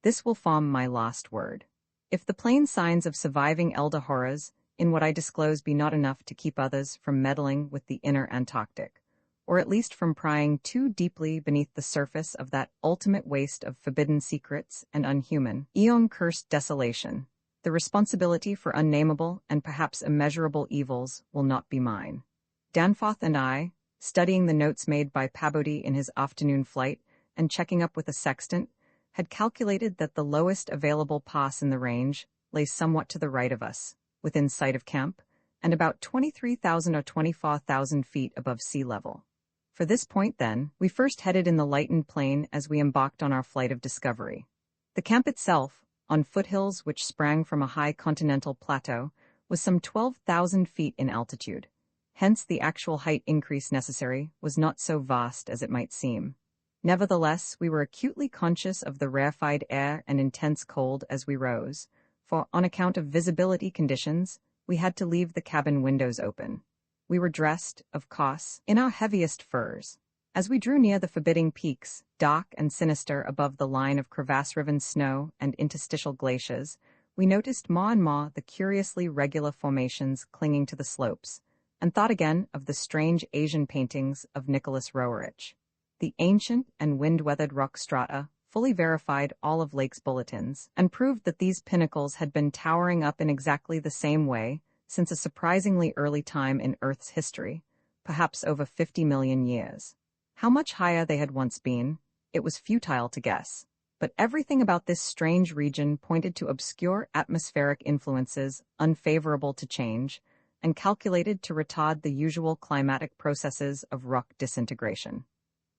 This will form my last word. If the plain signs of surviving elder horrors in what I disclose be not enough to keep others from meddling with the inner Antarctic, or at least from prying too deeply beneath the surface of that ultimate waste of forbidden secrets and unhuman, eon-cursed desolation, the responsibility for unnameable and perhaps immeasurable evils will not be mine. Danforth and I, studying the notes made by Pabodie in his afternoon flight and checking up with a sextant, had calculated that the lowest available pass in the range lay somewhat to the right of us, within sight of camp, and about 23,000 or 24,000 feet above sea level. For this point, then, we first headed in the lightened plain as we embarked on our flight of discovery. The camp itself, on foothills which sprang from a high continental plateau, was some 12,000 feet in altitude. Hence the actual height increase necessary was not so vast as it might seem. Nevertheless, we were acutely conscious of the rarefied air and intense cold as we rose, for, on account of visibility conditions, we had to leave the cabin windows open. We were dressed, of course, in our heaviest furs. As we drew near the forbidding peaks, dark and sinister above the line of crevasse-riven snow and interstitial glaciers, we noticed more and more the curiously regular formations clinging to the slopes, and thought again of the strange Asian paintings of Nicholas Roerich. The ancient and wind-weathered rock strata fully verified all of Lake's bulletins, and proved that these pinnacles had been towering up in exactly the same way since a surprisingly early time in Earth's history, perhaps over 50 million years. How much higher they had once been, it was futile to guess, but everything about this strange region pointed to obscure atmospheric influences unfavorable to change, and calculated to retard the usual climatic processes of rock disintegration.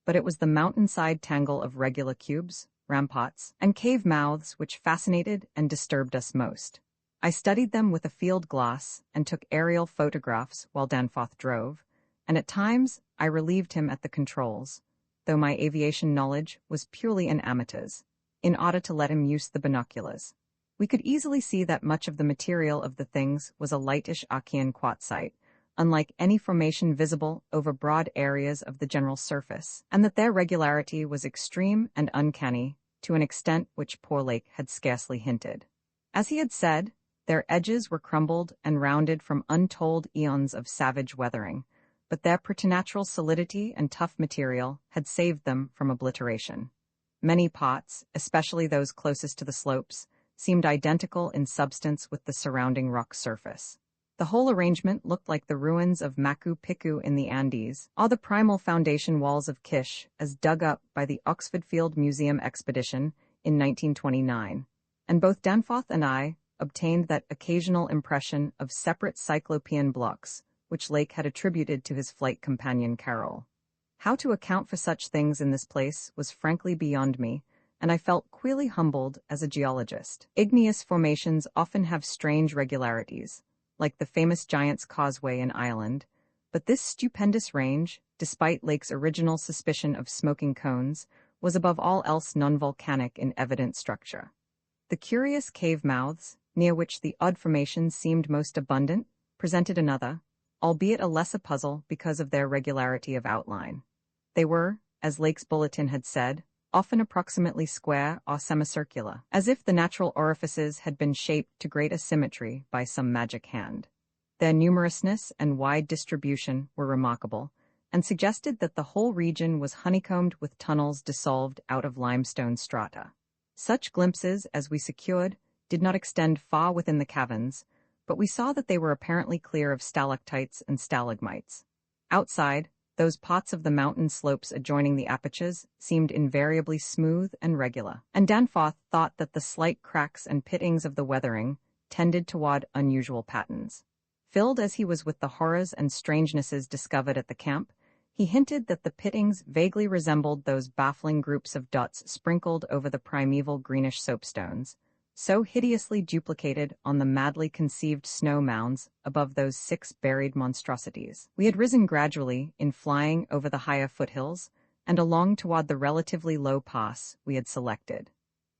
But it was the mountainside tangle of regular cubes, ramparts, and cave mouths which fascinated and disturbed us most. I studied them with a field glass and took aerial photographs while Danforth drove, and at times I relieved him at the controls, though my aviation knowledge was purely an amateur's, in order to let him use the binoculars. We could easily see that much of the material of the things was a lightish Archean quartzite, unlike any formation visible over broad areas of the general surface, and that their regularity was extreme and uncanny to an extent which poor Lake had scarcely hinted. As he had said, their edges were crumbled and rounded from untold eons of savage weathering, but their preternatural solidity and tough material had saved them from obliteration. Many parts, especially those closest to the slopes, seemed identical in substance with the surrounding rock surface. The whole arrangement looked like the ruins of Machu Picchu in the Andes, or the primal foundation walls of Kish as dug up by the Oxford Field Museum expedition in 1929, and both Danforth and I obtained that occasional impression of separate cyclopean blocks, which Lake had attributed to his flight companion Carol. How to account for such things in this place was frankly beyond me, and I felt queerly humbled as a geologist. Igneous formations often have strange regularities, like the famous Giant's Causeway in Ireland, but this stupendous range, despite Lake's original suspicion of smoking cones, was above all else non-volcanic in evident structure. The curious cave mouths, near which the odd formations seemed most abundant, presented another, albeit a lesser puzzle because of their regularity of outline. They were, as Lake's bulletin had said, often approximately square or semicircular, as if the natural orifices had been shaped to great asymmetry by some magic hand. Their numerousness and wide distribution were remarkable, and suggested that the whole region was honeycombed with tunnels dissolved out of limestone strata. Such glimpses as we secured did not extend far within the caverns, but we saw that they were apparently clear of stalactites and stalagmites. Outside, those parts of the mountain slopes adjoining the apertures seemed invariably smooth and regular, and Danforth thought that the slight cracks and pittings of the weathering tended toward unusual patterns. Filled as he was with the horrors and strangenesses discovered at the camp, he hinted that the pittings vaguely resembled those baffling groups of dots sprinkled over the primeval greenish soapstones, so hideously duplicated on the madly conceived snow mounds above those 6 buried monstrosities. We had risen gradually in flying over the higher foothills and along toward the relatively low pass we had selected.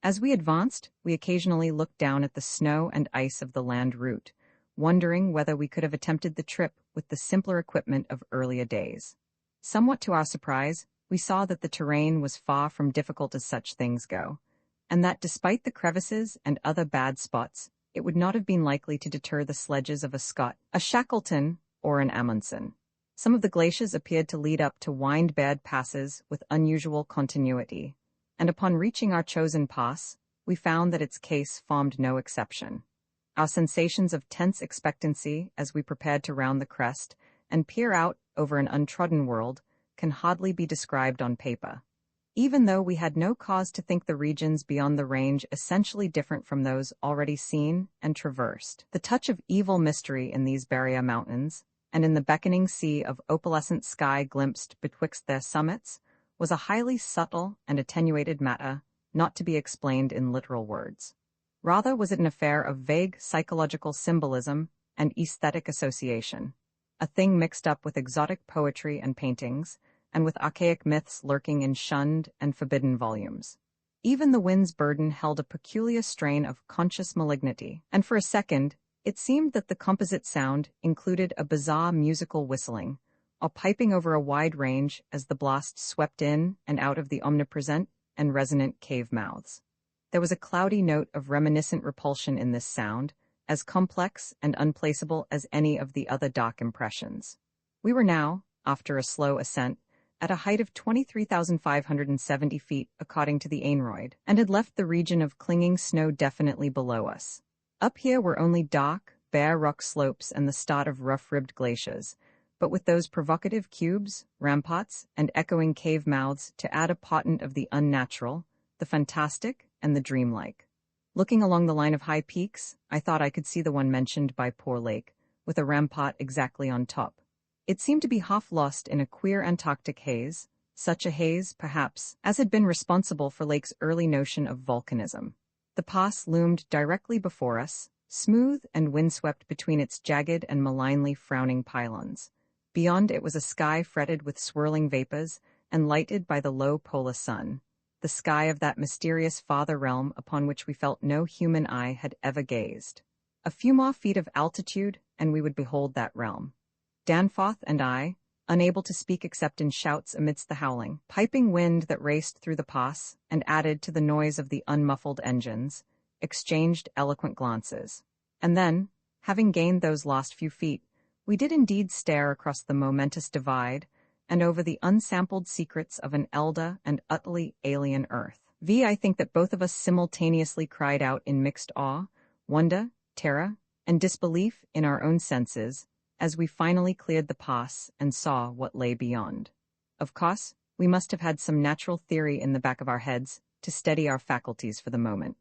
As we advanced, we occasionally looked down at the snow and ice of the land route, wondering whether we could have attempted the trip with the simpler equipment of earlier days. Somewhat to our surprise, we saw that the terrain was far from difficult as such things go, and that despite the crevices and other bad spots, it would not have been likely to deter the sledges of a Scott, a Shackleton, or an Amundsen. Some of the glaciers appeared to lead up to wind-bared passes with unusual continuity, and upon reaching our chosen pass, we found that its case formed no exception. Our sensations of tense expectancy as we prepared to round the crest and peer out over an untrodden world can hardly be described on paper. Even though we had no cause to think the regions beyond the range essentially different from those already seen and traversed, the touch of evil mystery in these barrier mountains, and in the beckoning sea of opalescent sky glimpsed betwixt their summits, was a highly subtle and attenuated matter, not to be explained in literal words. Rather was it an affair of vague psychological symbolism and aesthetic association, a thing mixed up with exotic poetry and paintings, and with archaic myths lurking in shunned and forbidden volumes. Even the wind's burden held a peculiar strain of conscious malignity, and for a second, it seemed that the composite sound included a bizarre musical whistling, or piping over a wide range as the blast swept in and out of the omnipresent and resonant cave mouths. There was a cloudy note of reminiscent repulsion in this sound, as complex and unplaceable as any of the other dark impressions. We were now, after a slow ascent, at a height of 23,570 feet according to the aneroid, and had left the region of clinging snow definitely below us. Up here were only dark, bare rock slopes and the start of rough-ribbed glaciers, but with those provocative cubes, ramparts, and echoing cave mouths to add a portent of the unnatural, the fantastic, and the dreamlike. Looking along the line of high peaks, I thought I could see the one mentioned by Poor Lake, with a rampart exactly on top. It seemed to be half lost in a queer Antarctic haze, such a haze, perhaps, as had been responsible for Lake's early notion of volcanism. The pass loomed directly before us, smooth and windswept between its jagged and malignly frowning pylons. Beyond it was a sky fretted with swirling vapors and lighted by the low polar sun, the sky of that mysterious farther realm upon which we felt no human eye had ever gazed. A few more feet of altitude, and we would behold that realm. Danforth and I, unable to speak except in shouts amidst the howling, piping wind that raced through the pass and added to the noise of the unmuffled engines, exchanged eloquent glances. And then, having gained those last few feet, we did indeed stare across the momentous divide and over the unsampled secrets of an elder and utterly alien earth. I think that both of us simultaneously cried out in mixed awe, wonder, terror, and disbelief in our own senses, as we finally cleared the pass and saw what lay beyond. Of course, we must have had some natural theory in the back of our heads to steady our faculties for the moment.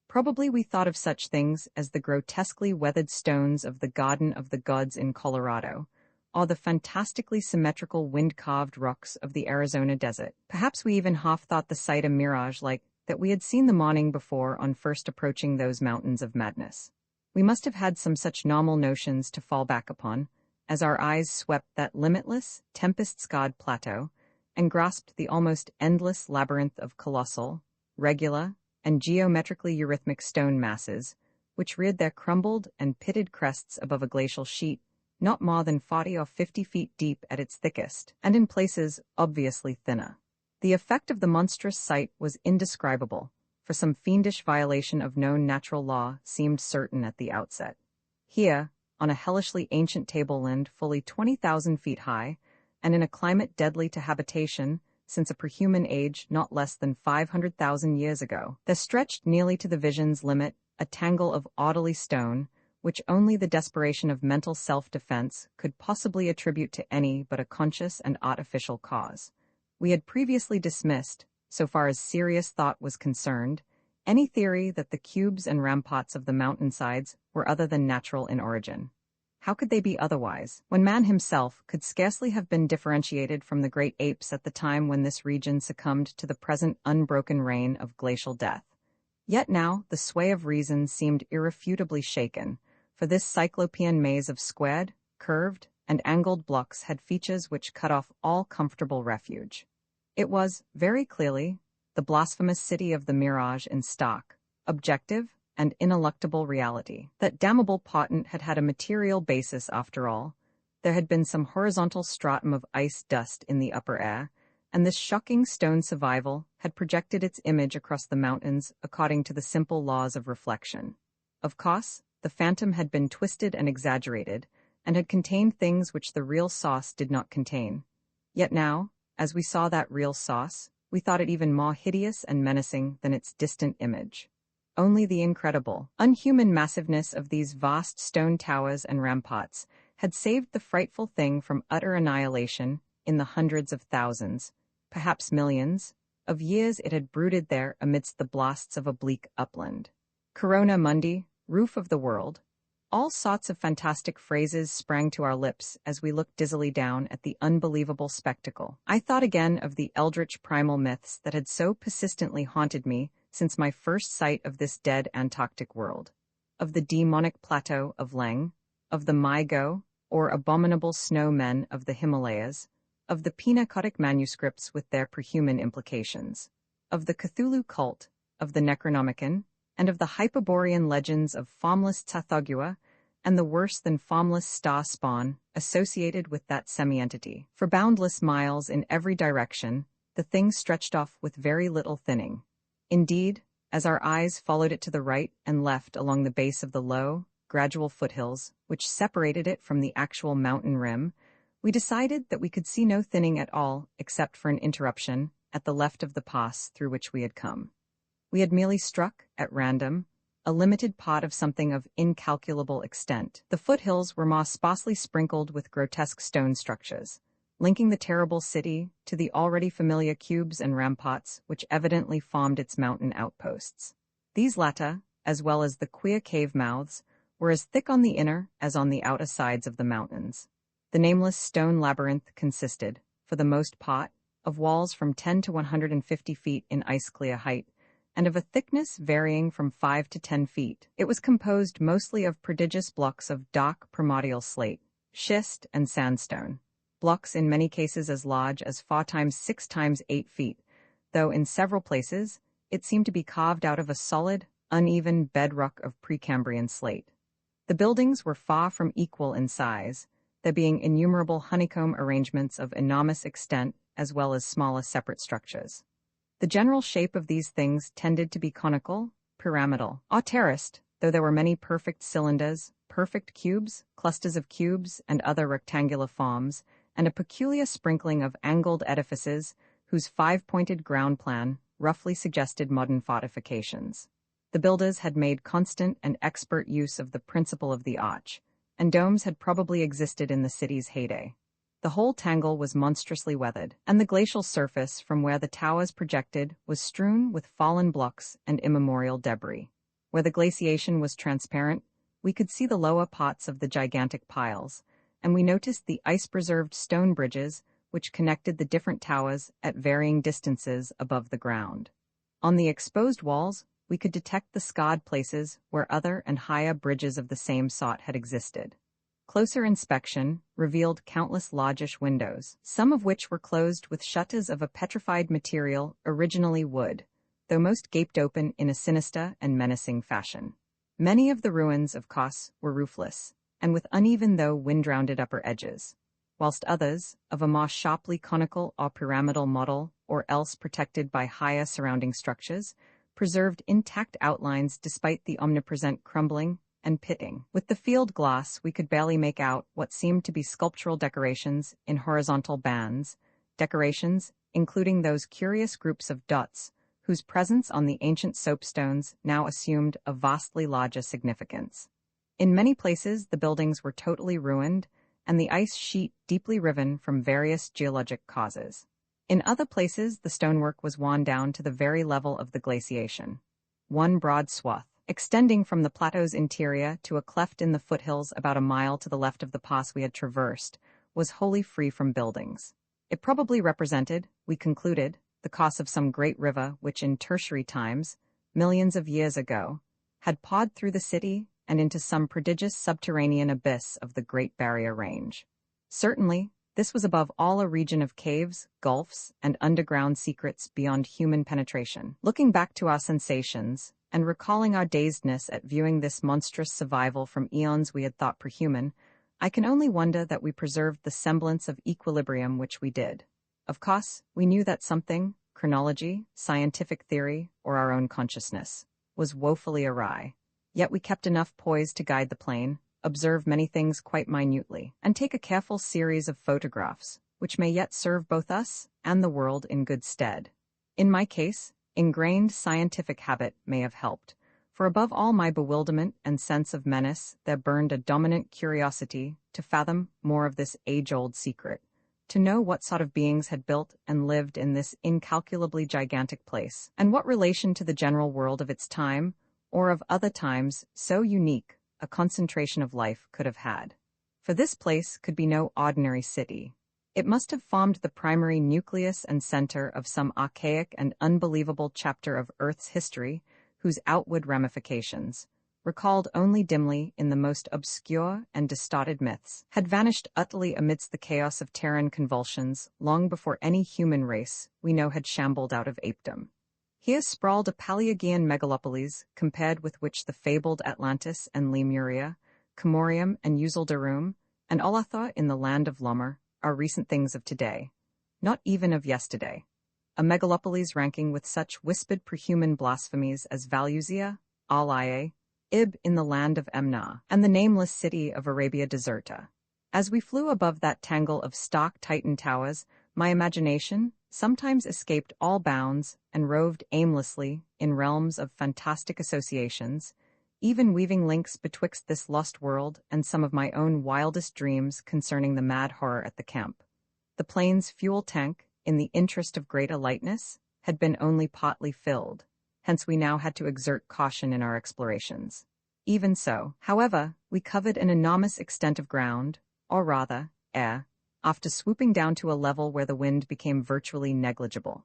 Probably we thought of such things as the grotesquely weathered stones of the Garden of the Gods in Colorado, or the fantastically symmetrical wind-carved rocks of the Arizona desert. Perhaps we even half thought the sight a mirage like that we had seen the morning before on first approaching those mountains of madness. We must have had some such nominal notions to fall back upon, as our eyes swept that limitless, tempest-scarred plateau, and grasped the almost endless labyrinth of colossal, regular, and geometrically eurythmic stone masses, which reared their crumbled and pitted crests above a glacial sheet, not more than 40 or 50 feet deep at its thickest, and in places obviously thinner. The effect of the monstrous sight was indescribable, for some fiendish violation of known natural law seemed certain at the outset. Here, on a hellishly ancient tableland fully 20,000 feet high, and in a climate deadly to habitation since a prehuman age not less than 500,000 years ago, there stretched nearly to the vision's limit a tangle of orderly stone, which only the desperation of mental self-defense could possibly attribute to any but a conscious and artificial cause. We had previously dismissed, so far as serious thought was concerned, Any theory that the cubes and ramparts of the mountainsides were other than natural in origin. How could they be otherwise, when man himself could scarcely have been differentiated from the great apes at the time when this region succumbed to the present unbroken reign of glacial death? Yet now the sway of reason seemed irrefutably shaken, for this cyclopean maze of squared, curved, and angled blocks had features which cut off all comfortable refuge. It was, very clearly, the blasphemous city of the mirage in stark, objective, and ineluctable reality. That damnable patent had had a material basis after all. There had been some horizontal stratum of ice dust in the upper air, and this shocking stone survival had projected its image across the mountains according to the simple laws of reflection. Of course, the phantom had been twisted and exaggerated, and had contained things which the real sauce did not contain. Yet now, as we saw that real sauce, we thought it even more hideous and menacing than its distant image. Only the incredible, unhuman massiveness of these vast stone towers and ramparts had saved the frightful thing from utter annihilation in the hundreds of thousands, perhaps millions, of years it had brooded there amidst the blasts of a bleak upland. Corona mundi, roof of the world. All sorts of fantastic phrases sprang to our lips as we looked dizzily down at the unbelievable spectacle. I thought again of the eldritch primal myths that had so persistently haunted me since my first sight of this dead Antarctic world. Of the demonic plateau of Leng, of the Maigo, or abominable snow men of the Himalayas, of the Pinacotic manuscripts with their prehuman implications, of the Cthulhu cult, of the Necronomicon, and of the Hyperborean legends of formless Tsathoggua and the worse-than-formless star spawn associated with that semi-entity. For boundless miles in every direction, the thing stretched off with very little thinning. Indeed, as our eyes followed it to the right and left along the base of the low, gradual foothills, which separated it from the actual mountain rim, we decided that we could see no thinning at all except for an interruption at the left of the pass through which we had come. We had merely struck, at random, a limited part of something of incalculable extent. The foothills were more sparsely sprinkled with grotesque stone structures, linking the terrible city to the already familiar cubes and ramparts which evidently formed its mountain outposts. These latter, as well as the queer cave mouths, were as thick on the inner as on the outer sides of the mountains. The nameless stone labyrinth consisted, for the most part, of walls from 10 to 150 feet in ice-clear height, and of a thickness varying from 5 to 10 feet. It was composed mostly of prodigious blocks of dark primordial slate, schist, and sandstone, blocks in many cases as large as 4 times 6 times 8 feet, though in several places it seemed to be carved out of a solid, uneven bedrock of Precambrian slate. The buildings were far from equal in size, there being innumerable honeycomb arrangements of enormous extent as well as smaller separate structures. The general shape of these things tended to be conical, pyramidal, or terraced, though there were many perfect cylinders, perfect cubes, clusters of cubes, and other rectangular forms, and a peculiar sprinkling of angled edifices whose 5-pointed ground plan roughly suggested modern fortifications. The builders had made constant and expert use of the principle of the arch, and domes had probably existed in the city's heyday. The whole tangle was monstrously weathered, and the glacial surface from where the towers projected was strewn with fallen blocks and immemorial debris. Where the glaciation was transparent, we could see the lower parts of the gigantic piles, and we noticed the ice-preserved stone bridges which connected the different towers at varying distances above the ground. On the exposed walls, we could detect the scarred places where other and higher bridges of the same sort had existed. Closer inspection revealed countless largish windows, some of which were closed with shutters of a petrified material, originally wood, though most gaped open in a sinister and menacing fashion. Many of the ruins, of course, were roofless, and with uneven though wind-rounded upper edges, whilst others, of a more sharply conical or pyramidal model, or else protected by higher surrounding structures, preserved intact outlines despite the omnipresent crumbling and pitting. With the field glass, we could barely make out what seemed to be sculptural decorations in horizontal bands, decorations including those curious groups of dots whose presence on the ancient soapstones now assumed a vastly larger significance. In many places, the buildings were totally ruined, and the ice sheet deeply riven from various geologic causes. In other places, the stonework was worn down to the very level of the glaciation. one broad swath, extending from the plateau's interior to a cleft in the foothills about a mile to the left of the pass we had traversed, was wholly free from buildings. It probably represented, we concluded, the course of some great river which in tertiary times, millions of years ago, had pawed through the city and into some prodigious subterranean abyss of the Great Barrier Range. Certainly, this was above all a region of caves, gulfs, and underground secrets beyond human penetration. Looking back to our sensations, and recalling our dazedness at viewing this monstrous survival from eons we had thought prehuman, I can only wonder that we preserved the semblance of equilibrium which we did. Of course, we knew that something, chronology, scientific theory, or our own consciousness, was woefully awry. Yet we kept enough poise to guide the plane, observe many things quite minutely, and take a careful series of photographs, which may yet serve both us and the world in good stead. In my case, ingrained scientific habit may have helped, for above all my bewilderment and sense of menace there burned a dominant curiosity to fathom more of this age-old secret, to know what sort of beings had built and lived in this incalculably gigantic place, and what relation to the general world of its time, or of other times so unique, a concentration of life could have had. For this place could be no ordinary city. It must have formed the primary nucleus and center of some archaic and unbelievable chapter of Earth's history, whose outward ramifications, recalled only dimly in the most obscure and distorted myths, had vanished utterly amidst the chaos of Terran convulsions long before any human race we know had shambled out of apedom. Here sprawled a Paleogean megalopolis, compared with which the fabled Atlantis and Lemuria, Camorium and Usildarum, and Olatha in the land of Lomer, are recent things of today, not even of yesterday. A megalopolis ranking with such whispered prehuman blasphemies as Valusia, Alaye, Ib in the land of Emna, and the nameless city of Arabia Deserta. As we flew above that tangle of stark Titan towers, my imagination sometimes escaped all bounds and roved aimlessly in realms of fantastic associations, even weaving links betwixt this lost world and some of my own wildest dreams concerning the mad horror at the camp. The plane's fuel tank, in the interest of greater lightness, had been only partly filled, hence we now had to exert caution in our explorations. Even so, however, we covered an enormous extent of ground, or rather, air, after swooping down to a level where the wind became virtually negligible.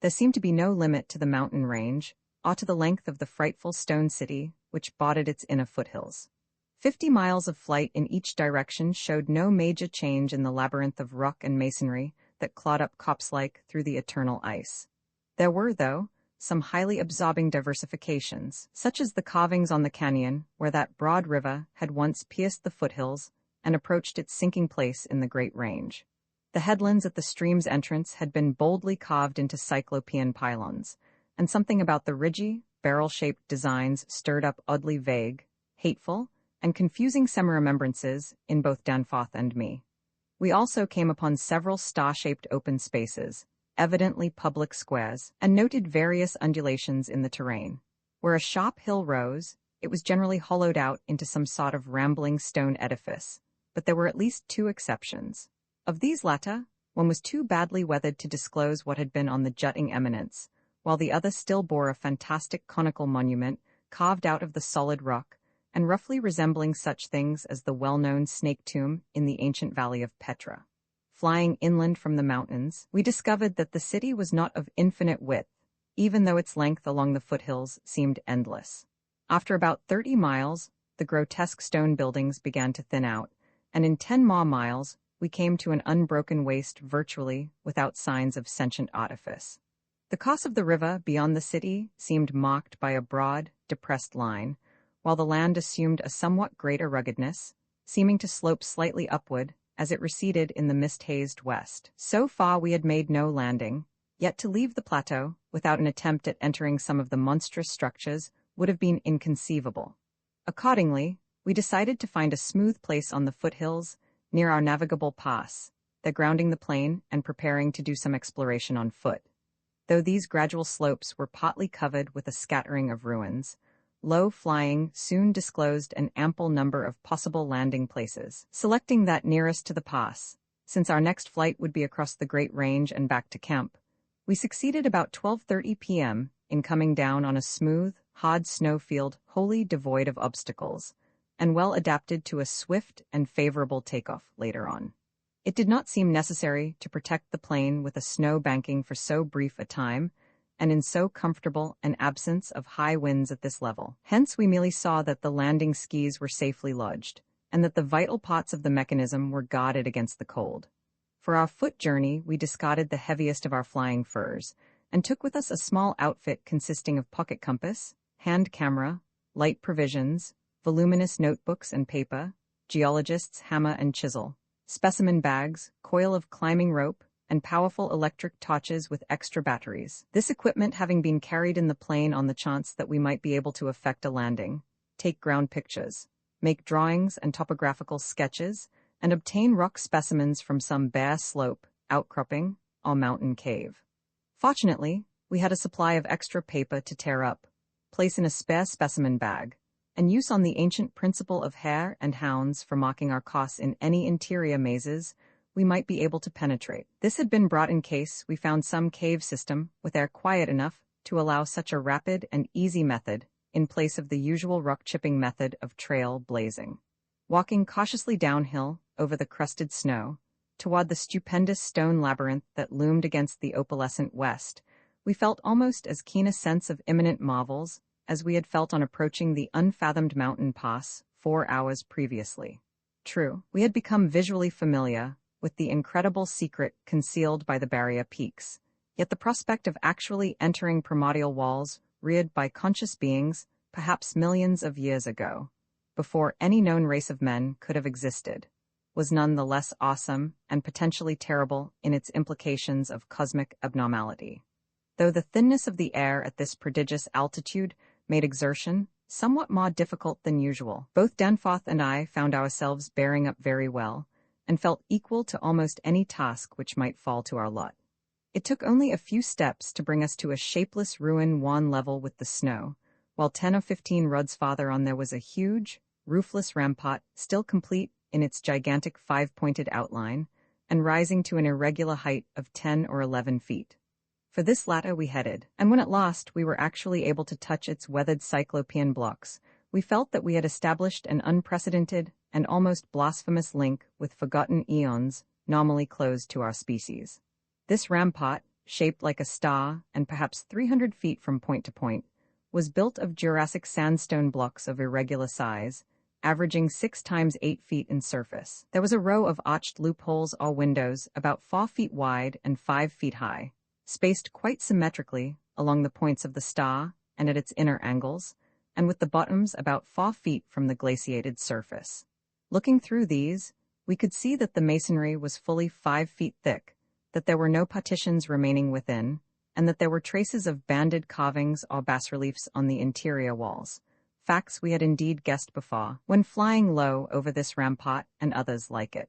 There seemed to be no limit to the mountain range, or to the length of the frightful stone city which bordered its inner foothills. 50 miles of flight in each direction showed no major change in the labyrinth of rock and masonry that clawed up copse-like through the eternal ice. There were, though, some highly absorbing diversifications, such as the carvings on the canyon where that broad river had once pierced the foothills and approached its sinking place in the Great Range. The headlands at the stream's entrance had been boldly carved into cyclopean pylons, and something about the ridgy, barrel-shaped designs stirred up oddly vague, hateful, and confusing semi-remembrances in both Danforth and me. We also came upon several star-shaped open spaces, evidently public squares, and noted various undulations in the terrain. Where a sharp hill rose, it was generally hollowed out into some sort of rambling stone edifice, but there were at least 2 exceptions. Of these latter, one was too badly weathered to disclose what had been on the jutting eminence, while the other still bore a fantastic conical monument carved out of the solid rock, and roughly resembling such things as the well-known snake tomb in the ancient valley of Petra. Flying inland from the mountains, we discovered that the city was not of infinite width, even though its length along the foothills seemed endless. After about 30 miles, the grotesque stone buildings began to thin out, and in 10 more miles, we came to an unbroken waste virtually without signs of sentient artifice. The course of the river beyond the city seemed marked by a broad, depressed line, while the land assumed a somewhat greater ruggedness, seeming to slope slightly upward as it receded in the mist-hazed west. So far we had made no landing, yet to leave the plateau without an attempt at entering some of the monstrous structures would have been inconceivable. Accordingly, we decided to find a smooth place on the foothills near our navigable pass, then grounding the plane and preparing to do some exploration on foot. Though these gradual slopes were partly covered with a scattering of ruins, low flying soon disclosed an ample number of possible landing places. Selecting that nearest to the pass, since our next flight would be across the Great Range and back to camp, we succeeded about 12:30 p.m. in coming down on a smooth, hard snowfield wholly devoid of obstacles, and well adapted to a swift and favorable takeoff later on. It did not seem necessary to protect the plane with a snow banking for so brief a time, and in so comfortable an absence of high winds at this level. Hence we merely saw that the landing skis were safely lodged, and that the vital parts of the mechanism were guarded against the cold. For our foot journey, we discarded the heaviest of our flying furs, and took with us a small outfit consisting of pocket compass, hand camera, light provisions, voluminous notebooks and paper, geologist's hammer and chisel, specimen bags, coil of climbing rope, and powerful electric torches with extra batteries. This equipment having been carried in the plane on the chance that we might be able to effect a landing, take ground pictures, make drawings and topographical sketches, and obtain rock specimens from some bare slope, outcropping, or mountain cave. Fortunately, we had a supply of extra paper to tear up, place in a spare specimen bag, and use on the ancient principle of hare and hounds for marking our course in any interior mazes we might be able to penetrate. This had been brought in case we found some cave system with air quiet enough to allow such a rapid and easy method in place of the usual rock-chipping method of trail blazing. Walking cautiously downhill over the crusted snow, toward the stupendous stone labyrinth that loomed against the opalescent west, we felt almost as keen a sense of imminent marvels as we had felt on approaching the unfathomed mountain pass 4 hours previously. True, we had become visually familiar with the incredible secret concealed by the barrier peaks, yet the prospect of actually entering primordial walls reared by conscious beings perhaps millions of years ago, before any known race of men could have existed, was none the less awesome and potentially terrible in its implications of cosmic abnormality. Though the thinness of the air at this prodigious altitude made exertion somewhat more difficult than usual, both Danforth and I found ourselves bearing up very well, and felt equal to almost any task which might fall to our lot. It took only a few steps to bring us to a shapeless ruin worn level with the snow, while 10 or 15 rods farther on there was a huge, roofless rampart, still complete in its gigantic 5-pointed outline, and rising to an irregular height of 10 or 11 feet. For this latter we headed, and when at last we were actually able to touch its weathered cyclopean blocks, we felt that we had established an unprecedented and almost blasphemous link with forgotten eons normally closed to our species. This rampart, shaped like a star and perhaps 300 feet from point to point, was built of Jurassic sandstone blocks of irregular size, averaging 6 times 8 feet in surface. There was a row of arched loopholes or windows about 4 feet wide and 5 feet high, spaced quite symmetrically along the points of the star and at its inner angles, and with the bottoms about 4 feet from the glaciated surface. Looking through these, we could see that the masonry was fully 5 feet thick, that there were no partitions remaining within, and that there were traces of banded carvings or bas-reliefs on the interior walls, facts we had indeed guessed before, when flying low over this rampart and others like it.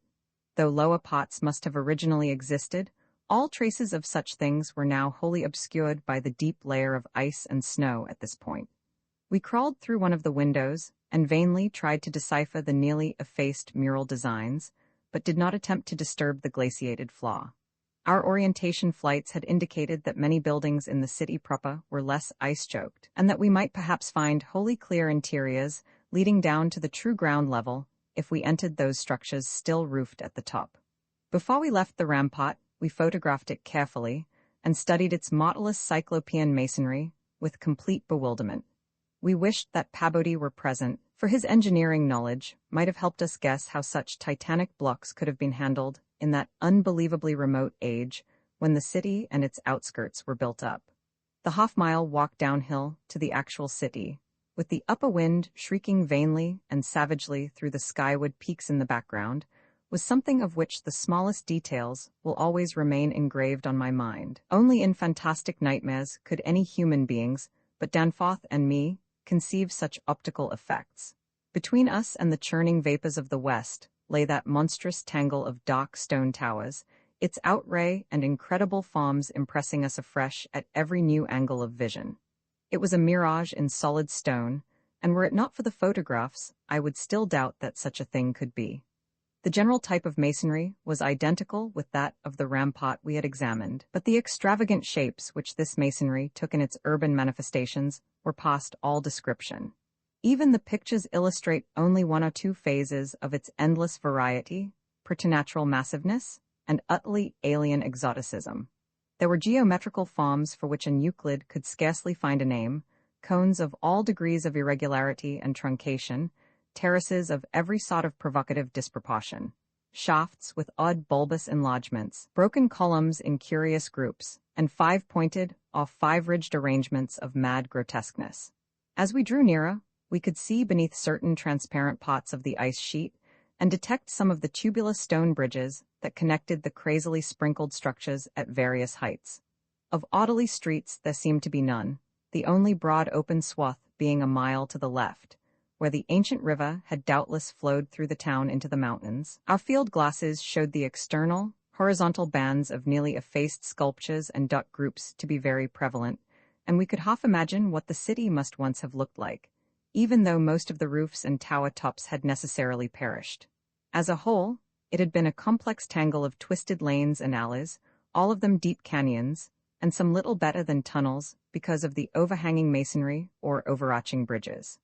Though lower parts must have originally existed, all traces of such things were now wholly obscured by the deep layer of ice and snow at this point. We crawled through one of the windows and vainly tried to decipher the nearly effaced mural designs, but did not attempt to disturb the glaciated floor. Our orientation flights had indicated that many buildings in the city proper were less ice-choked, and that we might perhaps find wholly clear interiors leading down to the true ground level if we entered those structures still roofed at the top. Before we left the rampart, we photographed it carefully and studied its motless cyclopean masonry with complete bewilderment. We wished that Pabodie were present, for his engineering knowledge might have helped us guess how such titanic blocks could have been handled in that unbelievably remote age when the city and its outskirts were built up. The half-mile walk downhill to the actual city, with the upper wind shrieking vainly and savagely through the skyward peaks in the background, was something of which the smallest details will always remain engraved on my mind. Only in fantastic nightmares could any human beings, but Danforth and me, conceive such optical effects. Between us and the churning vapors of the west lay that monstrous tangle of dark stone towers, its outray and incredible forms impressing us afresh at every new angle of vision. It was a mirage in solid stone, and were it not for the photographs, I would still doubt that such a thing could be. The general type of masonry was identical with that of the rampart we had examined, but the extravagant shapes which this masonry took in its urban manifestations were past all description. Even the pictures illustrate only one or two phases of its endless variety, preternatural massiveness, and utterly alien exoticism. There were geometrical forms for which an Euclid could scarcely find a name, cones of all degrees of irregularity and truncation, terraces of every sort of provocative disproportion, shafts with odd bulbous enlargements, broken columns in curious groups, and five-pointed or five-ridged arrangements of mad grotesqueness. As we drew nearer, we could see beneath certain transparent pots of the ice sheet and detect some of the tubular stone bridges that connected the crazily sprinkled structures at various heights. Of orderly streets there seemed to be none, the only broad open swath being a mile to the left, where the ancient river had doubtless flowed through the town into the mountains. Our field glasses showed the external, horizontal bands of nearly effaced sculptures and dot groups to be very prevalent, and we could half imagine what the city must once have looked like, even though most of the roofs and tower tops had necessarily perished. As a whole, it had been a complex tangle of twisted lanes and alleys, all of them deep canyons, and some little better than tunnels because of the overhanging masonry or overarching bridges.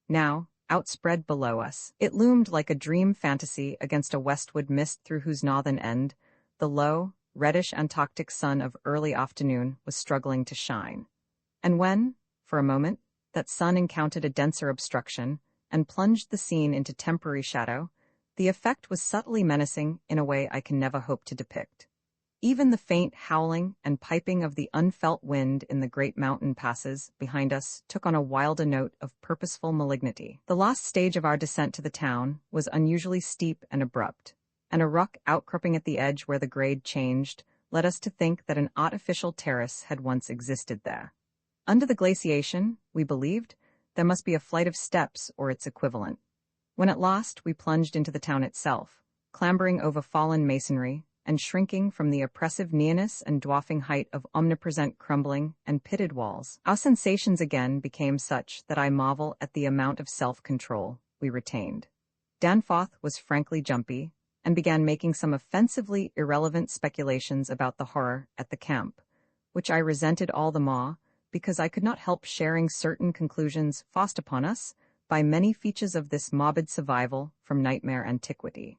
Now, outspread below us, it loomed like a dream fantasy against a westward mist through whose northern end the low, reddish Antarctic sun of early afternoon was struggling to shine. And when, for a moment, that sun encountered a denser obstruction and plunged the scene into temporary shadow, the effect was subtly menacing in a way I can never hope to depict. Even the faint howling and piping of the unfelt wind in the great mountain passes behind us took on a wilder note of purposeful malignity. The last stage of our descent to the town was unusually steep and abrupt, and a rock outcropping at the edge where the grade changed led us to think that an artificial terrace had once existed there. Under the glaciation, we believed, there must be a flight of steps or its equivalent. When at last we plunged into the town itself, clambering over fallen masonry and shrinking from the oppressive nearness and dwarfing height of omnipresent crumbling and pitted walls, our sensations again became such that I marvel at the amount of self-control we retained. Danforth was frankly jumpy and began making some offensively irrelevant speculations about the horror at the camp, which I resented all the more because I could not help sharing certain conclusions forced upon us by many features of this morbid survival from nightmare antiquity.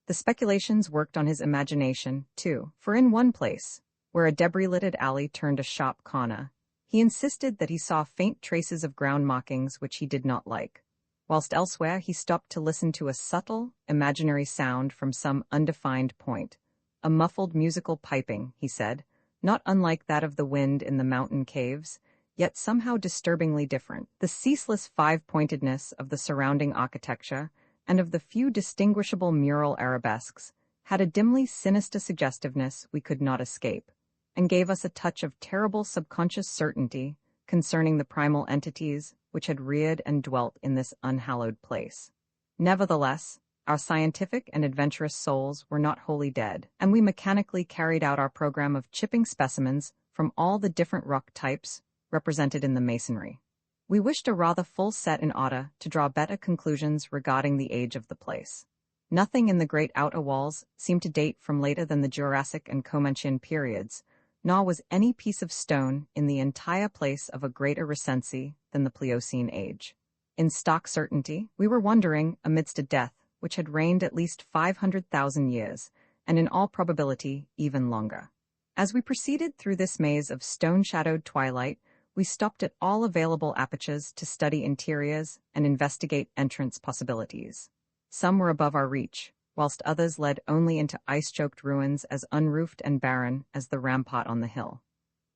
The speculations worked on his imagination, too, for in one place, where a debris-littered alley turned a sharp corner, he insisted that he saw faint traces of ground markings which he did not like, whilst elsewhere he stopped to listen to a subtle, imaginary sound from some undefined point, a muffled musical piping, he said, not unlike that of the wind in the mountain caves, yet somehow disturbingly different. The ceaseless five-pointedness of the surrounding architecture and of the few distinguishable mural arabesques had a dimly sinister suggestiveness we could not escape, and gave us a touch of terrible subconscious certainty concerning the primal entities which had reared and dwelt in this unhallowed place. Nevertheless, our scientific and adventurous souls were not wholly dead, and we mechanically carried out our program of chipping specimens from all the different rock types represented in the masonry. We wished a rather full set in order to draw better conclusions regarding the age of the place. Nothing in the great outer walls seemed to date from later than the Jurassic and Comanchian periods, nor was any piece of stone in the entire place of a greater recency than the Pliocene age. In stock certainty, we were wondering amidst a death which had reigned at least 500,000 years, and in all probability even longer. As we proceeded through this maze of stone-shadowed twilight, we stopped at all available apertures to study interiors and investigate entrance possibilities. Some were above our reach, whilst others led only into ice-choked ruins as unroofed and barren as the rampart on the hill.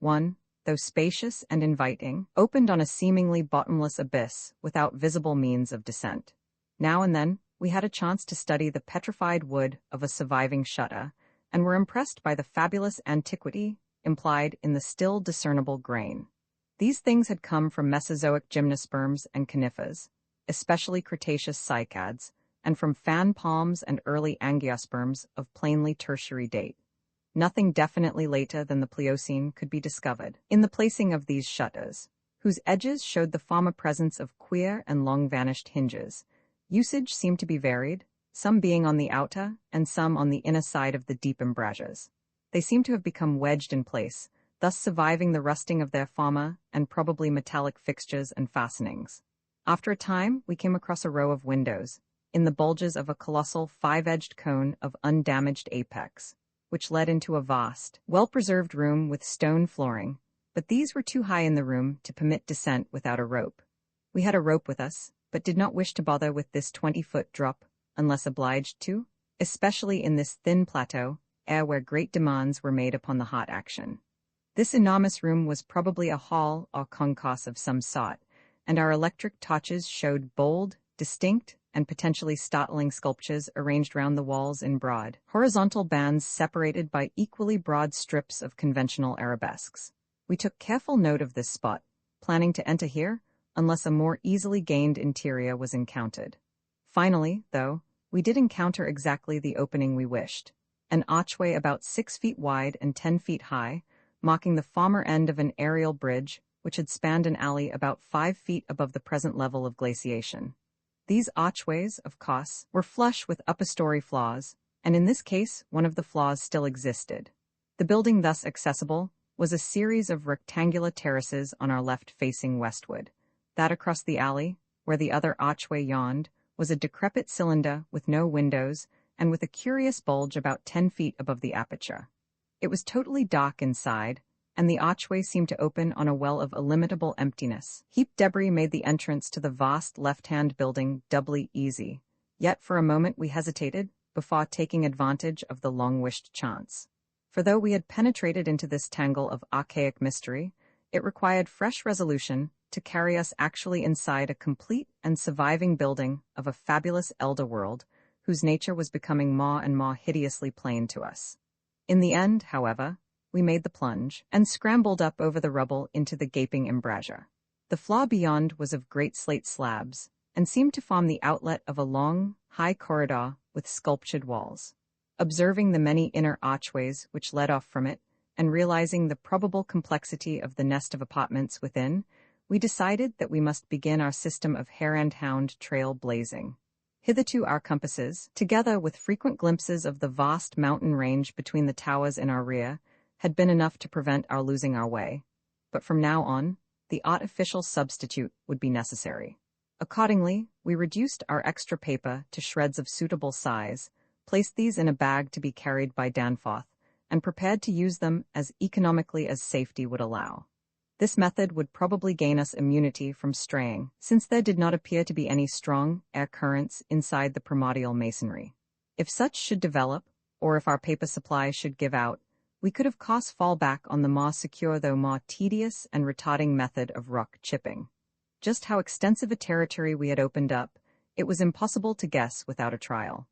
One, though spacious and inviting, opened on a seemingly bottomless abyss without visible means of descent. Now and then, we had a chance to study the petrified wood of a surviving shutter, and were impressed by the fabulous antiquity implied in the still discernible grain. These things had come from Mesozoic gymnosperms and conifers, especially Cretaceous cycads, and from fan palms and early angiosperms of plainly tertiary date. Nothing definitely later than the Pliocene could be discovered. In the placing of these shutters, whose edges showed the former presence of queer and long-vanished hinges, usage seemed to be varied, some being on the outer and some on the inner side of the deep embrasures. They seemed to have become wedged in place, thus surviving the rusting of their fauna and probably metallic fixtures and fastenings. After a time, we came across a row of windows, in the bulges of a colossal five-edged cone of undamaged apex, which led into a vast, well-preserved room with stone flooring, but these were too high in the room to permit descent without a rope. We had a rope with us, but did not wish to bother with this 20-foot drop unless obliged to, especially in this thin plateau, where great demands were made upon the hot action. This enormous room was probably a hall or concourse of some sort, and our electric torches showed bold, distinct, and potentially startling sculptures arranged round the walls in broad, horizontal bands separated by equally broad strips of conventional arabesques. We took careful note of this spot, planning to enter here unless a more easily gained interior was encountered. Finally, though, we did encounter exactly the opening we wished, an archway about 6 feet wide and 10 feet high, marking the former end of an aerial bridge which had spanned an alley about 5 feet above the present level of glaciation. These archways, of course, were flush with upper-story floors, and in this case one of the floors still existed. The building thus accessible was a series of rectangular terraces on our left facing westward. That across the alley, where the other archway yawned, was a decrepit cylinder with no windows and with a curious bulge about 10 feet above the aperture. It was totally dark inside, and the archway seemed to open on a well of illimitable emptiness. Heaped debris made the entrance to the vast left-hand building doubly easy, yet for a moment we hesitated before taking advantage of the long-wished chance. For though we had penetrated into this tangle of archaic mystery, it required fresh resolution to carry us actually inside a complete and surviving building of a fabulous elder world, whose nature was becoming more and more hideously plain to us. In the end, however, we made the plunge and scrambled up over the rubble into the gaping embrasure. The floor beyond was of great slate slabs, and seemed to form the outlet of a long, high corridor with sculptured walls. Observing the many inner archways which led off from it, and realizing the probable complexity of the nest of apartments within, we decided that we must begin our system of hare-and-hound trail blazing. Hitherto our compasses, together with frequent glimpses of the vast mountain range between the towers in our rear, had been enough to prevent our losing our way. But from now on, the artificial substitute would be necessary. Accordingly, we reduced our extra paper to shreds of suitable size, placed these in a bag to be carried by Danforth, and prepared to use them as economically as safety would allow. This method would probably gain us immunity from straying, since there did not appear to be any strong air currents inside the primordial masonry. If such should develop, or if our paper supply should give out, we could of course fall back on the more secure though more tedious and retarding method of rock chipping. Just how extensive a territory we had opened up, it was impossible to guess without a trial.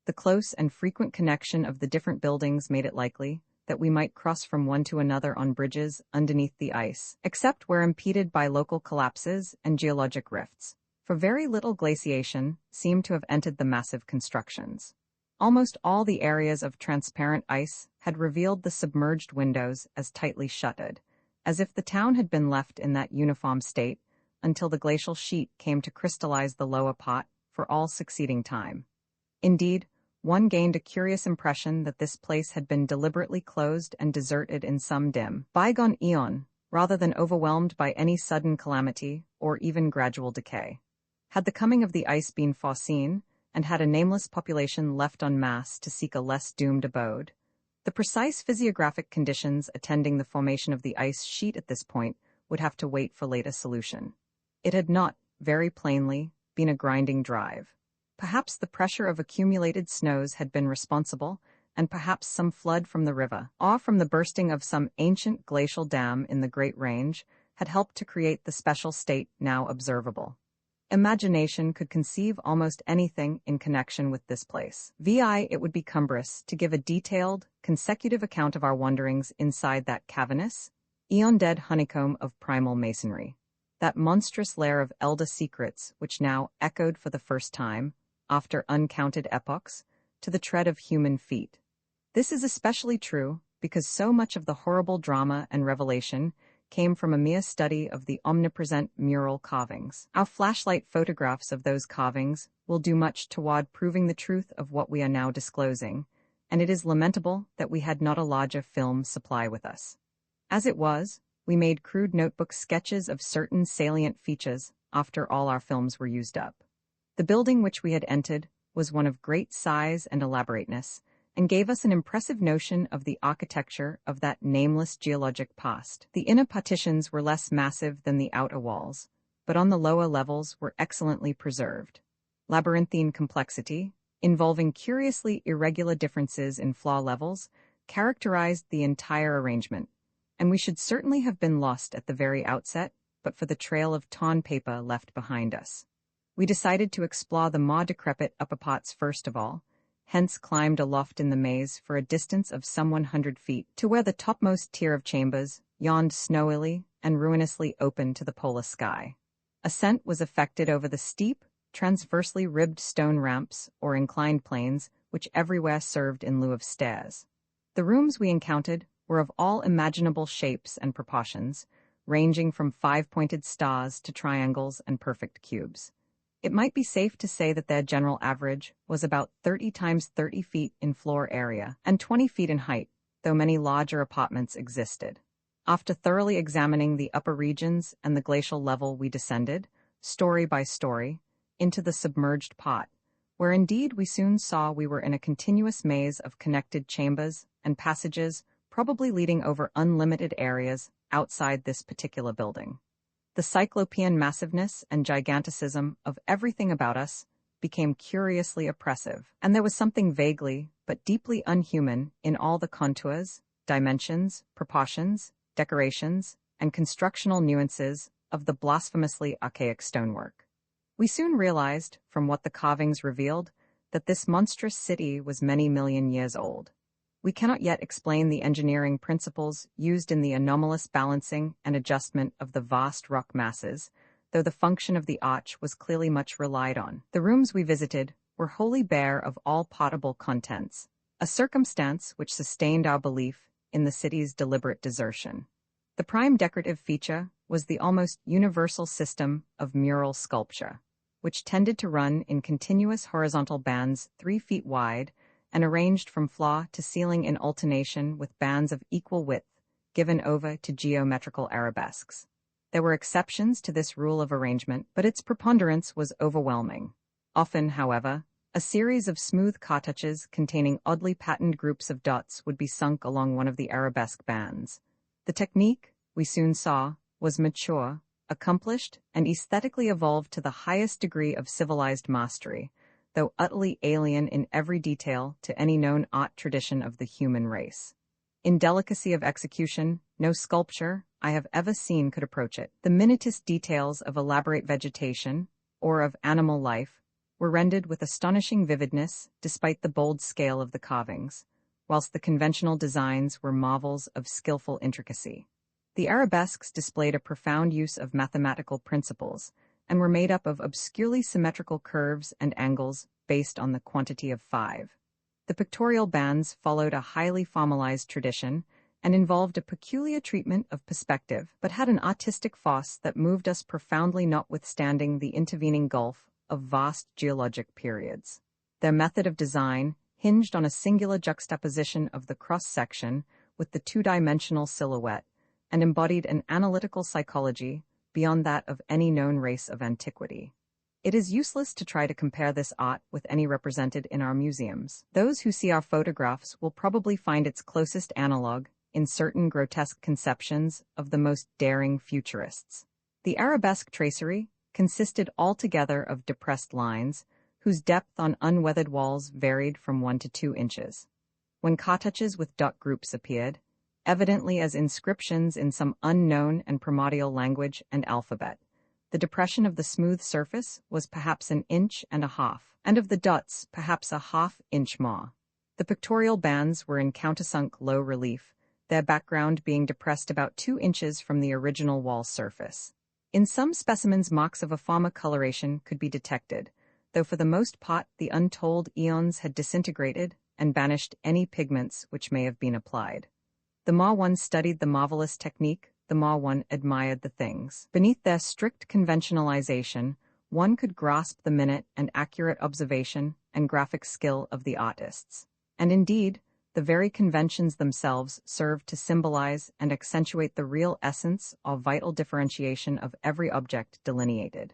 The close and frequent connection of the different buildings made it likely that we might cross from one to another on bridges underneath the ice, except where impeded by local collapses and geologic rifts, for very little glaciation seemed to have entered the massive constructions. Almost all the areas of transparent ice had revealed the submerged windows as tightly shuttered, as if the town had been left in that uniform state until the glacial sheet came to crystallize the lower part for all succeeding time. Indeed, one gained a curious impression that this place had been deliberately closed and deserted in some dim, bygone eon, rather than overwhelmed by any sudden calamity or even gradual decay. Had the coming of the ice been foreseen, and had a nameless population left en masse to seek a less doomed abode, the precise physiographic conditions attending the formation of the ice sheet at this point would have to wait for later solution. It had not, very plainly, been a grinding drive. Perhaps the pressure of accumulated snows had been responsible, and perhaps some flood from the river, or from the bursting of some ancient glacial dam in the Great Range, had helped to create the special state now observable. Imagination could conceive almost anything in connection with this place. It would be cumbrous to give a detailed, consecutive account of our wanderings inside that cavernous, eon-dead honeycomb of primal masonry, that monstrous lair of elder secrets which now echoed for the first time, after uncounted epochs, to the tread of human feet. This is especially true because so much of the horrible drama and revelation came from a mere study of the omnipresent mural carvings. Our flashlight photographs of those carvings will do much toward proving the truth of what we are now disclosing, and it is lamentable that we had not a larger film supply with us. As it was, we made crude notebook sketches of certain salient features after all our films were used up. The building which we had entered was one of great size and elaborateness, and gave us an impressive notion of the architecture of that nameless geologic past. The inner partitions were less massive than the outer walls, but on the lower levels were excellently preserved. Labyrinthine complexity, involving curiously irregular differences in floor levels, characterized the entire arrangement, and we should certainly have been lost at the very outset, but for the trail of torn paper left behind us. We decided to explore the more decrepit upper parts first of all, hence climbed aloft in the maze for a distance of some 100 feet to where the topmost tier of chambers yawned snowily and ruinously open to the polar sky. Ascent was effected over the steep, transversely ribbed stone ramps or inclined planes which everywhere served in lieu of stairs. The rooms we encountered were of all imaginable shapes and proportions, ranging from five-pointed stars to triangles and perfect cubes. It might be safe to say that their general average was about 30 times 30 feet in floor area and 20 feet in height, though many larger apartments existed. After thoroughly examining the upper regions and the glacial level, we descended, story by story, into the submerged pot, where indeed we soon saw we were in a continuous maze of connected chambers and passages, probably leading over unlimited areas outside this particular building. The cyclopean massiveness and giganticism of everything about us became curiously oppressive, and there was something vaguely but deeply unhuman in all the contours, dimensions, proportions, decorations, and constructional nuances of the blasphemously archaic stonework. We soon realized, from what the carvings revealed, that this monstrous city was many million years old. We cannot yet explain the engineering principles used in the anomalous balancing and adjustment of the vast rock masses, though the function of the arch was clearly much relied on. The rooms we visited were wholly bare of all potable contents, a circumstance which sustained our belief in the city's deliberate desertion. The prime decorative feature was the almost universal system of mural sculpture, which tended to run in continuous horizontal bands 3 feet wide and arranged from floor to ceiling in alternation with bands of equal width given over to geometrical arabesques. There were exceptions to this rule of arrangement, but its preponderance was overwhelming. Often, however, a series of smooth cartouches containing oddly patterned groups of dots would be sunk along one of the arabesque bands. The technique, we soon saw, was mature, accomplished, and aesthetically evolved to the highest degree of civilized mastery, though utterly alien in every detail to any known art tradition of the human race. In delicacy of execution, no sculpture I have ever seen could approach it. The minutest details of elaborate vegetation, or of animal life, were rendered with astonishing vividness despite the bold scale of the carvings, whilst the conventional designs were marvels of skillful intricacy. The arabesques displayed a profound use of mathematical principles, and were made up of obscurely symmetrical curves and angles based on the quantity of 5. The pictorial bands followed a highly formalized tradition and involved a peculiar treatment of perspective, but had an artistic force that moved us profoundly notwithstanding the intervening gulf of vast geologic periods. Their method of design hinged on a singular juxtaposition of the cross-section with the two-dimensional silhouette, and embodied an analytical psychology beyond that of any known race of antiquity. It is useless to try to compare this art with any represented in our museums. Those who see our photographs will probably find its closest analog in certain grotesque conceptions of the most daring futurists. The arabesque tracery consisted altogether of depressed lines, whose depth on unweathered walls varied from 1 to 2 inches. When cartouches with dot groups appeared, evidently as inscriptions in some unknown and primordial language and alphabet, the depression of the smooth surface was perhaps 1.5 inches, and of the dots perhaps a 1/2 inch more. The pictorial bands were in countersunk low relief, their background being depressed about 2 inches from the original wall surface. In some specimens marks of a former coloration could be detected, though for the most part the untold eons had disintegrated and banished any pigments which may have been applied. The more one studied the marvelous technique, the more one admired the things. Beneath their strict conventionalization, one could grasp the minute and accurate observation and graphic skill of the artists. And indeed, the very conventions themselves served to symbolize and accentuate the real essence or vital differentiation of every object delineated.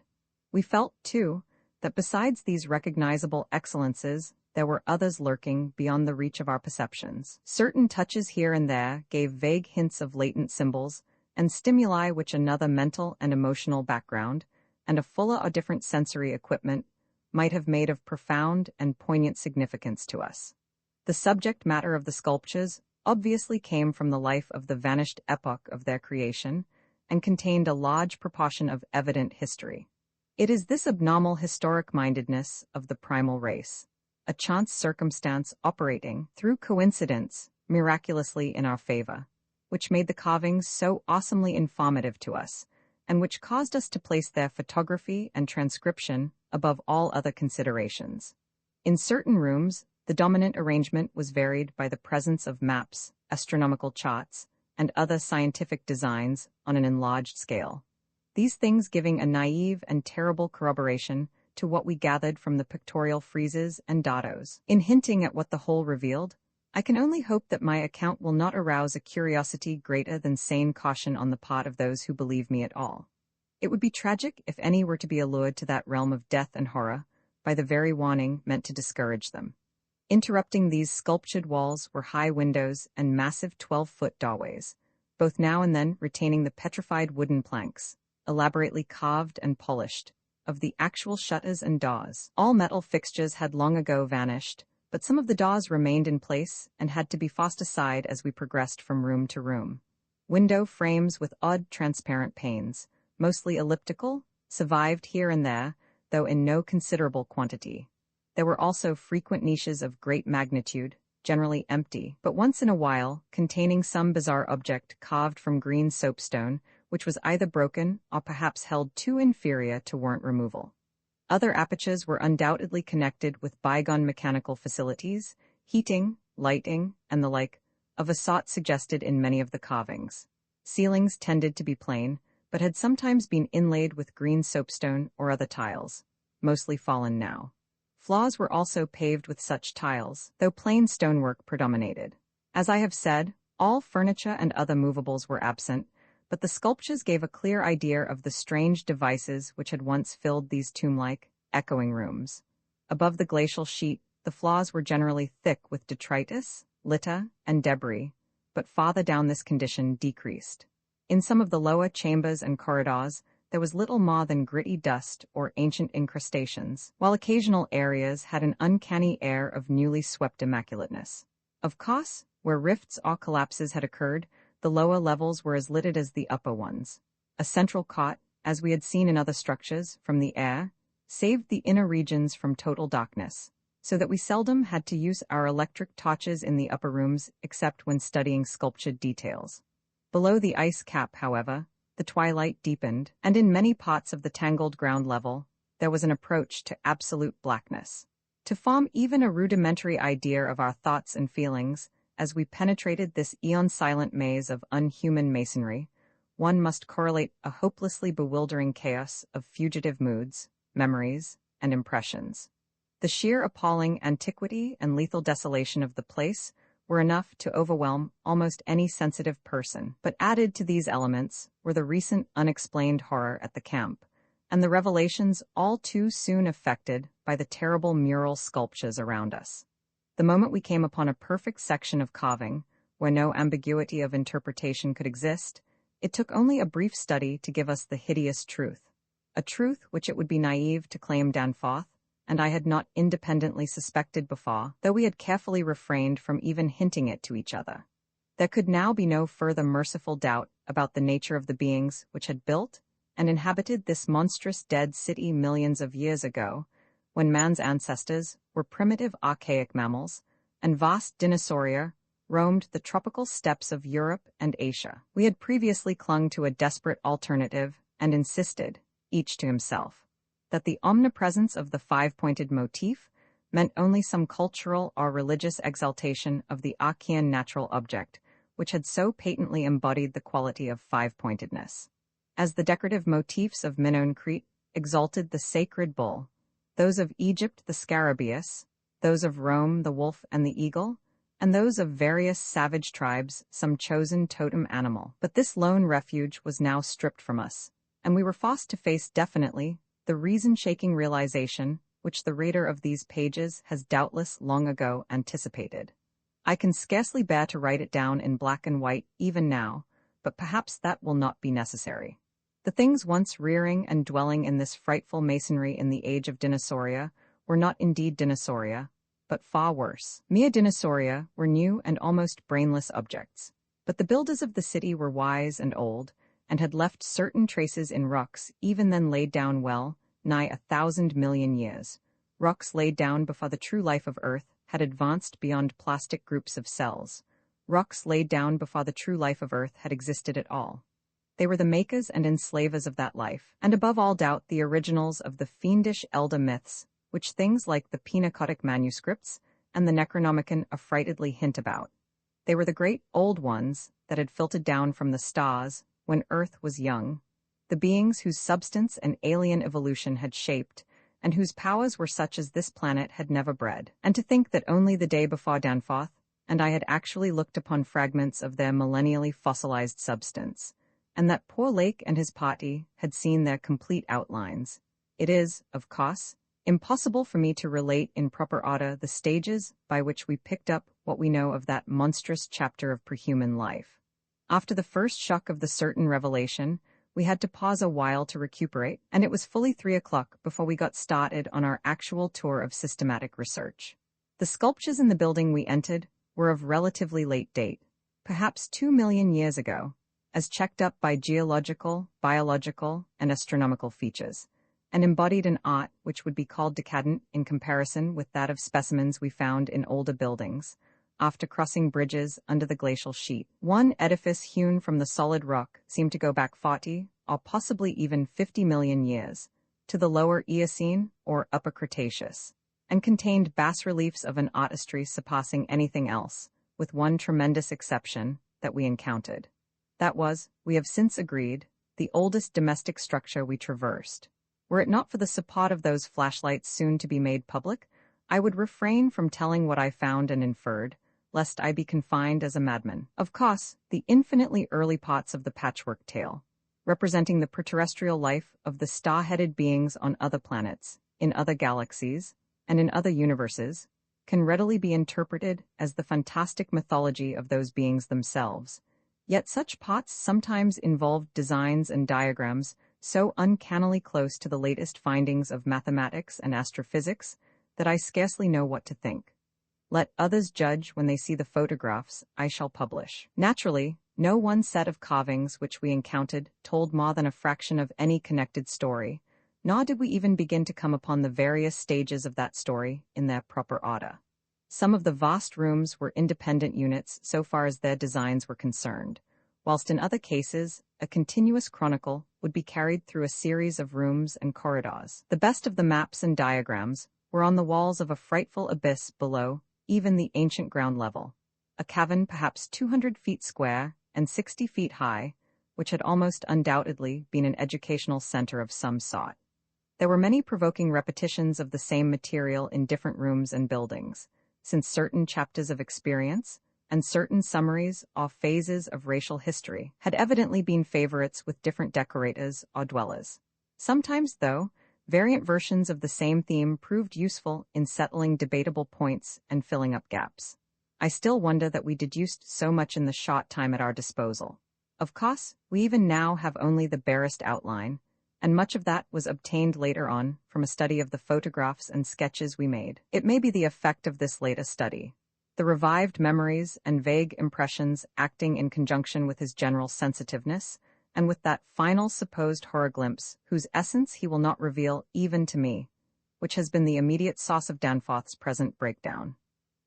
We felt, too, that besides these recognizable excellences, there were others lurking beyond the reach of our perceptions. Certain touches here and there gave vague hints of latent symbols and stimuli which another mental and emotional background, and a fuller or different sensory equipment, might have made of profound and poignant significance to us. The subject matter of the sculptures obviously came from the life of the vanished epoch of their creation and contained a large proportion of evident history. It is this abnormal historic-mindedness of the primal race, a chance circumstance operating, through coincidence, miraculously in our favor, which made the carvings so awesomely informative to us, and which caused us to place their photography and transcription above all other considerations. In certain rooms, the dominant arrangement was varied by the presence of maps, astronomical charts, and other scientific designs on an enlarged scale. These things giving a naive and terrible corroboration to what we gathered from the pictorial friezes and dados. In hinting at what the whole revealed, I can only hope that my account will not arouse a curiosity greater than sane caution on the part of those who believe me at all. It would be tragic if any were to be allured to that realm of death and horror by the very warning meant to discourage them. Interrupting these sculptured walls were high windows and massive 12-foot doorways, both now and then retaining the petrified wooden planks, elaborately carved and polished, of the actual shutters and doors. All metal fixtures had long ago vanished, but some of the doors remained in place and had to be forced aside as we progressed from room to room. Window frames with odd transparent panes, mostly elliptical, survived here and there, though in no considerable quantity. There were also frequent niches of great magnitude, generally empty, but once in a while containing some bizarre object carved from green soapstone, which was either broken or perhaps held too inferior to warrant removal. Other apertures were undoubtedly connected with bygone mechanical facilities, heating, lighting, and the like, of a sort suggested in many of the carvings. Ceilings tended to be plain, but had sometimes been inlaid with green soapstone or other tiles, mostly fallen now. Floors were also paved with such tiles, though plain stonework predominated. As I have said, all furniture and other movables were absent, but the sculptures gave a clear idea of the strange devices which had once filled these tomb-like, echoing rooms. Above the glacial sheet, the floors were generally thick with detritus, litter, and debris, but farther down this condition decreased. In some of the lower chambers and corridors, there was little more than gritty dust or ancient incrustations, while occasional areas had an uncanny air of newly swept immaculateness. Of course, where rifts or collapses had occurred, the lower levels were as littered as the upper ones. A central cot, as we had seen in other structures, from the air, saved the inner regions from total darkness, so that we seldom had to use our electric torches in the upper rooms except when studying sculptured details. Below the ice cap, however, the twilight deepened, and in many parts of the tangled ground level, there was an approach to absolute blackness. To form even a rudimentary idea of our thoughts and feelings, as we penetrated this eon-silent maze of unhuman masonry, one must correlate a hopelessly bewildering chaos of fugitive moods, memories, and impressions. The sheer appalling antiquity and lethal desolation of the place were enough to overwhelm almost any sensitive person, but added to these elements were the recent unexplained horror at the camp, and the revelations all too soon effected by the terrible mural sculptures around us. The moment we came upon a perfect section of carving, where no ambiguity of interpretation could exist, it took only a brief study to give us the hideous truth, a truth which it would be naive to claim Danforth and I had not independently suspected before, though we had carefully refrained from even hinting it to each other. There could now be no further merciful doubt about the nature of the beings which had built and inhabited this monstrous dead city millions of years ago, when man's ancestors were primitive archaic mammals, and vast dinosauria roamed the tropical steppes of Europe and Asia. We had previously clung to a desperate alternative and insisted, each to himself, that the omnipresence of the five-pointed motif meant only some cultural or religious exaltation of the Archean natural object, which had so patently embodied the quality of five-pointedness. As the decorative motifs of Minoan Crete exalted the sacred bull, those of Egypt the scarabaeus, those of Rome the wolf and the eagle, and those of various savage tribes, some chosen totem animal. But this lone refuge was now stripped from us, and we were forced to face definitely the reason-shaking realization which the reader of these pages has doubtless long ago anticipated. I can scarcely bear to write it down in black and white even now, but perhaps that will not be necessary. The things once rearing and dwelling in this frightful masonry in the age of dinosauria were not indeed dinosauria, but far worse. Mere dinosauria were new and almost brainless objects. But the builders of the city were wise and old, and had left certain traces in rocks even then laid down well, nigh 1,000 million years. Rocks laid down before the true life of Earth had advanced beyond plastic groups of cells. Rocks laid down before the true life of Earth had existed at all. They were the makers and enslavers of that life, and above all doubt the originals of the fiendish elder myths, which things like the Pinacotic manuscripts and the Necronomicon affrightedly hint about. They were the great old ones that had filtered down from the stars when Earth was young, the beings whose substance and alien evolution had shaped, and whose powers were such as this planet had never bred. And to think that only the day before Danforth and I had actually looked upon fragments of their millennially fossilized substance, and that poor Lake and his party had seen their complete outlines. It is, of course, impossible for me to relate in proper order the stages by which we picked up what we know of that monstrous chapter of prehuman life. After the first shock of the certain revelation, we had to pause a while to recuperate, and it was fully 3 o'clock before we got started on our actual tour of systematic research. The sculptures in the building we entered were of relatively late date, perhaps 2 million years ago, as checked up by geological, biological, and astronomical features, and embodied an art which would be called decadent in comparison with that of specimens we found in older buildings, after crossing bridges under the glacial sheet. One edifice hewn from the solid rock seemed to go back 40, or possibly even 50 million years, to the lower Eocene or Upper Cretaceous, and contained bas-reliefs of an artistry surpassing anything else, with one tremendous exception that we encountered. That was, we have since agreed, the oldest domestic structure we traversed. Were it not for the support of those flashlights soon to be made public, I would refrain from telling what I found and inferred, lest I be confined as a madman. Of course, the infinitely early parts of the patchwork tale, representing the preterrestrial life of the star-headed beings on other planets, in other galaxies, and in other universes, can readily be interpreted as the fantastic mythology of those beings themselves. Yet such pots sometimes involved designs and diagrams so uncannily close to the latest findings of mathematics and astrophysics that I scarcely know what to think. Let others judge when they see the photographs I shall publish. Naturally, no one set of carvings which we encountered told more than a fraction of any connected story, nor did we even begin to come upon the various stages of that story in their proper order. Some of the vast rooms were independent units so far as their designs were concerned, whilst in other cases, a continuous chronicle would be carried through a series of rooms and corridors. The best of the maps and diagrams were on the walls of a frightful abyss below even the ancient ground level, a cavern perhaps 200 feet square and 60 feet high, which had almost undoubtedly been an educational center of some sort. There were many provoking repetitions of the same material in different rooms and buildings, since certain chapters of experience and certain summaries or phases of racial history had evidently been favorites with different decorators or dwellers. Sometimes, though, variant versions of the same theme proved useful in settling debatable points and filling up gaps. I still wonder that we deduced so much in the short time at our disposal. Of course, we even now have only the barest outline, and much of that was obtained later on from a study of the photographs and sketches we made. It may be the effect of this latest study, the revived memories and vague impressions acting in conjunction with his general sensitiveness, and with that final supposed horror glimpse whose essence he will not reveal even to me, which has been the immediate source of Danforth's present breakdown.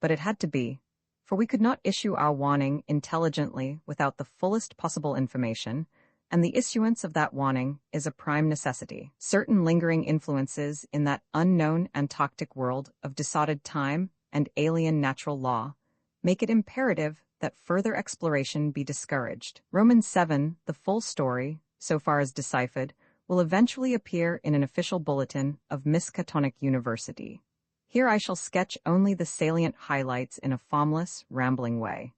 But it had to be, for we could not issue our warning intelligently without the fullest possible information, and the issuance of that warning is a prime necessity. Certain lingering influences in that unknown Antarctic world of disordered time and alien natural law make it imperative that further exploration be discouraged. Romans 7, the full story, so far as deciphered, will eventually appear in an official bulletin of Miskatonic University. Here I shall sketch only the salient highlights in a formless, rambling way.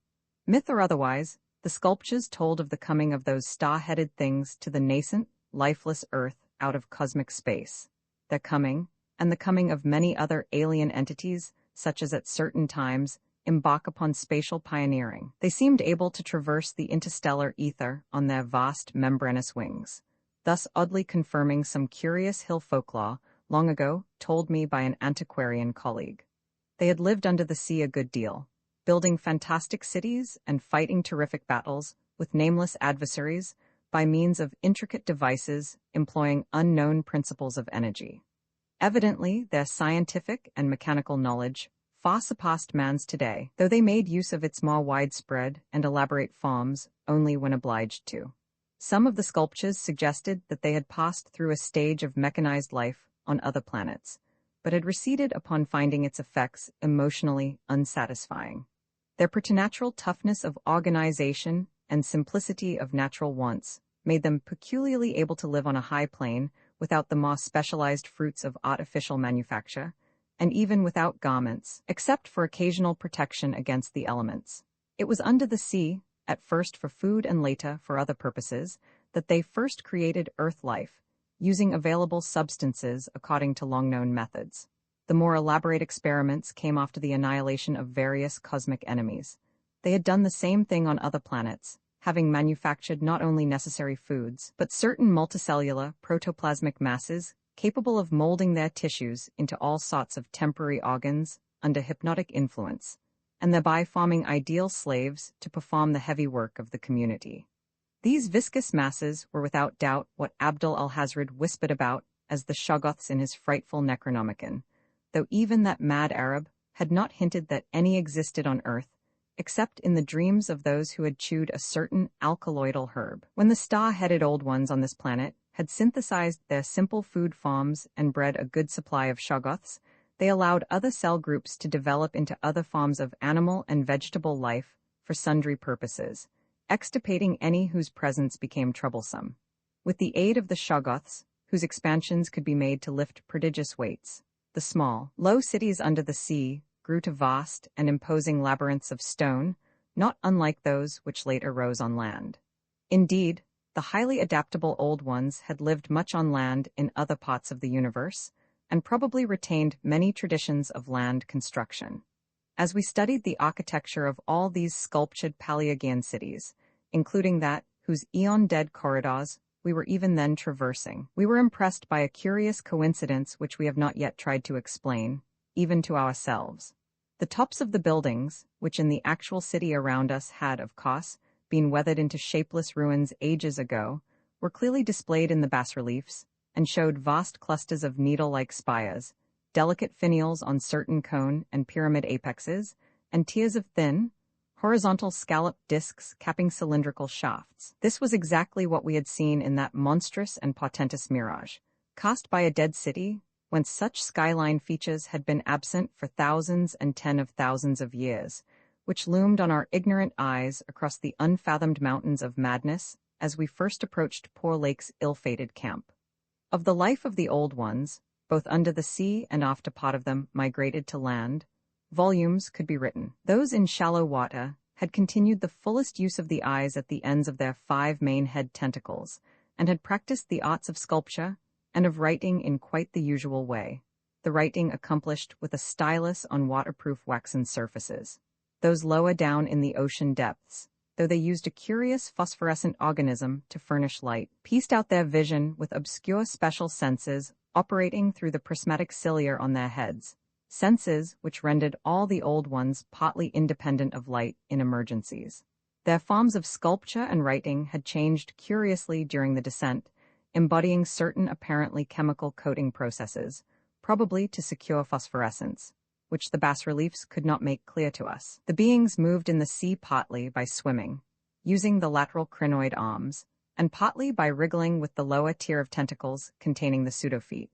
Myth or otherwise, the sculptures told of the coming of those star-headed things to the nascent, lifeless Earth out of cosmic space. Their coming, and the coming of many other alien entities, such as at certain times, embark upon spatial pioneering. They seemed able to traverse the interstellar ether on their vast membranous wings, thus oddly confirming some curious hill folklore long ago told me by an antiquarian colleague. They had lived under the sea a good deal, building fantastic cities and fighting terrific battles with nameless adversaries by means of intricate devices employing unknown principles of energy. Evidently, their scientific and mechanical knowledge far surpassed man's today, though they made use of its more widespread and elaborate forms only when obliged to. Some of the sculptures suggested that they had passed through a stage of mechanized life on other planets, but had receded upon finding its effects emotionally unsatisfying. Their preternatural toughness of organization and simplicity of natural wants made them peculiarly able to live on a high plane without the more specialized fruits of artificial manufacture, and even without garments, except for occasional protection against the elements. It was under the sea, at first for food and later for other purposes, that they first created Earth life, using available substances according to long-known methods. The more elaborate experiments came after the annihilation of various cosmic enemies. They had done the same thing on other planets, having manufactured not only necessary foods, but certain multicellular protoplasmic masses capable of molding their tissues into all sorts of temporary organs under hypnotic influence, and thereby forming ideal slaves to perform the heavy work of the community. These viscous masses were without doubt what Abdul al-Hazred whispered about as the Shoggoths in his frightful Necronomicon, though even that mad Arab had not hinted that any existed on Earth, except in the dreams of those who had chewed a certain alkaloidal herb. When the star-headed old ones on this planet had synthesized their simple food forms and bred a good supply of Shoggoths, they allowed other cell groups to develop into other forms of animal and vegetable life for sundry purposes, extirpating any whose presence became troublesome. With the aid of the Shoggoths, whose expansions could be made to lift prodigious weights, the small, low cities under the sea grew to vast and imposing labyrinths of stone, not unlike those which later rose on land. Indeed, the highly adaptable old ones had lived much on land in other parts of the universe, and probably retained many traditions of land construction. As we studied the architecture of all these sculptured Paleogean cities, including that whose eon-dead corridors we were even then traversing, we were impressed by a curious coincidence which we have not yet tried to explain, even to ourselves. The tops of the buildings, which in the actual city around us had, of course, been weathered into shapeless ruins ages ago, were clearly displayed in the bas-reliefs, and showed vast clusters of needle-like spires, delicate finials on certain cone and pyramid apexes, and tiers of thin, horizontal scalloped discs capping cylindrical shafts. This was exactly what we had seen in that monstrous and portentous mirage, cast by a dead city, whence such skyline features had been absent for thousands and tens of thousands of years, which loomed on our ignorant eyes across the unfathomed mountains of madness as we first approached poor Lake's ill-fated camp. Of the life of the old ones, both under the sea and after part of them migrated to land, volumes could be written. Those in shallow water had continued the fullest use of the eyes at the ends of their 5 main head tentacles, and had practiced the arts of sculpture and of writing in quite the usual way, the writing accomplished with a stylus on waterproof waxen surfaces. Those lower down in the ocean depths, though they used a curious phosphorescent organism to furnish light, pieced out their vision with obscure special senses operating through the prismatic cilia on their heads, senses which rendered all the old ones partly independent of light in emergencies. Their forms of sculpture and writing had changed curiously during the descent, embodying certain apparently chemical coating processes, probably to secure phosphorescence, which the bas-reliefs could not make clear to us. The beings moved in the sea partly by swimming, using the lateral crinoid arms, and partly by wriggling with the lower tier of tentacles containing the pseudofeet.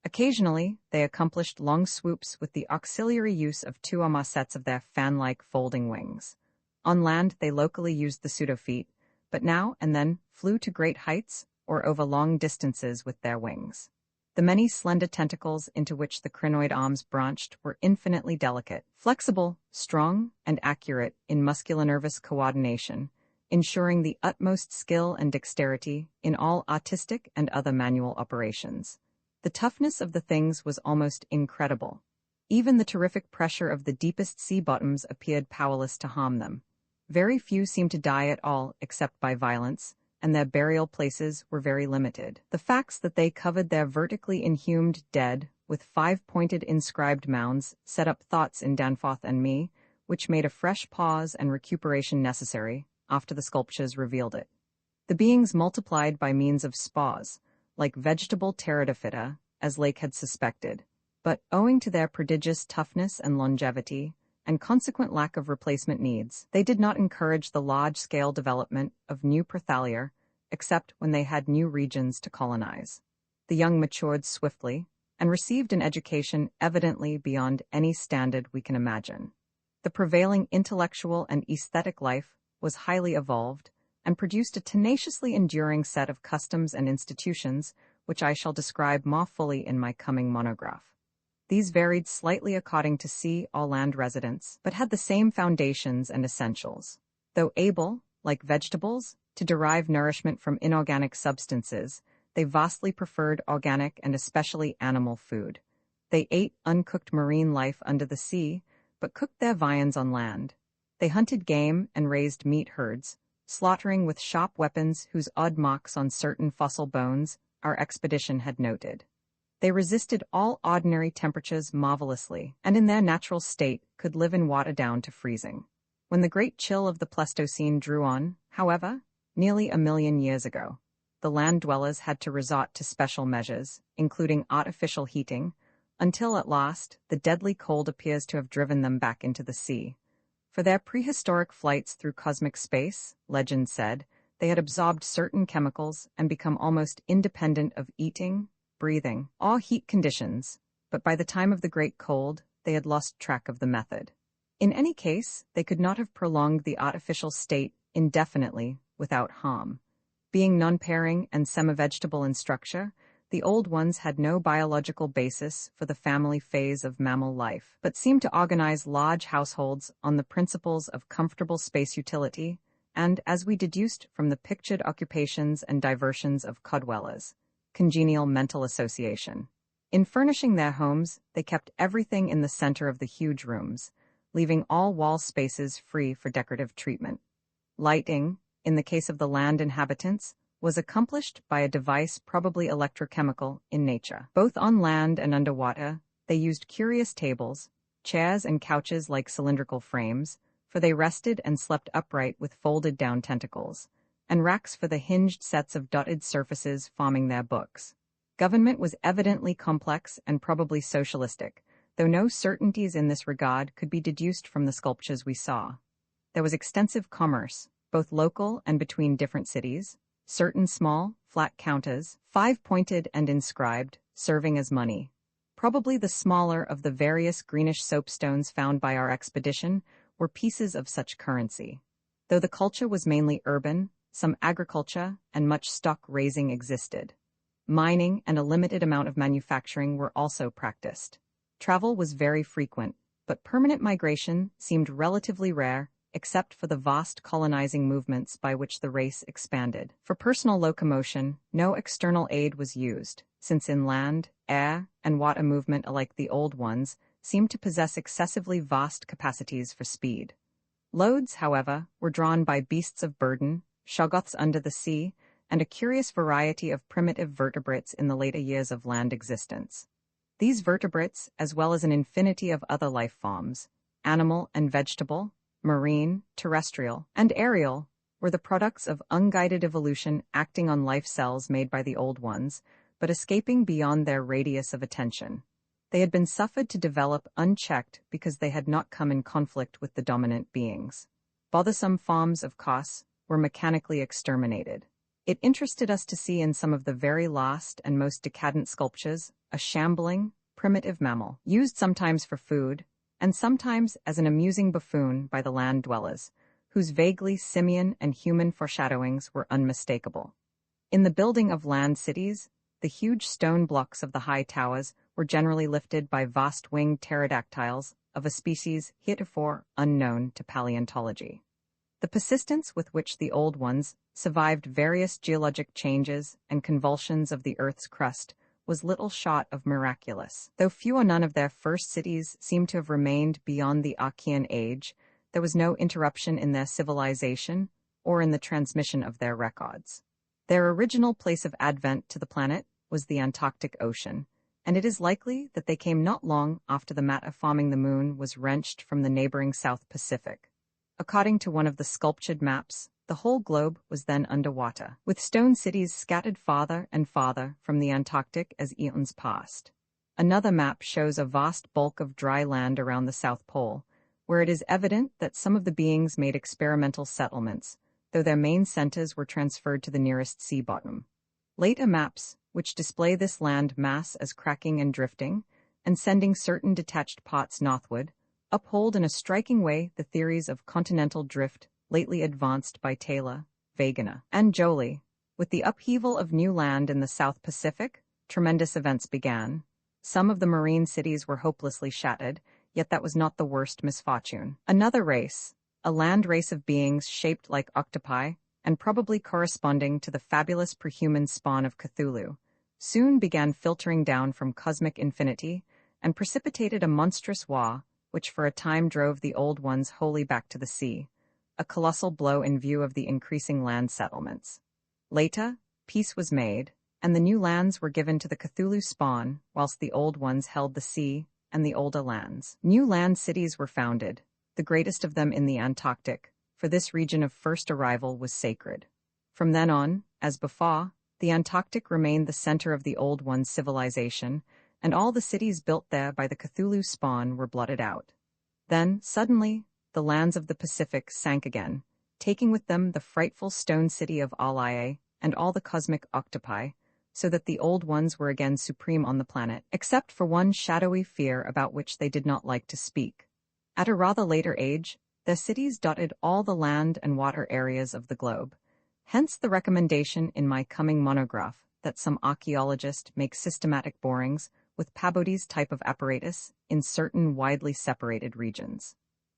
Occasionally, they accomplished long swoops with the auxiliary use of 2 or more sets of their fan-like folding wings. On land, they locally used the pseudofeet, but now and then flew to great heights or over long distances with their wings. The many slender tentacles into which the crinoid arms branched were infinitely delicate, flexible, strong, and accurate in musculonervous coordination, ensuring the utmost skill and dexterity in all artistic and other manual operations. The toughness of the things was almost incredible. Even the terrific pressure of the deepest sea bottoms appeared powerless to harm them. Very few seemed to die at all except by violence, and their burial places were very limited. The facts that they covered their vertically inhumed dead with 5-pointed inscribed mounds set up thoughts in Danforth and me, which made a fresh pause and recuperation necessary after the sculptures revealed it. The beings multiplied by means of spores, like vegetable pteridophyta, as Lake had suspected, but owing to their prodigious toughness and longevity, and consequent lack of replacement needs, they did not encourage the large-scale development of new Prothalia, except when they had new regions to colonize. The young matured swiftly, and received an education evidently beyond any standard we can imagine. The prevailing intellectual and aesthetic life was highly evolved, and produced a tenaciously enduring set of customs and institutions, which I shall describe more fully in my coming monograph. These varied slightly according to sea or land residents, but had the same foundations and essentials. Though able, like vegetables, to derive nourishment from inorganic substances, they vastly preferred organic and especially animal food. They ate uncooked marine life under the sea, but cooked their viands on land. They hunted game and raised meat herds, slaughtering with sharp weapons whose odd marks on certain fossil bones our expedition had noted. They resisted all ordinary temperatures marvelously, and in their natural state could live in water down to freezing. When the great chill of the Pleistocene drew on, however, nearly 1,000,000 years ago, the land dwellers had to resort to special measures, including artificial heating, until at last the deadly cold appears to have driven them back into the sea. For their prehistoric flights through cosmic space, legend said, they had absorbed certain chemicals and become almost independent of eating, breathing, or heat conditions, but by the time of the Great Cold, they had lost track of the method. In any case, they could not have prolonged the artificial state indefinitely without harm. Being non-pairing and semi-vegetable in structure, the old ones had no biological basis for the family phase of mammal life, but seemed to organize large households on the principles of comfortable space utility, and, as we deduced from the pictured occupations and diversions of codwellers, congenial mental association. In furnishing their homes, they kept everything in the center of the huge rooms, leaving all wall spaces free for decorative treatment. Lighting, in the case of the land inhabitants, was accomplished by a device probably electrochemical in nature. Both on land and underwater, they used curious tables, chairs and couches like cylindrical frames, for they rested and slept upright with folded-down tentacles, and racks for the hinged sets of dotted surfaces forming their books. Government was evidently complex and probably socialistic, though no certainties in this regard could be deduced from the sculptures we saw. There was extensive commerce, both local and between different cities, certain small, flat counters, 5-pointed and inscribed, serving as money. Probably the smaller of the various greenish soapstones found by our expedition were pieces of such currency. Though the culture was mainly urban, some agriculture and much stock raising existed. Mining and a limited amount of manufacturing were also practiced. Travel was very frequent, but permanent migration seemed relatively rare, except for the vast colonizing movements by which the race expanded. For personal locomotion, no external aid was used, since in land, air, and water movement alike the old ones seemed to possess excessively vast capacities for speed. Loads, however, were drawn by beasts of burden, shoggoths under the sea, and a curious variety of primitive vertebrates in the later years of land existence. These vertebrates, as well as an infinity of other life forms, animal and vegetable, marine, terrestrial, and aerial, were the products of unguided evolution acting on life cells made by the old ones, but escaping beyond their radius of attention. They had been suffered to develop unchecked because they had not come in conflict with the dominant beings. Bothersome forms, of course, were mechanically exterminated. It interested us to see in some of the very last and most decadent sculptures a shambling, primitive mammal, used sometimes for food, and sometimes as an amusing buffoon by the land dwellers, whose vaguely simian and human foreshadowings were unmistakable. In the building of land cities, the huge stone blocks of the high towers were generally lifted by vast-winged pterodactyls of a species heretofore unknown to paleontology. The persistence with which the old ones survived various geologic changes and convulsions of the Earth's crust was little short of miraculous. Though few or none of their first cities seem to have remained beyond the Archean age, there was no interruption in their civilization or in the transmission of their records. Their original place of advent to the planet was the Antarctic Ocean, and it is likely that they came not long after the matter forming the moon was wrenched from the neighboring South Pacific. According to one of the sculptured maps, the whole globe was then underwater, with stone cities scattered farther and farther from the Antarctic as eons passed. Another map shows a vast bulk of dry land around the South Pole, where it is evident that some of the beings made experimental settlements, though their main centers were transferred to the nearest sea bottom. Later maps, which display this land mass as cracking and drifting, and sending certain detached parts northward, uphold in a striking way the theories of continental drift lately advanced by Taylor, Wegener, and Joly. With the upheaval of new land in the South Pacific, tremendous events began. Some of the marine cities were hopelessly shattered, yet that was not the worst misfortune. Another race, a land race of beings shaped like octopi, and probably corresponding to the fabulous prehuman spawn of Cthulhu, soon began filtering down from cosmic infinity and precipitated a monstrous war which for a time drove the old ones wholly back to the sea, a colossal blow in view of the increasing land settlements. Later, peace was made, and the new lands were given to the Cthulhu spawn, whilst the old ones held the sea and the older lands. New land cities were founded, the greatest of them in the Antarctic, for this region of first arrival was sacred. From then on, as before, the Antarctic remained the center of the old ones' civilization, and all the cities built there by the Cthulhu spawn were blotted out. Then, suddenly, the lands of the Pacific sank again, taking with them the frightful stone city of Alae and all the cosmic octopi, so that the old ones were again supreme on the planet, except for one shadowy fear about which they did not like to speak. At a rather later age, their cities dotted all the land and water areas of the globe. Hence the recommendation in my coming monograph that some archaeologists make systematic borings with Peabody's type of apparatus in certain widely separated regions.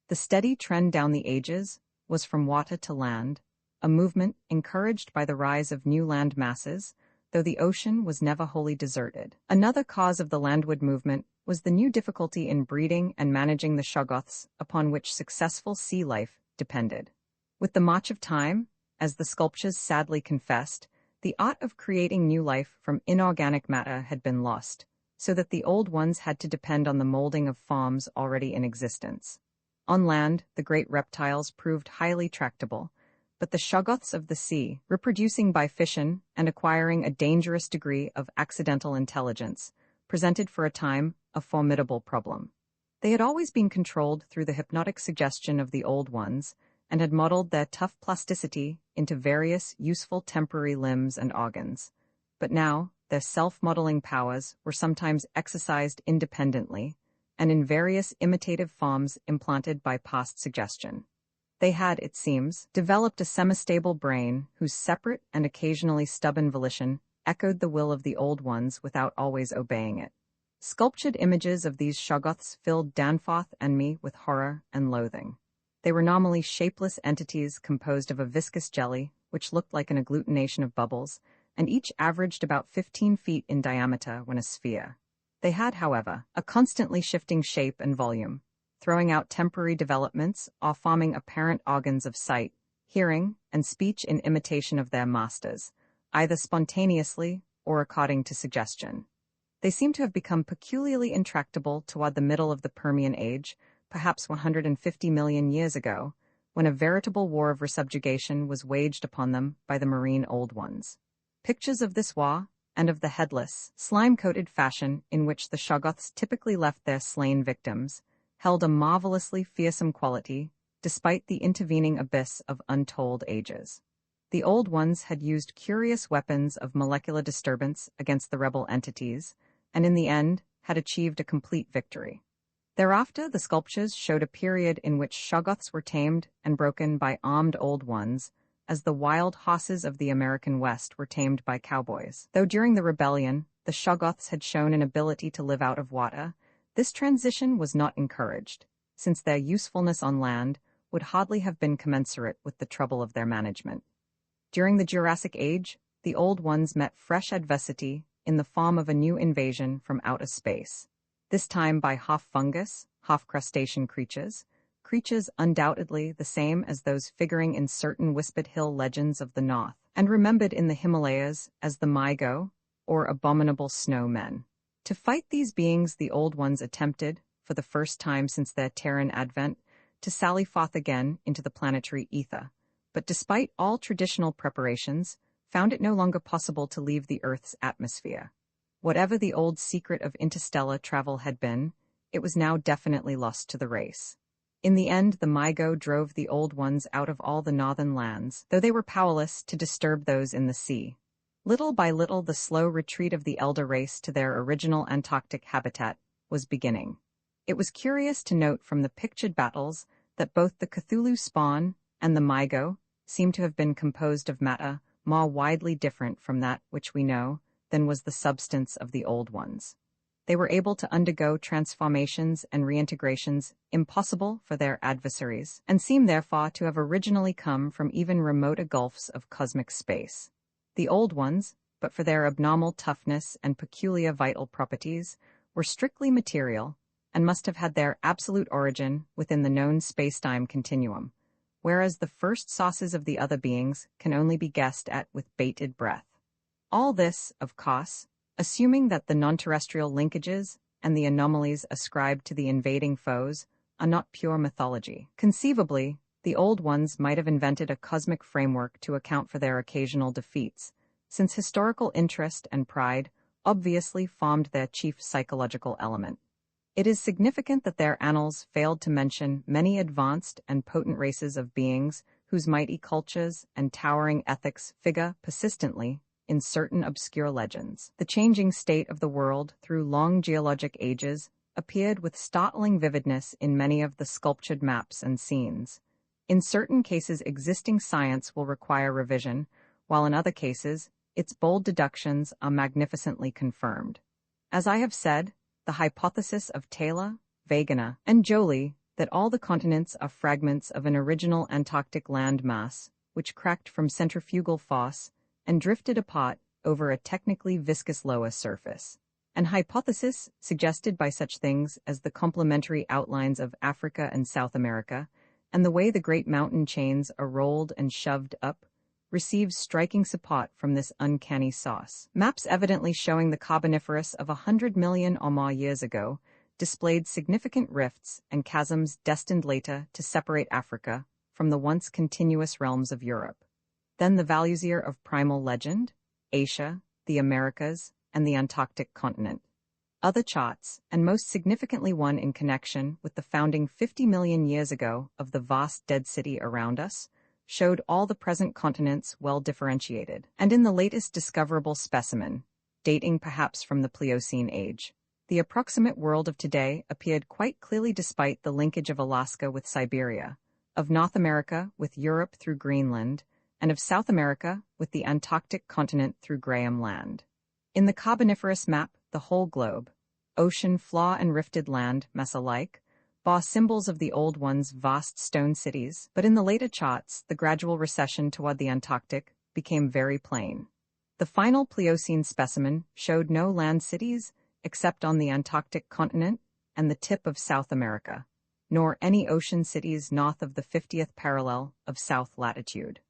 The steady trend down the ages was from water to land, a movement encouraged by the rise of new land masses, though the ocean was never wholly deserted. Another cause of the landward movement was the new difficulty in breeding and managing the shoggoths upon which successful sea life depended. With the march of time, as the sculptures sadly confessed, the art of creating new life from inorganic matter had been lost, so that the old ones had to depend on the molding of forms already in existence. On land, the great reptiles proved highly tractable, but the shoggoths of the sea, reproducing by fission and acquiring a dangerous degree of accidental intelligence, presented for a time a formidable problem. They had always been controlled through the hypnotic suggestion of the old ones, and had modeled their tough plasticity into various useful temporary limbs and organs. But now, their self-modeling powers were sometimes exercised independently, and in various imitative forms implanted by past suggestion. They had, it seems, developed a semi-stable brain whose separate and occasionally stubborn volition echoed the will of the old ones without always obeying it. Sculptured images of these shoggoths filled Danforth and me with horror and loathing. They were nominally shapeless entities composed of a viscous jelly, which looked like an agglutination of bubbles, and each averaged about 15 feet in diameter when a sphere. They had, however, a constantly shifting shape and volume, throwing out temporary developments or forming apparent organs of sight, hearing, and speech in imitation of their masters, either spontaneously or according to suggestion. They seem to have become peculiarly intractable toward the middle of the Permian Age, perhaps 150 million years ago, when a veritable war of resubjugation was waged upon them by the marine old ones. Pictures of this war, and of the headless, slime-coated fashion in which the shoggoths typically left their slain victims, held a marvelously fearsome quality, despite the intervening abyss of untold ages. The old ones had used curious weapons of molecular disturbance against the rebel entities, and in the end had achieved a complete victory. Thereafter, the sculptures showed a period in which shoggoths were tamed and broken by armed old ones, as the wild hosses of the American West were tamed by cowboys. Though during the rebellion, the Shoggoths had shown an ability to live out of water, this transition was not encouraged, since their usefulness on land would hardly have been commensurate with the trouble of their management. During the Jurassic Age, the Old Ones met fresh adversity in the form of a new invasion from outer space, this time by half-fungus, half-crustacean creatures undoubtedly the same as those figuring in certain whispered hill legends of the North, and remembered in the Himalayas as the Maigo, or abominable snow men. To fight these beings, the Old Ones attempted, for the first time since their Terran advent, to sally forth again into the planetary ether, but despite all traditional preparations, found it no longer possible to leave the Earth's atmosphere. Whatever the old secret of interstellar travel had been, it was now definitely lost to the race. In the end, the Maigo drove the Old Ones out of all the northern lands, though they were powerless to disturb those in the sea. Little by little, the slow retreat of the elder race to their original Antarctic habitat was beginning. It was curious to note from the pictured battles that both the Cthulhu spawn and the Maigo seem to have been composed of matter more widely different from that which we know than was the substance of the Old Ones. They were able to undergo transformations and reintegrations impossible for their adversaries, and seem therefore to have originally come from even remoter gulfs of cosmic space. The Old Ones, but for their abnormal toughness and peculiar vital properties, were strictly material, and must have had their absolute origin within the known spacetime continuum, whereas the first sources of the other beings can only be guessed at with bated breath. All this, of course, assuming that the non-terrestrial linkages and the anomalies ascribed to the invading foes are not pure mythology. Conceivably, the Old Ones might have invented a cosmic framework to account for their occasional defeats, since historical interest and pride obviously formed their chief psychological element. It is significant that their annals failed to mention many advanced and potent races of beings whose mighty cultures and towering ethics figure persistently in certain obscure legends. The changing state of the world through long geologic ages appeared with startling vividness in many of the sculptured maps and scenes. In certain cases, existing science will require revision, while in other cases, its bold deductions are magnificently confirmed. As I have said, the hypothesis of Taylor, Wegener, and Joly that all the continents are fragments of an original Antarctic land mass, which cracked from centrifugal force and drifted apart over a technically viscous lower surface. An hypothesis suggested by such things as the complementary outlines of Africa and South America, and the way the great mountain chains are rolled and shoved up, receives striking support from this uncanny source. Maps evidently showing the Carboniferous of 100 million or more years ago displayed significant rifts and chasms destined later to separate Africa from the once continuous realms of Europe. Then the Valusier of primal legend, Asia, the Americas, and the Antarctic continent. Other charts, and most significantly one in connection with the founding 50 million years ago of the vast dead city around us, showed all the present continents well differentiated. And in the latest discoverable specimen, dating perhaps from the Pliocene age, the approximate world of today appeared quite clearly despite the linkage of Alaska with Siberia, of North America with Europe through Greenland, and of South America with the Antarctic continent through Graham Land. In the Carboniferous map, the whole globe, ocean, floor, and rifted land, mass alike, bore symbols of the Old Ones' vast stone cities, but in the later charts, the gradual recession toward the Antarctic became very plain. The final Pliocene specimen showed no land cities except on the Antarctic continent and the tip of South America, nor any ocean cities north of the 50th parallel of south latitude.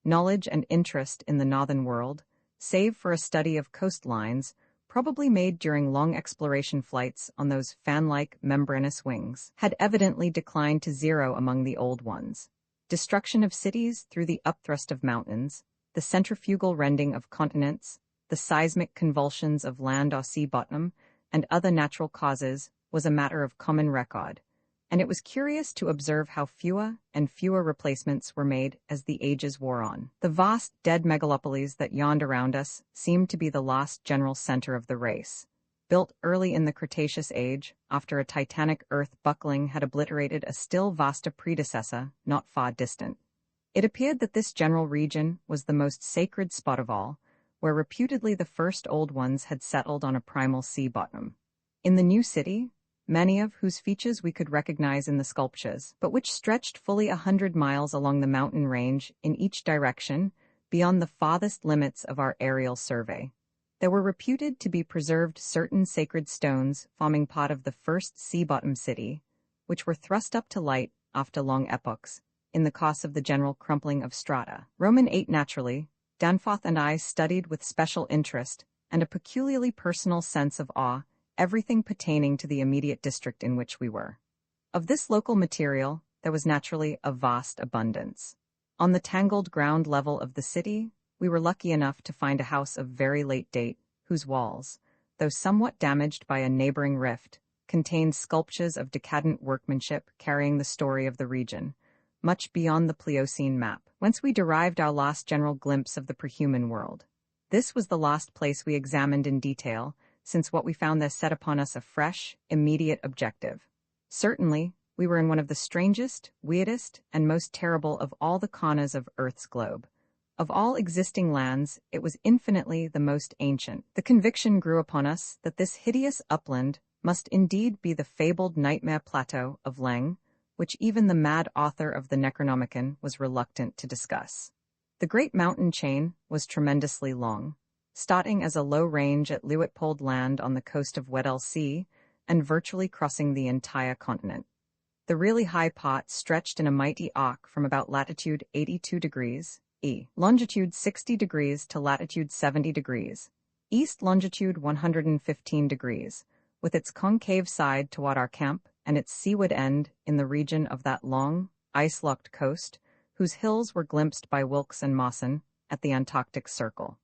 Knowledge and interest in the northern world, save for a study of coastlines, probably made during long exploration flights on those fan-like membranous wings, had evidently declined to zero among the Old Ones. Destruction of cities through the upthrust of mountains, the centrifugal rending of continents, the seismic convulsions of land or sea bottom, and other natural causes was a matter of common record, and it was curious to observe how fewer and fewer replacements were made as the ages wore on. The vast dead megalopolies that yawned around us seemed to be the lost general center of the race. Built early in the Cretaceous age, after a titanic earth buckling had obliterated a still vaster predecessor not far distant. It appeared that this general region was the most sacred spot of all, where reputedly the first old ones had settled on a primal sea bottom. In the new city, many of whose features we could recognize in the sculptures, but which stretched fully 100 miles along the mountain range in each direction, beyond the farthest limits of our aerial survey. There were reputed to be preserved certain sacred stones forming part of the first sea-bottom city, which were thrust up to light after long epochs, in the course of the general crumpling of strata. Roman 8 naturally, Danforth and I studied with special interest and a peculiarly personal sense of awe everything pertaining to the immediate district in which we were. Of this local material, there was naturally a vast abundance. On the tangled ground level of the city, we were lucky enough to find a house of very late date, whose walls, though somewhat damaged by a neighboring rift, contained sculptures of decadent workmanship carrying the story of the region, much beyond the Pliocene map, whence we derived our last general glimpse of the prehuman world. This was the last place we examined in detail, since what we found there set upon us a fresh, immediate objective. Certainly, we were in one of the strangest, weirdest, and most terrible of all the corners of Earth's globe. Of all existing lands, it was infinitely the most ancient. The conviction grew upon us that this hideous upland must indeed be the fabled nightmare plateau of Leng, which even the mad author of the Necronomicon was reluctant to discuss. The great mountain chain was tremendously long, starting as a low range at Luitpold Land on the coast of Weddell Sea and virtually crossing the entire continent. The really high part stretched in a mighty arc from about latitude 82 degrees E, longitude 60 degrees to latitude 70 degrees, east longitude 115 degrees, with its concave side toward our camp and its seaward end in the region of that long, ice-locked coast, whose hills were glimpsed by Wilkes and Mawson at the Antarctic Circle.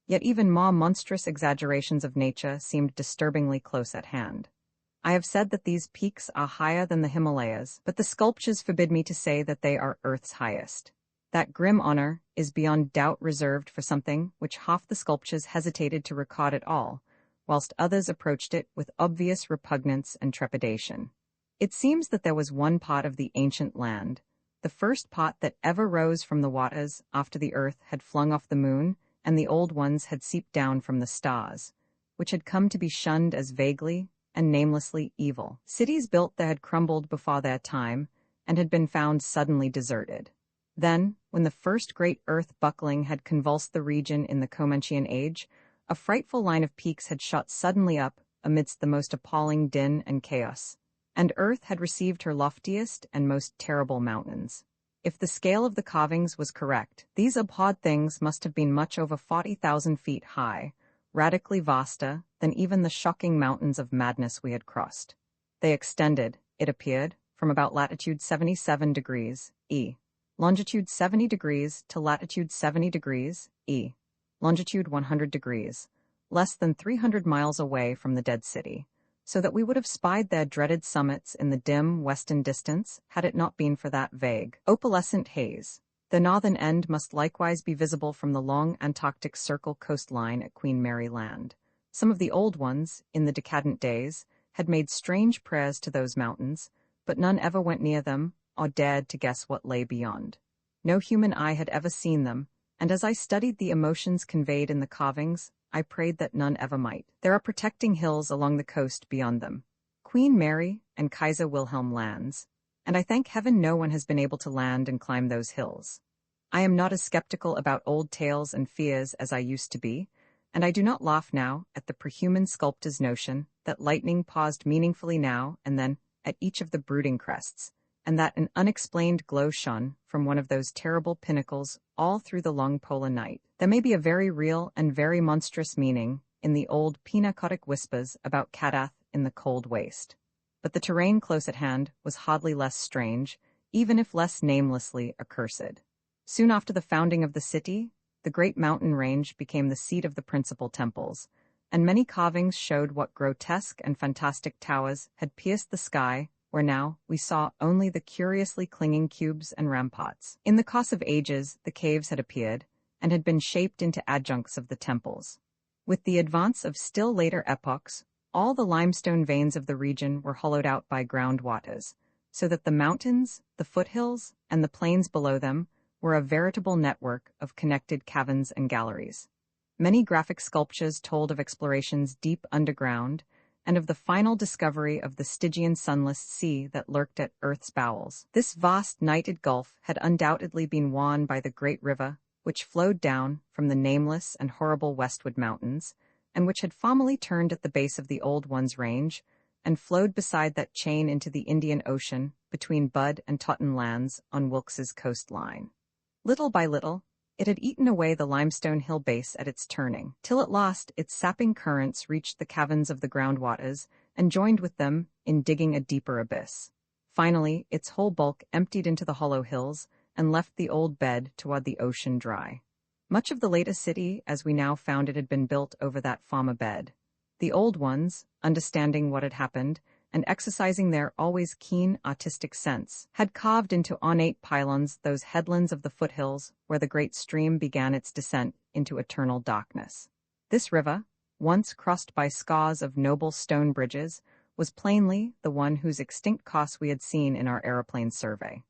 Yet even more monstrous exaggerations of nature seemed disturbingly close at hand. I have said that these peaks are higher than the Himalayas, but the sculptures forbid me to say that they are Earth's highest. That grim honor is beyond doubt reserved for something which half the sculptures hesitated to record at all, whilst others approached it with obvious repugnance and trepidation. It seems that there was one part of the ancient land, the first part that ever rose from the waters after the earth had flung off the moon and the old ones had seeped down from the stars, which had come to be shunned as vaguely and namelessly evil. Cities built there had crumbled before their time and had been found suddenly deserted. Then, when the first great earth buckling had convulsed the region in the Comanchean age, a frightful line of peaks had shot suddenly up amidst the most appalling din and chaos, and earth had received her loftiest and most terrible mountains. If the scale of the carvings was correct, these abhorred things must have been much over 40,000 feet high, radically vaster than even the shocking mountains of madness we had crossed. They extended, it appeared, from about latitude 77 degrees E, longitude 70 degrees to latitude 70 degrees E, longitude 100 degrees, less than 300 miles away from the dead city, so that we would have spied their dreaded summits in the dim western distance had it not been for that vague, opalescent haze. The northern end must likewise be visible from the long Antarctic Circle coastline at Queen Mary Land. Some of the old ones, in the decadent days, had made strange prayers to those mountains, but none ever went near them or dared to guess what lay beyond. No human eye had ever seen them, and as I studied the emotions conveyed in the carvings, I prayed that none ever might. There are protecting hills along the coast beyond them, Queen Mary and Kaiser Wilhelm lands, and I thank heaven no one has been able to land and climb those hills. I am not as skeptical about old tales and fears as I used to be, and I do not laugh now at the prehuman sculptor's notion that lightning paused meaningfully now and then at each of the brooding crests, and that an unexplained glow shone from one of those terrible pinnacles all through the long polar night. There may be a very real and very monstrous meaning in the old Pinacotic whispers about Kadath in the cold waste. But the terrain close at hand was hardly less strange, even if less namelessly accursed. Soon after the founding of the city, the great mountain range became the seat of the principal temples, and many carvings showed what grotesque and fantastic towers had pierced the sky, where now we saw only the curiously clinging cubes and ramparts. In the course of ages, the caves had appeared, and had been shaped into adjuncts of the temples. With the advance of still later epochs, all the limestone veins of the region were hollowed out by ground waters, so that the mountains, the foothills, and the plains below them were a veritable network of connected caverns and galleries. Many graphic sculptures told of explorations deep underground and of the final discovery of the Stygian sunless sea that lurked at Earth's bowels. This vast nighted gulf had undoubtedly been worn by the great river, which flowed down from the nameless and horrible Westwood Mountains, and which had formerly turned at the base of the Old Ones Range, and flowed beside that chain into the Indian Ocean between Bud and Totten lands on Wilkes's coastline. Little by little, it had eaten away the limestone hill base at its turning, till at last its sapping currents reached the caverns of the groundwaters and joined with them in digging a deeper abyss. Finally, its whole bulk emptied into the hollow hills and left the old bed toward the ocean dry. Much of the latest city, as we now found it, had been built over that former bed. The old ones, understanding what had happened, and exercising their always keen artistic sense, had carved into ornate pylons those headlands of the foothills where the great stream began its descent into eternal darkness. This river, once crossed by scores of noble stone bridges, was plainly the one whose extinct course we had seen in our aeroplane survey.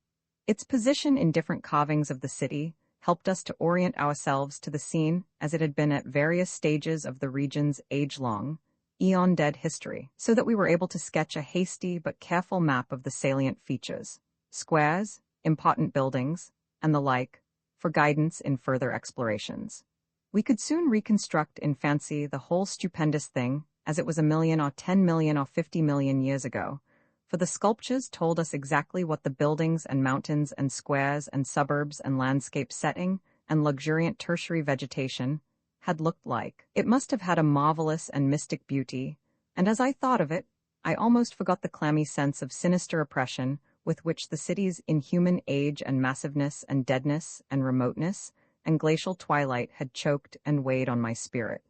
Its position in different carvings of the city helped us to orient ourselves to the scene as it had been at various stages of the region's age-long, eon-dead history, so that we were able to sketch a hasty but careful map of the salient features, squares, important buildings, and the like, for guidance in further explorations. We could soon reconstruct in fancy the whole stupendous thing as it was 1,000,000 or 10,000,000 or 50,000,000 years ago, for the sculptures told us exactly what the buildings and mountains and squares and suburbs and landscape setting and luxuriant tertiary vegetation had looked like. It must have had a marvelous and mystic beauty, and as I thought of it, I almost forgot the clammy sense of sinister oppression with which the city's inhuman age and massiveness and deadness and remoteness and glacial twilight had choked and weighed on my spirit.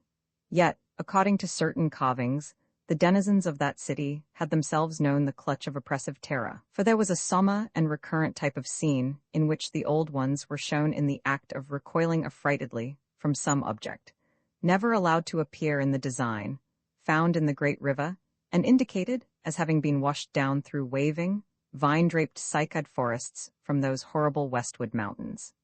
Yet, according to certain carvings, the denizens of that city had themselves known the clutch of oppressive terror, for there was a sombre and recurrent type of scene in which the old ones were shown in the act of recoiling affrightedly from some object, never allowed to appear in the design, found in the great river, and indicated as having been washed down through waving, vine-draped cycad forests from those horrible Westwood Mountains.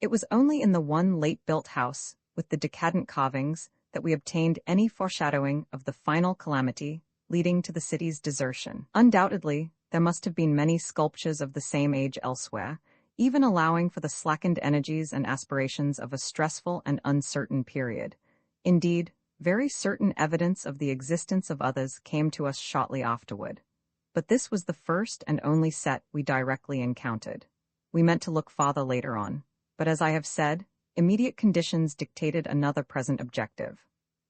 It was only in the one late-built house, with the decadent carvings, that we obtained any foreshadowing of the final calamity leading to the city's desertion. Undoubtedly, there must have been many sculptures of the same age elsewhere, even allowing for the slackened energies and aspirations of a stressful and uncertain period. Indeed, very certain evidence of the existence of others came to us shortly afterward. But this was the first and only set we directly encountered. We meant to look farther later on, but as I have said, immediate conditions dictated another present objective.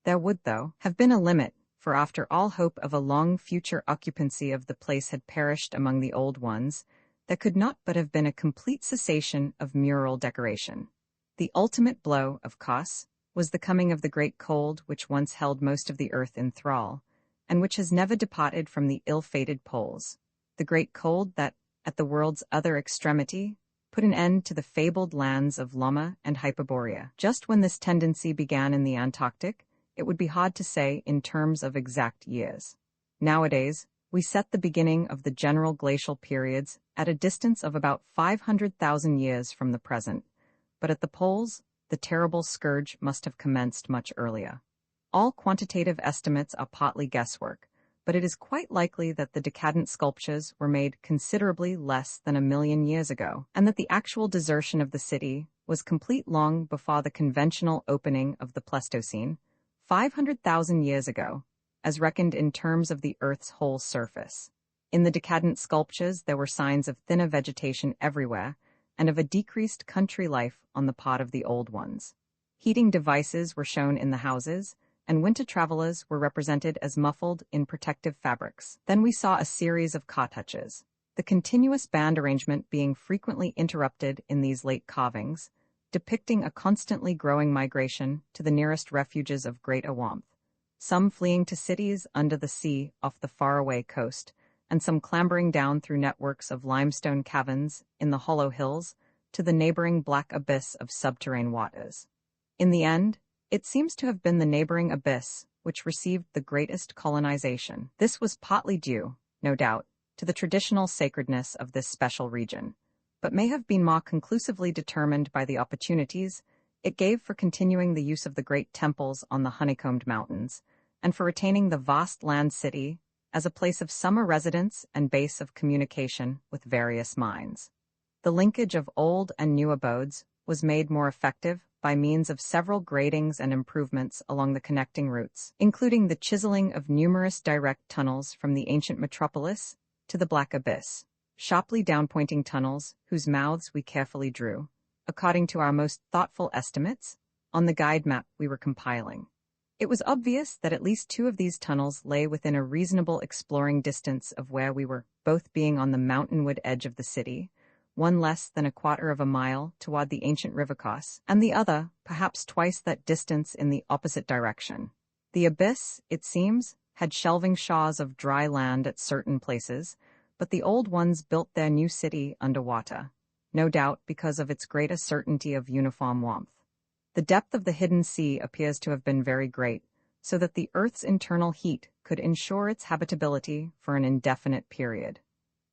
There would, though, have been a limit, for after all hope of a long future occupancy of the place had perished among the old ones, there could not but have been a complete cessation of mural decoration. The ultimate blow, of course, was the coming of the great cold which once held most of the earth in thrall, and which has never departed from the ill-fated poles. The great cold that, at the world's other extremity, put an end to the fabled lands of Loma and Hyperborea. Just when this tendency began in the Antarctic, it would be hard to say in terms of exact years. Nowadays, we set the beginning of the general glacial periods at a distance of about 500,000 years from the present, but at the poles, the terrible scourge must have commenced much earlier. All quantitative estimates are partly guesswork, but it is quite likely that the decadent sculptures were made considerably less than 1,000,000 years ago, and that the actual desertion of the city was complete long before the conventional opening of the Pleistocene, 500,000 years ago, as reckoned in terms of the Earth's whole surface. In the decadent sculptures there were signs of thinner vegetation everywhere, and of a decreased country life on the part of the old ones. Heating devices were shown in the houses, and winter travelers were represented as muffled in protective fabrics. Then we saw a series of cartouches, the continuous band arrangement being frequently interrupted in these late carvings, depicting a constantly growing migration to the nearest refuges of greater warmth, some fleeing to cities under the sea off the faraway coast, and some clambering down through networks of limestone caverns in the hollow hills to the neighboring black abyss of subterranean waters. In the end, it seems to have been the neighboring abyss which received the greatest colonization. This was partly due, no doubt, to the traditional sacredness of this special region, but may have been more conclusively determined by the opportunities it gave for continuing the use of the great temples on the honeycombed mountains, and for retaining the vast land city as a place of summer residence and base of communication with various minds. The linkage of old and new abodes was made more effective by means of several gradings and improvements along the connecting routes, including the chiseling of numerous direct tunnels from the ancient metropolis to the Black Abyss, sharply downpointing tunnels whose mouths we carefully drew, according to our most thoughtful estimates, on the guide map we were compiling. It was obvious that at least 2 of these tunnels lay within a reasonable exploring distance of where we were, both being on the mountainwood edge of the city, one less than 1/4 of a mile toward the ancient river Kos, and the other perhaps twice that distance in the opposite direction. The abyss, it seems, had shelving shores of dry land at certain places, but the old ones built their new city underwater, no doubt because of its greater certainty of uniform warmth. The depth of the hidden sea appears to have been very great, so that the Earth's internal heat could ensure its habitability for an indefinite period.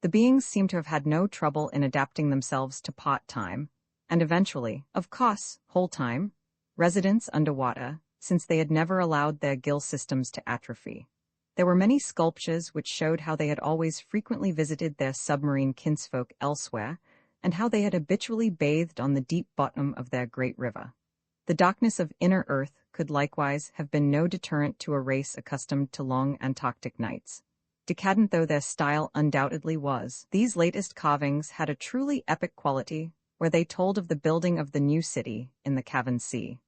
The beings seem to have had no trouble in adapting themselves to part-time, and eventually, of course, whole-time, residence underwater, since they had never allowed their gill systems to atrophy. There were many sculptures which showed how they had always frequently visited their submarine kinsfolk elsewhere, and how they had habitually bathed on the deep bottom of their great river. The darkness of inner Earth could likewise have been no deterrent to a race accustomed to long Antarctic nights. Decadent though their style undoubtedly was, these latest carvings had a truly epic quality, where they told of the building of the new city in the cavern sea.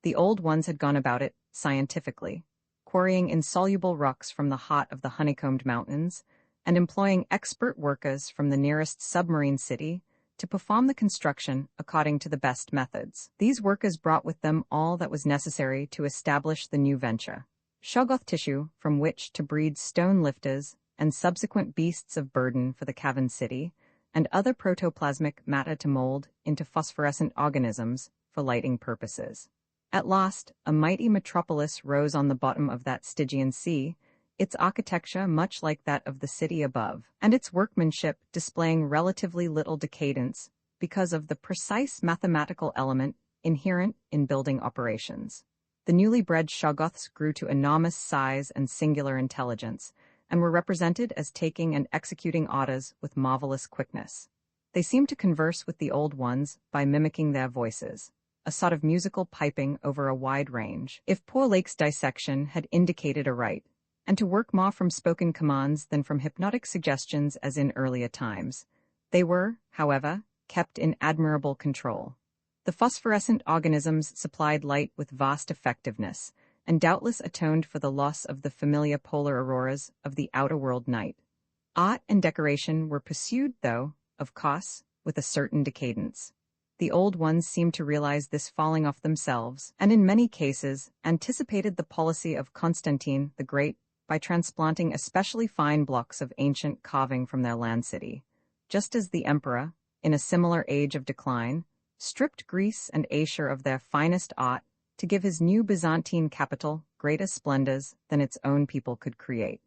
The old ones had gone about it scientifically, quarrying insoluble rocks from the heart of the honeycombed mountains, and employing expert workers from the nearest submarine city to perform the construction according to the best methods. These workers brought with them all that was necessary to establish the new venture: Shoggoth tissue from which to breed stone lifters and subsequent beasts of burden for the cavern city, and other protoplasmic matter to mold into phosphorescent organisms for lighting purposes. At last, a mighty metropolis rose on the bottom of that Stygian sea, its architecture much like that of the city above, and its workmanship displaying relatively little decadence because of the precise mathematical element inherent in building operations. The newly bred Shoggoths grew to enormous size and singular intelligence, and were represented as taking and executing orders with marvelous quickness. They seemed to converse with the old ones by mimicking their voices, a sort of musical piping over a wide range, if poor Lake's dissection had indicated aright, and to work more from spoken commands than from hypnotic suggestions as in earlier times. They were, however, kept in admirable control. The phosphorescent organisms supplied light with vast effectiveness, and doubtless atoned for the loss of the familiar polar auroras of the outer world night. Art and decoration were pursued, though, of course, with a certain decadence. The old ones seemed to realize this falling off themselves, and in many cases anticipated the policy of Constantine the Great by transplanting especially fine blocks of ancient carving from their land city, just as the emperor, in a similar age of decline, stripped Greece and Asia of their finest art to give his new Byzantine capital greater splendors than its own people could create.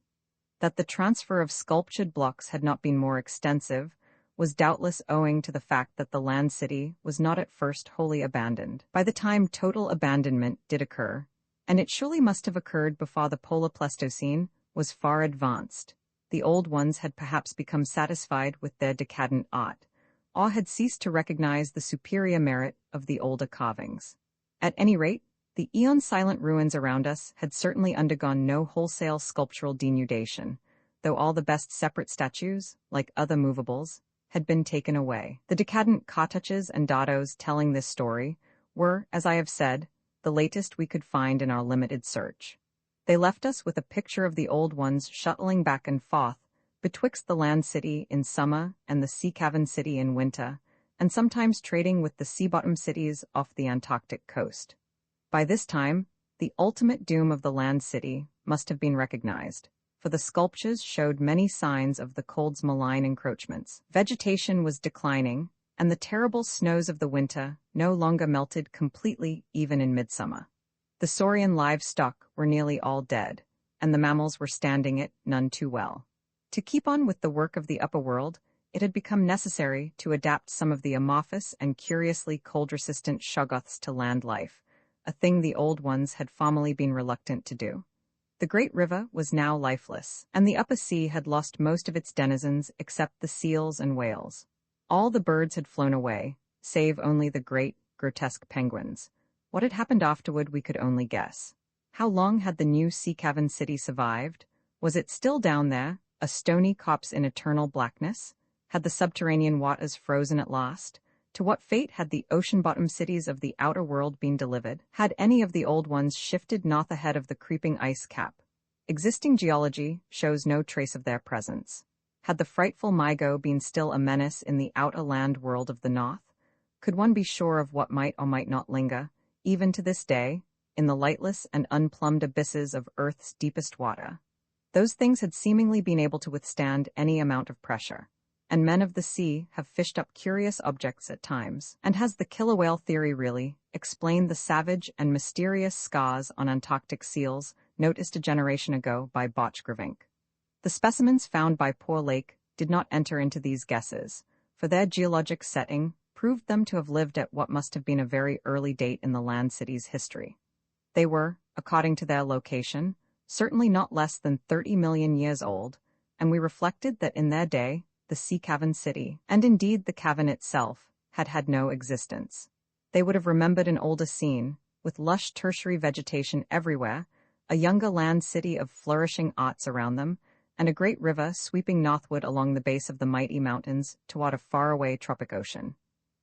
That the transfer of sculptured blocks had not been more extensive was doubtless owing to the fact that the land city was not at first wholly abandoned. By the time total abandonment did occur, and it surely must have occurred before the Polar Pleistocene was far advanced, the old ones had perhaps become satisfied with their decadent art, or had ceased to recognize the superior merit of the older carvings. At any rate, the eon-silent ruins around us had certainly undergone no wholesale sculptural denudation, though all the best separate statues, like other movables, had been taken away. The decadent cartouches and dados telling this story were, as I have said, the latest we could find in our limited search. They left us with a picture of the old ones shuttling back and forth betwixt the land city in summer and the sea cavern city in winter, and sometimes trading with the sea-bottom cities off the Antarctic coast. By this time, the ultimate doom of the land city must have been recognized, for the sculptures showed many signs of the cold's malign encroachments. Vegetation was declining, and the terrible snows of the winter no longer melted completely even in midsummer. The saurian livestock were nearly all dead, and the mammals were standing it none too well. To keep on with the work of the upper world, it had become necessary to adapt some of the amorphous and curiously cold-resistant shoggoths to land life, a thing the old ones had formerly been reluctant to do. The great river was now lifeless, and the upper sea had lost most of its denizens except the seals and whales. All the birds had flown away, save only the great, grotesque penguins. What had happened afterward we could only guess. How long had the new sea cavern city survived? Was it still down there, a stony corpse in eternal blackness? Had the subterranean waters frozen at last? To what fate had the ocean-bottom cities of the outer world been delivered? Had any of the old ones shifted north ahead of the creeping ice cap? Existing geology shows no trace of their presence. Had the frightful Mygo been still a menace in the outer land world of the north? Could one be sure of what might or might not linger, even to this day, in the lightless and unplumbed abysses of Earth's deepest water? Those things had seemingly been able to withstand any amount of pressure, and men of the sea have fished up curious objects at times. And has the killer whale theory really explained the savage and mysterious scars on Antarctic seals noticed a generation ago by Botchgravink? The specimens found by Poor Lake did not enter into these guesses, for their geologic setting proved them to have lived at what must have been a very early date in the land city's history. They were, according to their location, certainly not less than 30 million years old, and we reflected that in their day, the sea cavern city, and indeed the cavern itself, had had no existence. They would have remembered an older scene, with lush tertiary vegetation everywhere, a younger land city of flourishing arts around them, and a great river sweeping northward along the base of the mighty mountains toward a faraway tropic ocean.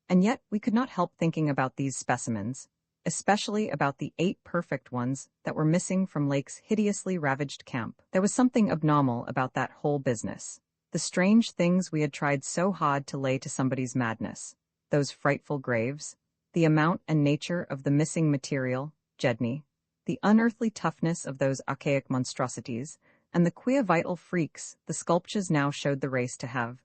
And yet we could not help thinking about these specimens, especially about the 8 perfect ones that were missing from Lake's hideously ravaged camp. There was something abnormal about that whole business. The strange things we had tried so hard to lay to somebody's madness, those frightful graves, the amount and nature of the missing material, Jedney, the unearthly toughness of those archaic monstrosities, and the queer vital freaks the sculptures now showed the race to have.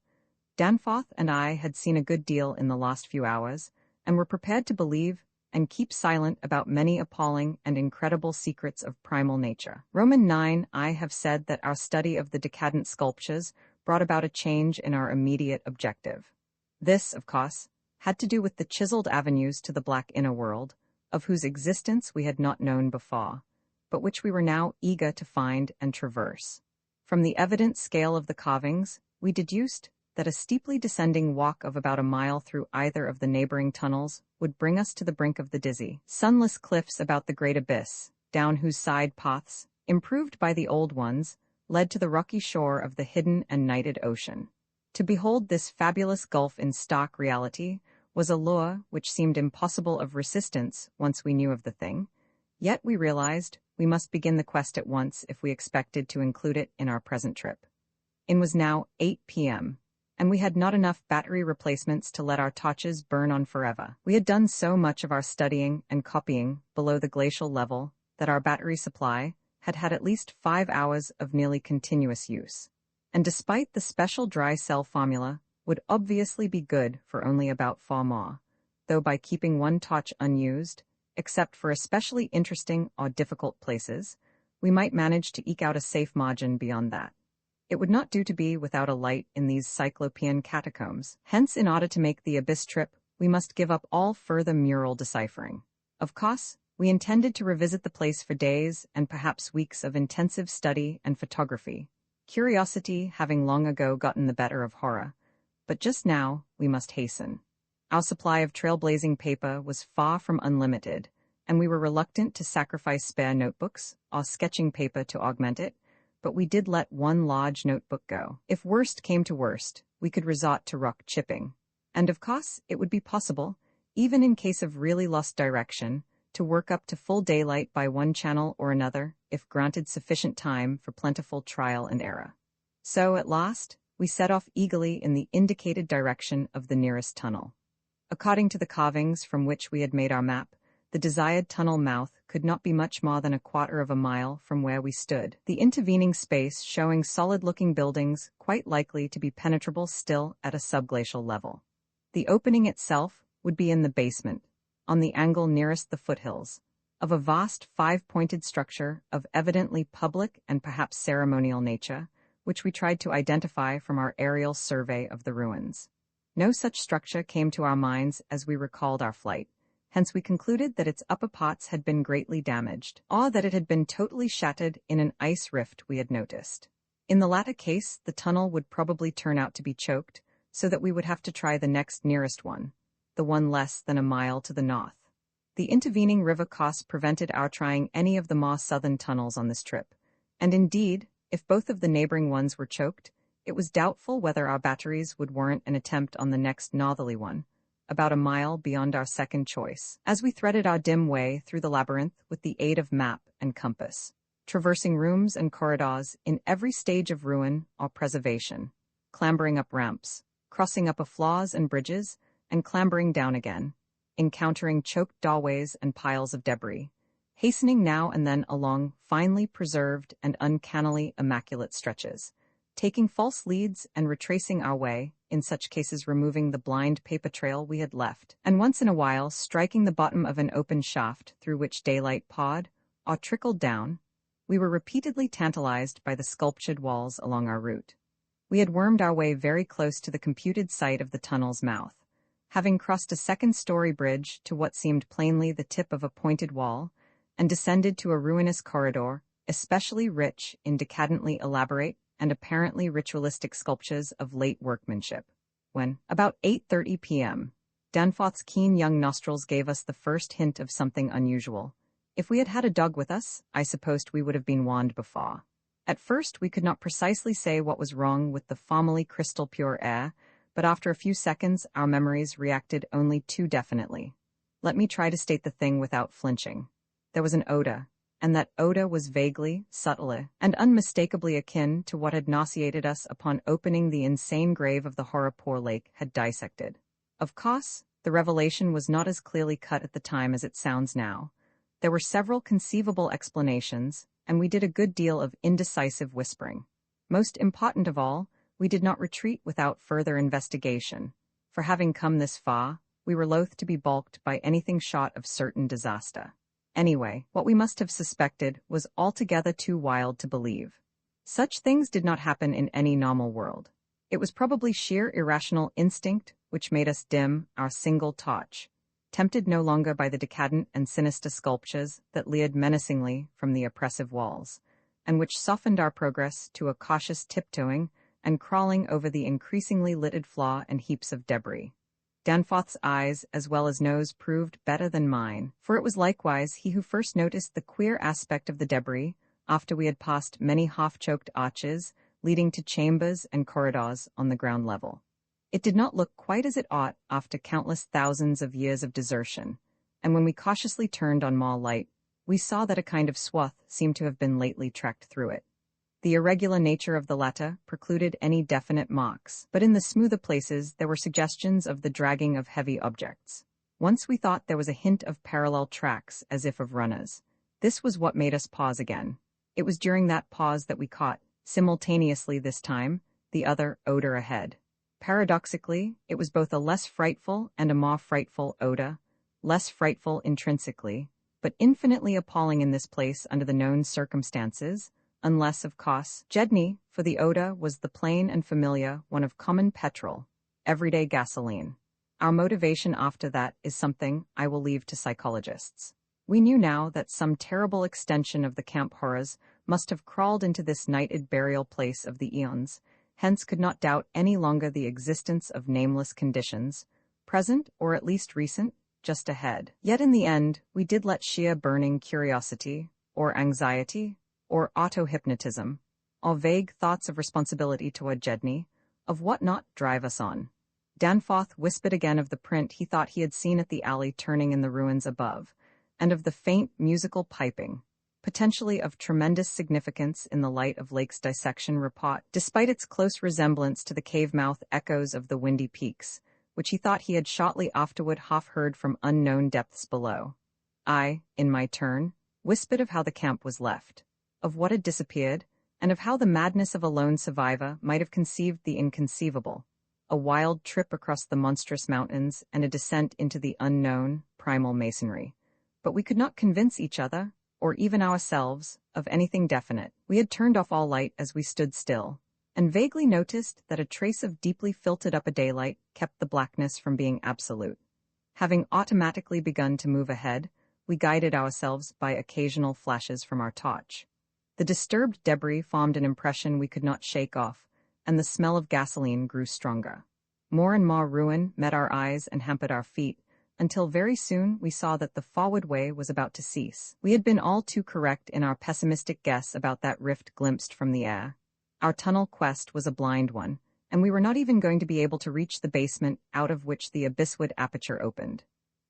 Danforth and I had seen a good deal in the last few hours, and were prepared to believe and keep silent about many appalling and incredible secrets of primal nature. Roman 9 I have said that our study of the decadent sculptures brought about a change in our immediate objective. This, of course, had to do with the chiseled avenues to the black inner world, of whose existence we had not known before, but which we were now eager to find and traverse. From the evident scale of the carvings, we deduced that a steeply descending walk of about a mile through either of the neighboring tunnels would bring us to the brink of the dizzy, sunless cliffs about the great abyss, down whose side paths, improved by the old ones, led to the rocky shore of the hidden and nighted ocean. To behold this fabulous gulf in stark reality was a lure which seemed impossible of resistance once we knew of the thing, yet we realized we must begin the quest at once if we expected to include it in our present trip. It was now 8 p.m., and we had not enough battery replacements to let our torches burn on forever. We had done so much of our studying and copying below the glacial level that our battery supply had had at least 5 hours of nearly continuous use, and despite the special dry cell formula, would obviously be good for only about 4 more, though by keeping one torch unused, except for especially interesting or difficult places, we might manage to eke out a safe margin beyond that. It would not do to be without a light in these cyclopean catacombs. Hence, in order to make the abyss trip, we must give up all further mural deciphering. Of course, we intended to revisit the place for days and perhaps weeks of intensive study and photography, curiosity having long ago gotten the better of horror. But just now, we must hasten. Our supply of trailblazing paper was far from unlimited, and we were reluctant to sacrifice spare notebooks or sketching paper to augment it, but we did let one large notebook go. If worst came to worst, we could resort to rock chipping. And of course, it would be possible, even in case of really lost direction, to work up to full daylight by one channel or another, if granted sufficient time for plentiful trial and error. So, at last, we set off eagerly in the indicated direction of the nearest tunnel. According to the carvings from which we had made our map, the desired tunnel mouth could not be much more than 1/4 of a mile from where we stood, the intervening space showing solid-looking buildings quite likely to be penetrable still at a subglacial level. The opening itself would be in the basement, on the angle nearest the foothills, of a vast 5-pointed structure of evidently public and perhaps ceremonial nature, which we tried to identify from our aerial survey of the ruins. No such structure came to our minds as we recalled our flight. Hence we concluded that its upper parts had been greatly damaged, or that it had been totally shattered in an ice rift we had noticed. In the latter case, the tunnel would probably turn out to be choked, so that we would have to try the next nearest one, the one less than a mile to the north. The intervening river course prevented our trying any of the more southern tunnels on this trip, and indeed, if both of the neighboring ones were choked, it was doubtful whether our batteries would warrant an attempt on the next northerly one, about a mile beyond our second choice, as we threaded our dim way through the labyrinth with the aid of map and compass, traversing rooms and corridors in every stage of ruin or preservation, clambering up ramps, crossing up floors and bridges, and clambering down again, encountering choked doorways and piles of debris, hastening now and then along finely preserved and uncannily immaculate stretches, taking false leads and retracing our way, in such cases removing the blind paper trail we had left, and once in a while striking the bottom of an open shaft through which daylight poured or trickled down. We were repeatedly tantalized by the sculptured walls along our route. We had wormed our way very close to the computed site of the tunnel's mouth, having crossed a second-story bridge to what seemed plainly the tip of a pointed wall, and descended to a ruinous corridor, especially rich in decadently elaborate and apparently ritualistic sculptures of late workmanship. When, about 8:30 p.m., Danforth's keen young nostrils gave us the first hint of something unusual. If we had had a dog with us, I supposed we would have been warned before. At first, we could not precisely say what was wrong with the formerly crystal-pure air, but after a few seconds, our memories reacted only too definitely. Let me try to state the thing without flinching. There was an odor, and that odor was vaguely, subtly, and unmistakably akin to what had nauseated us upon opening the insane grave of the horror poor lake had dissected. Of course, the revelation was not as clearly cut at the time as it sounds now. There were several conceivable explanations, and we did a good deal of indecisive whispering. Most important of all, we did not retreat without further investigation, for having come this far, we were loath to be balked by anything short of certain disaster. Anyway, what we must have suspected was altogether too wild to believe. Such things did not happen in any normal world. It was probably sheer irrational instinct which made us dim our single torch, tempted no longer by the decadent and sinister sculptures that leered menacingly from the oppressive walls, and which softened our progress to a cautious tiptoeing and crawling over the increasingly littered floor and heaps of debris. Danforth's eyes as well as nose proved better than mine, for it was likewise he who first noticed the queer aspect of the debris after we had passed many half-choked arches leading to chambers and corridors on the ground level. It did not look quite as it ought after countless thousands of years of desertion, and when we cautiously turned on more light, we saw that a kind of swath seemed to have been lately trekked through it. The irregular nature of the latter precluded any definite marks, but in the smoother places there were suggestions of the dragging of heavy objects. Once we thought there was a hint of parallel tracks, as if of runners. This was what made us pause again. It was during that pause that we caught, simultaneously this time, the other odor ahead. Paradoxically, it was both a less frightful and a more frightful odor, less frightful intrinsically, but infinitely appalling in this place under the known circumstances, unless, of course, Jedney, for the odor was the plain and familiar one of common petrol, everyday gasoline. Our motivation after that is something I will leave to psychologists. We knew now that some terrible extension of the camp horrors must have crawled into this nighted burial place of the eons, hence could not doubt any longer the existence of nameless conditions, present or at least recent, just ahead. Yet in the end, we did let sheer burning curiosity, or anxiety, or auto-hypnotism, or vague thoughts of responsibility toward Jedney, of what not, drive us on. Danforth whispered again of the print he thought he had seen at the alley turning in the ruins above, and of the faint musical piping, potentially of tremendous significance in the light of Lake's dissection report, despite its close resemblance to the cave-mouth echoes of the windy peaks, which he thought he had shortly afterward half-heard from unknown depths below. I, in my turn, whispered of how the camp was left, of what had disappeared, and of how the madness of a lone survivor might have conceived the inconceivable, a wild trip across the monstrous mountains and a descent into the unknown, primal masonry. But we could not convince each other, or even ourselves, of anything definite. We had turned off all light as we stood still, and vaguely noticed that a trace of deeply filtered upper daylight kept the blackness from being absolute. Having automatically begun to move ahead, we guided ourselves by occasional flashes from our torch. The disturbed debris formed an impression we could not shake off, and the smell of gasoline grew stronger. More and more ruin met our eyes and hampered our feet, until very soon we saw that the forward way was about to cease. We had been all too correct in our pessimistic guess about that rift glimpsed from the air. Our tunnel quest was a blind one, and we were not even going to be able to reach the basement out of which the abysswood aperture opened.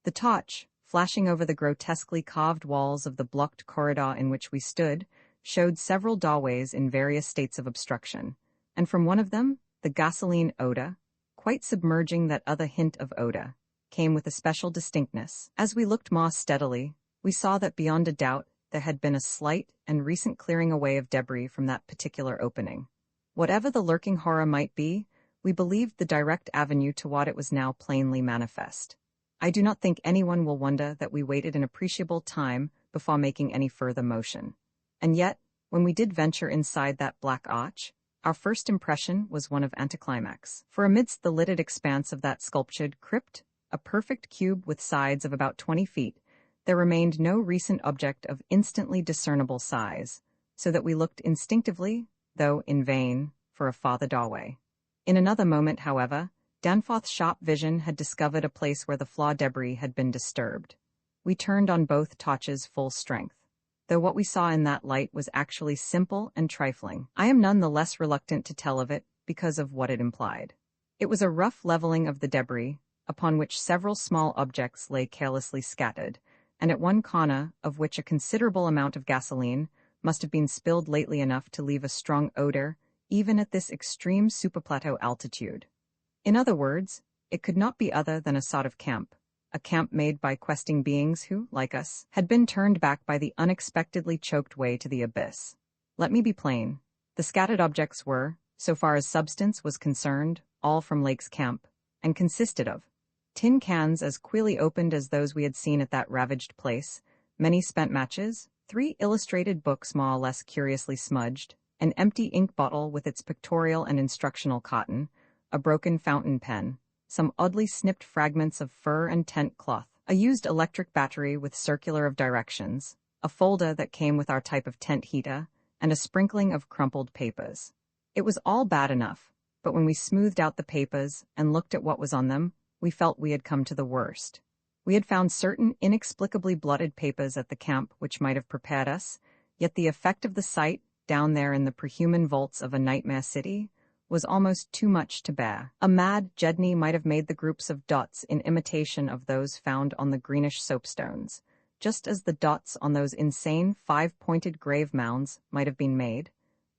The torch, flashing over the grotesquely carved walls of the blocked corridor in which we stood, showed several doorways in various states of obstruction, and from one of them, the gasoline odor, quite submerging that other hint of odor, came with a special distinctness. As we looked more steadily, we saw that beyond a doubt there had been a slight and recent clearing away of debris from that particular opening. Whatever the lurking horror might be, we believed the direct avenue toward it was now plainly manifest. I do not think anyone will wonder that we waited an appreciable time before making any further motion. And yet, when we did venture inside that black arch, our first impression was one of anticlimax. For amidst the lidded expanse of that sculptured crypt, a perfect cube with sides of about 20 feet, there remained no recent object of instantly discernible size, so that we looked instinctively, though in vain, for a farther doorway. In another moment, however, Danforth's sharp vision had discovered a place where the floor debris had been disturbed. We turned on both torches full strength. Though what we saw in that light was actually simple and trifling, I am none the less reluctant to tell of it because of what it implied. It was a rough leveling of the debris, upon which several small objects lay carelessly scattered, and at one corner of which a considerable amount of gasoline must have been spilled lately enough to leave a strong odor even at this extreme superplateau altitude. In other words, it could not be other than a sort of camp, a camp made by questing beings who, like us, had been turned back by the unexpectedly choked way to the abyss. Let me be plain. The scattered objects were, so far as substance was concerned, all from Lake's camp, and consisted of tin cans as queerly opened as those we had seen at that ravaged place, many spent matches, 3 illustrated books more or less curiously smudged, an empty ink bottle with its pictorial and instructional cotton, a broken fountain pen, some oddly snipped fragments of fur and tent cloth, a used electric battery with circular of directions, a folder that came with our type of tent heater, and a sprinkling of crumpled papers. It was all bad enough, but when we smoothed out the papers and looked at what was on them, we felt we had come to the worst. We had found certain inexplicably blotted papers at the camp which might have prepared us, yet the effect of the sight, down there in the prehuman vaults of a nightmare city, was almost too much to bear. A mad Jedney might have made the groups of dots in imitation of those found on the greenish soapstones, just as the dots on those insane 5-pointed grave mounds might have been made,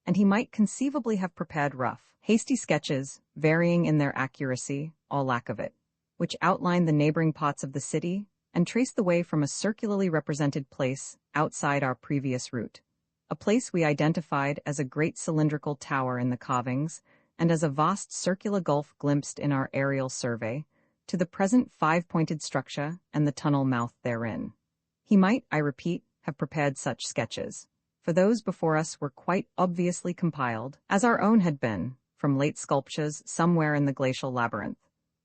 and he might conceivably have prepared rough, hasty sketches, varying in their accuracy, or lack of it, which outlined the neighboring parts of the city and traced the way from a circularly represented place outside our previous route, a place we identified as a great cylindrical tower in the carvings and as a vast circular gulf glimpsed in our aerial survey, to the present 5-pointed structure and the tunnel mouth therein. He might, I repeat, have prepared such sketches, for those before us were quite obviously compiled, as our own had been, from late sculptures somewhere in the glacial labyrinth,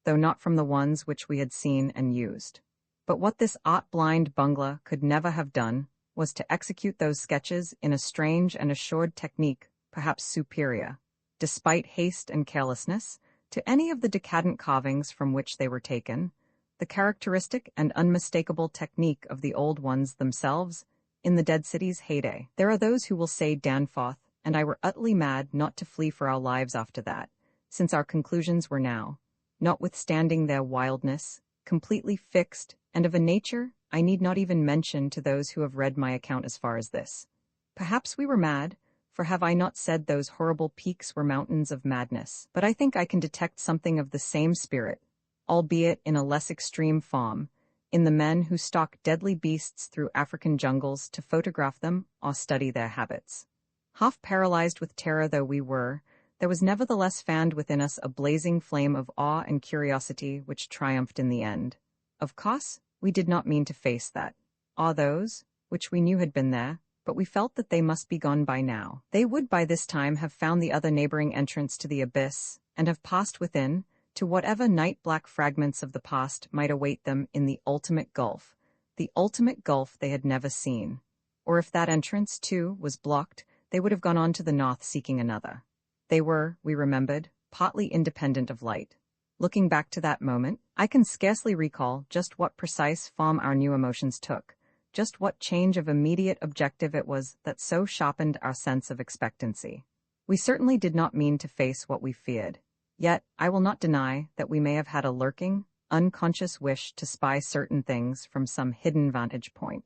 though not from the ones which we had seen and used. But what this art-blind bungler could never have done was to execute those sketches in a strange and assured technique, perhaps superior, despite haste and carelessness, to any of the decadent carvings from which they were taken, the characteristic and unmistakable technique of the old ones themselves, in the dead city's heyday. There are those who will say Danforth and I were utterly mad not to flee for our lives after that, since our conclusions were now, notwithstanding their wildness, completely fixed, and of a nature I need not even mention to those who have read my account as far as this. Perhaps we were mad, for have I not said those horrible peaks were mountains of madness? But I think I can detect something of the same spirit, albeit in a less extreme form, in the men who stalk deadly beasts through African jungles to photograph them or study their habits. Half paralyzed with terror though we were, there was nevertheless fanned within us a blazing flame of awe and curiosity which triumphed in the end. Of course, we did not mean to face that, or those, which we knew had been there, but we felt that they must be gone by now. They would by this time have found the other neighboring entrance to the abyss, and have passed within, to whatever night-black fragments of the past might await them in the ultimate gulf they had never seen. Or if that entrance, too, was blocked, they would have gone on to the north seeking another. They were, we remembered, partly independent of light. Looking back to that moment, I can scarcely recall just what precise form our new emotions took, just what change of immediate objective it was that so sharpened our sense of expectancy. We certainly did not mean to face what we feared. Yet, I will not deny that we may have had a lurking, unconscious wish to spy certain things from some hidden vantage point.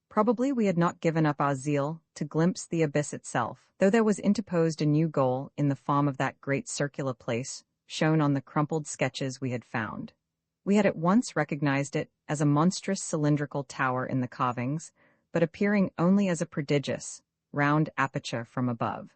Probably we had not given up our zeal to glimpse the abyss itself, though there was interposed a new goal in the form of that great circular place shown on the crumpled sketches we had found. We had at once recognized it as a monstrous cylindrical tower in the carvings, but appearing only as a prodigious, round aperture from above.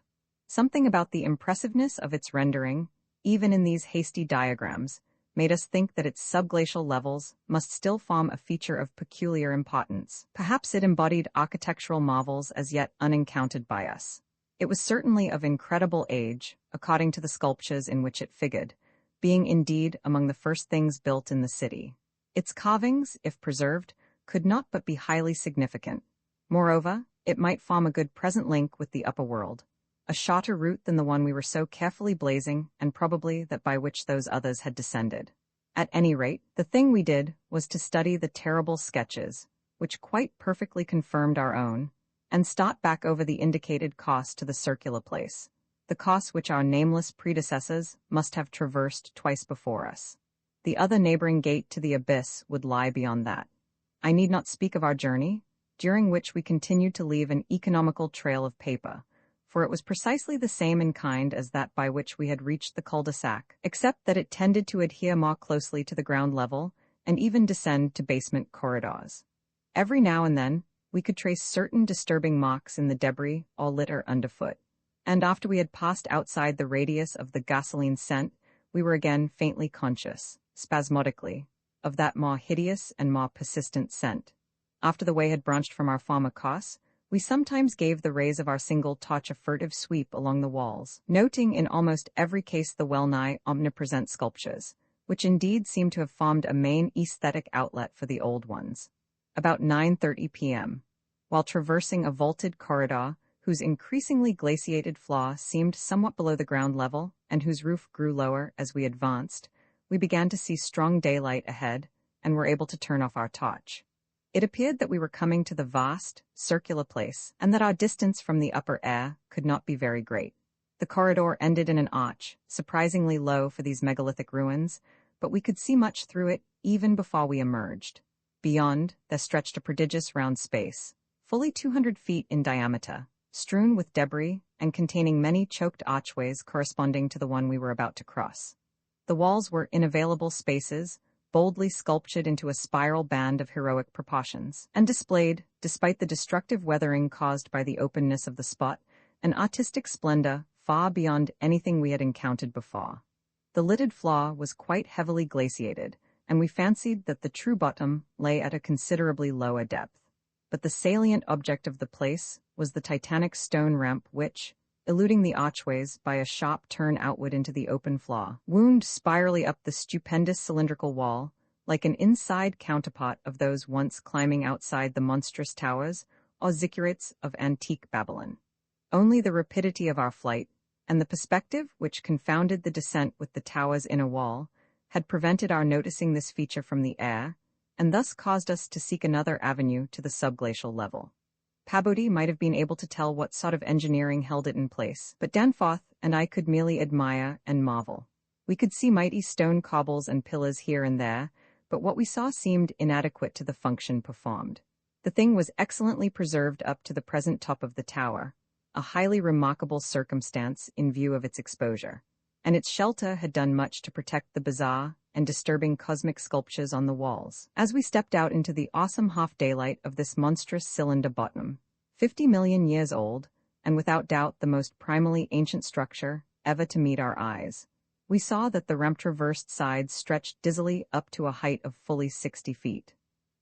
Something about the impressiveness of its rendering, even in these hasty diagrams, made us think that its subglacial levels must still form a feature of peculiar importance. Perhaps it embodied architectural marvels as yet unencountered by us. It was certainly of incredible age, according to the sculptures in which it figured, being indeed among the first things built in the city. Its carvings, if preserved, could not but be highly significant. Moreover, it might form a good present link with the upper world, a shorter route than the one we were so carefully blazing, and probably that by which those others had descended. At any rate, the thing we did was to study the terrible sketches, which quite perfectly confirmed our own, and start back over the indicated course to the circular place, the course which our nameless predecessors must have traversed twice before us. The other neighboring gate to the abyss would lie beyond that. I need not speak of our journey, during which we continued to leave an economical trail of paper, for it was precisely the same in kind as that by which we had reached the cul-de-sac, except that it tended to adhere more closely to the ground level and even descend to basement corridors. Every now and then, we could trace certain disturbing marks in the debris or litter underfoot, and after we had passed outside the radius of the gasoline scent, we were again faintly conscious, spasmodically, of that more hideous and more persistent scent. After the way had branched from our former course, we sometimes gave the rays of our single torch a furtive sweep along the walls, noting in almost every case the well-nigh omnipresent sculptures, which indeed seemed to have formed a main aesthetic outlet for the old ones. About 9:30 p.m., while traversing a vaulted corridor whose increasingly glaciated floor seemed somewhat below the ground level and whose roof grew lower as we advanced, we began to see strong daylight ahead and were able to turn off our torch. It appeared that we were coming to the vast, circular place, and that our distance from the upper air could not be very great. The corridor ended in an arch, surprisingly low for these megalithic ruins, but we could see much through it even before we emerged. Beyond, there stretched a prodigious round space, fully 200 feet in diameter, strewn with debris and containing many choked archways corresponding to the one we were about to cross. The walls were inavailable spaces, boldly sculptured into a spiral band of heroic proportions, and displayed, despite the destructive weathering caused by the openness of the spot, an artistic splendor far beyond anything we had encountered before. The lidded floor was quite heavily glaciated, and we fancied that the true bottom lay at a considerably lower depth. But the salient object of the place was the titanic stone ramp which, eluding the archways by a sharp turn outward into the open floor, wound spirally up the stupendous cylindrical wall, like an inside counterpart of those once climbing outside the monstrous towers or ziggurats of antique Babylon. Only the rapidity of our flight, and the perspective which confounded the descent with the tower's inner wall, had prevented our noticing this feature from the air, and thus caused us to seek another avenue to the subglacial level. Pabodie might have been able to tell what sort of engineering held it in place, but Danforth and I could merely admire and marvel. We could see mighty stone cobbles and pillars here and there, but what we saw seemed inadequate to the function performed. The thing was excellently preserved up to the present top of the tower, a highly remarkable circumstance in view of its exposure, and its shelter had done much to protect the bizarre and disturbing cosmic sculptures on the walls. As we stepped out into the awesome half-daylight of this monstrous cylinder bottom, 50 million years old, and without doubt the most primally ancient structure ever to meet our eyes, we saw that the ramp-traversed sides stretched dizzily up to a height of fully 60 feet.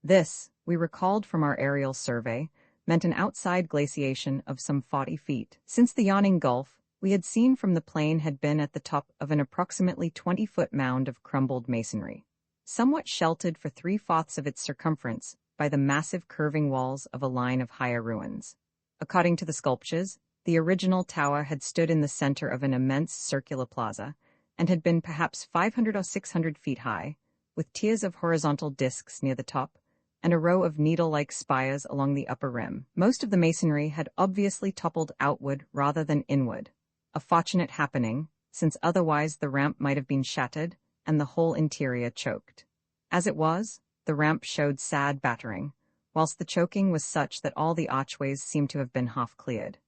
This, we recalled from our aerial survey, meant an outside glaciation of some 40 feet. Since the yawning gulf we had seen from the plain had been at the top of an approximately 20-foot mound of crumbled masonry, somewhat sheltered for 3/4 of its circumference by the massive curving walls of a line of higher ruins. According to the sculptures, the original tower had stood in the center of an immense circular plaza and had been perhaps 500 or 600 feet high, with tiers of horizontal discs near the top and a row of needle-like spires along the upper rim. Most of the masonry had obviously toppled outward rather than inward, a fortunate happening, since otherwise the ramp might have been shattered and the whole interior choked. As it was, the ramp showed sad battering, whilst the choking was such that all the archways seemed to have been half cleared.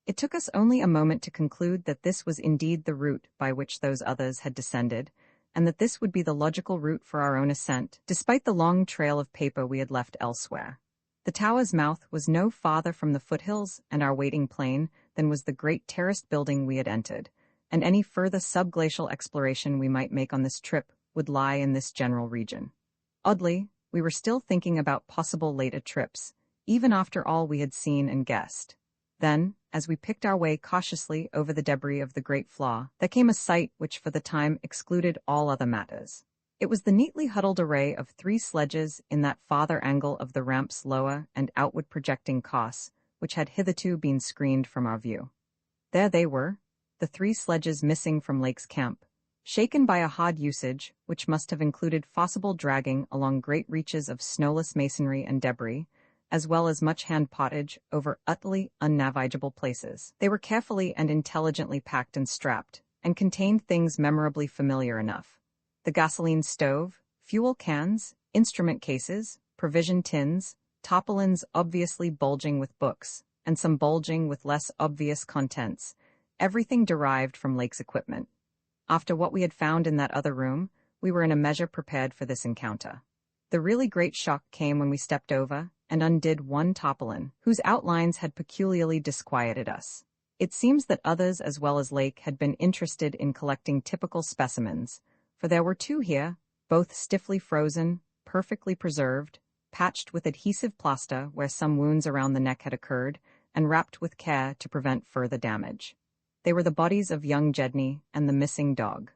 It took us only a moment to conclude that this was indeed the route by which those others had descended, and that this would be the logical route for our own ascent, despite the long trail of paper we had left elsewhere. The tower's mouth was no farther from the foothills and our waiting plain than was the great terraced building we had entered, and any further subglacial exploration we might make on this trip would lie in this general region. Oddly, we were still thinking about possible later trips, even after all we had seen and guessed. Then, as we picked our way cautiously over the debris of the great flaw, there came a sight which for the time excluded all other matters. It was the neatly huddled array of 3 sledges in that farther angle of the ramp's lower and outward projecting course, which had hitherto been screened from our view. There they were, the 3 sledges missing from Lake's camp, shaken by a hard usage which must have included forcible dragging along great reaches of snowless masonry and debris, as well as much hand pottage over utterly unnavigable places. They were carefully and intelligently packed and strapped, and contained things memorably familiar enough: the gasoline stove, fuel cans, instrument cases, provision tins, tarpaulins obviously bulging with books, and some bulging with less obvious contents, everything derived from Lake's equipment. After what we had found in that other room, we were in a measure prepared for this encounter. The really great shock came when we stepped over and undid one tarpaulin, whose outlines had peculiarly disquieted us. It seems that others as well as Lake had been interested in collecting typical specimens, for there were 2 here, both stiffly frozen, perfectly preserved, patched with adhesive plaster where some wounds around the neck had occurred, and wrapped with care to prevent further damage. They were the bodies of young Jedney and the missing dog.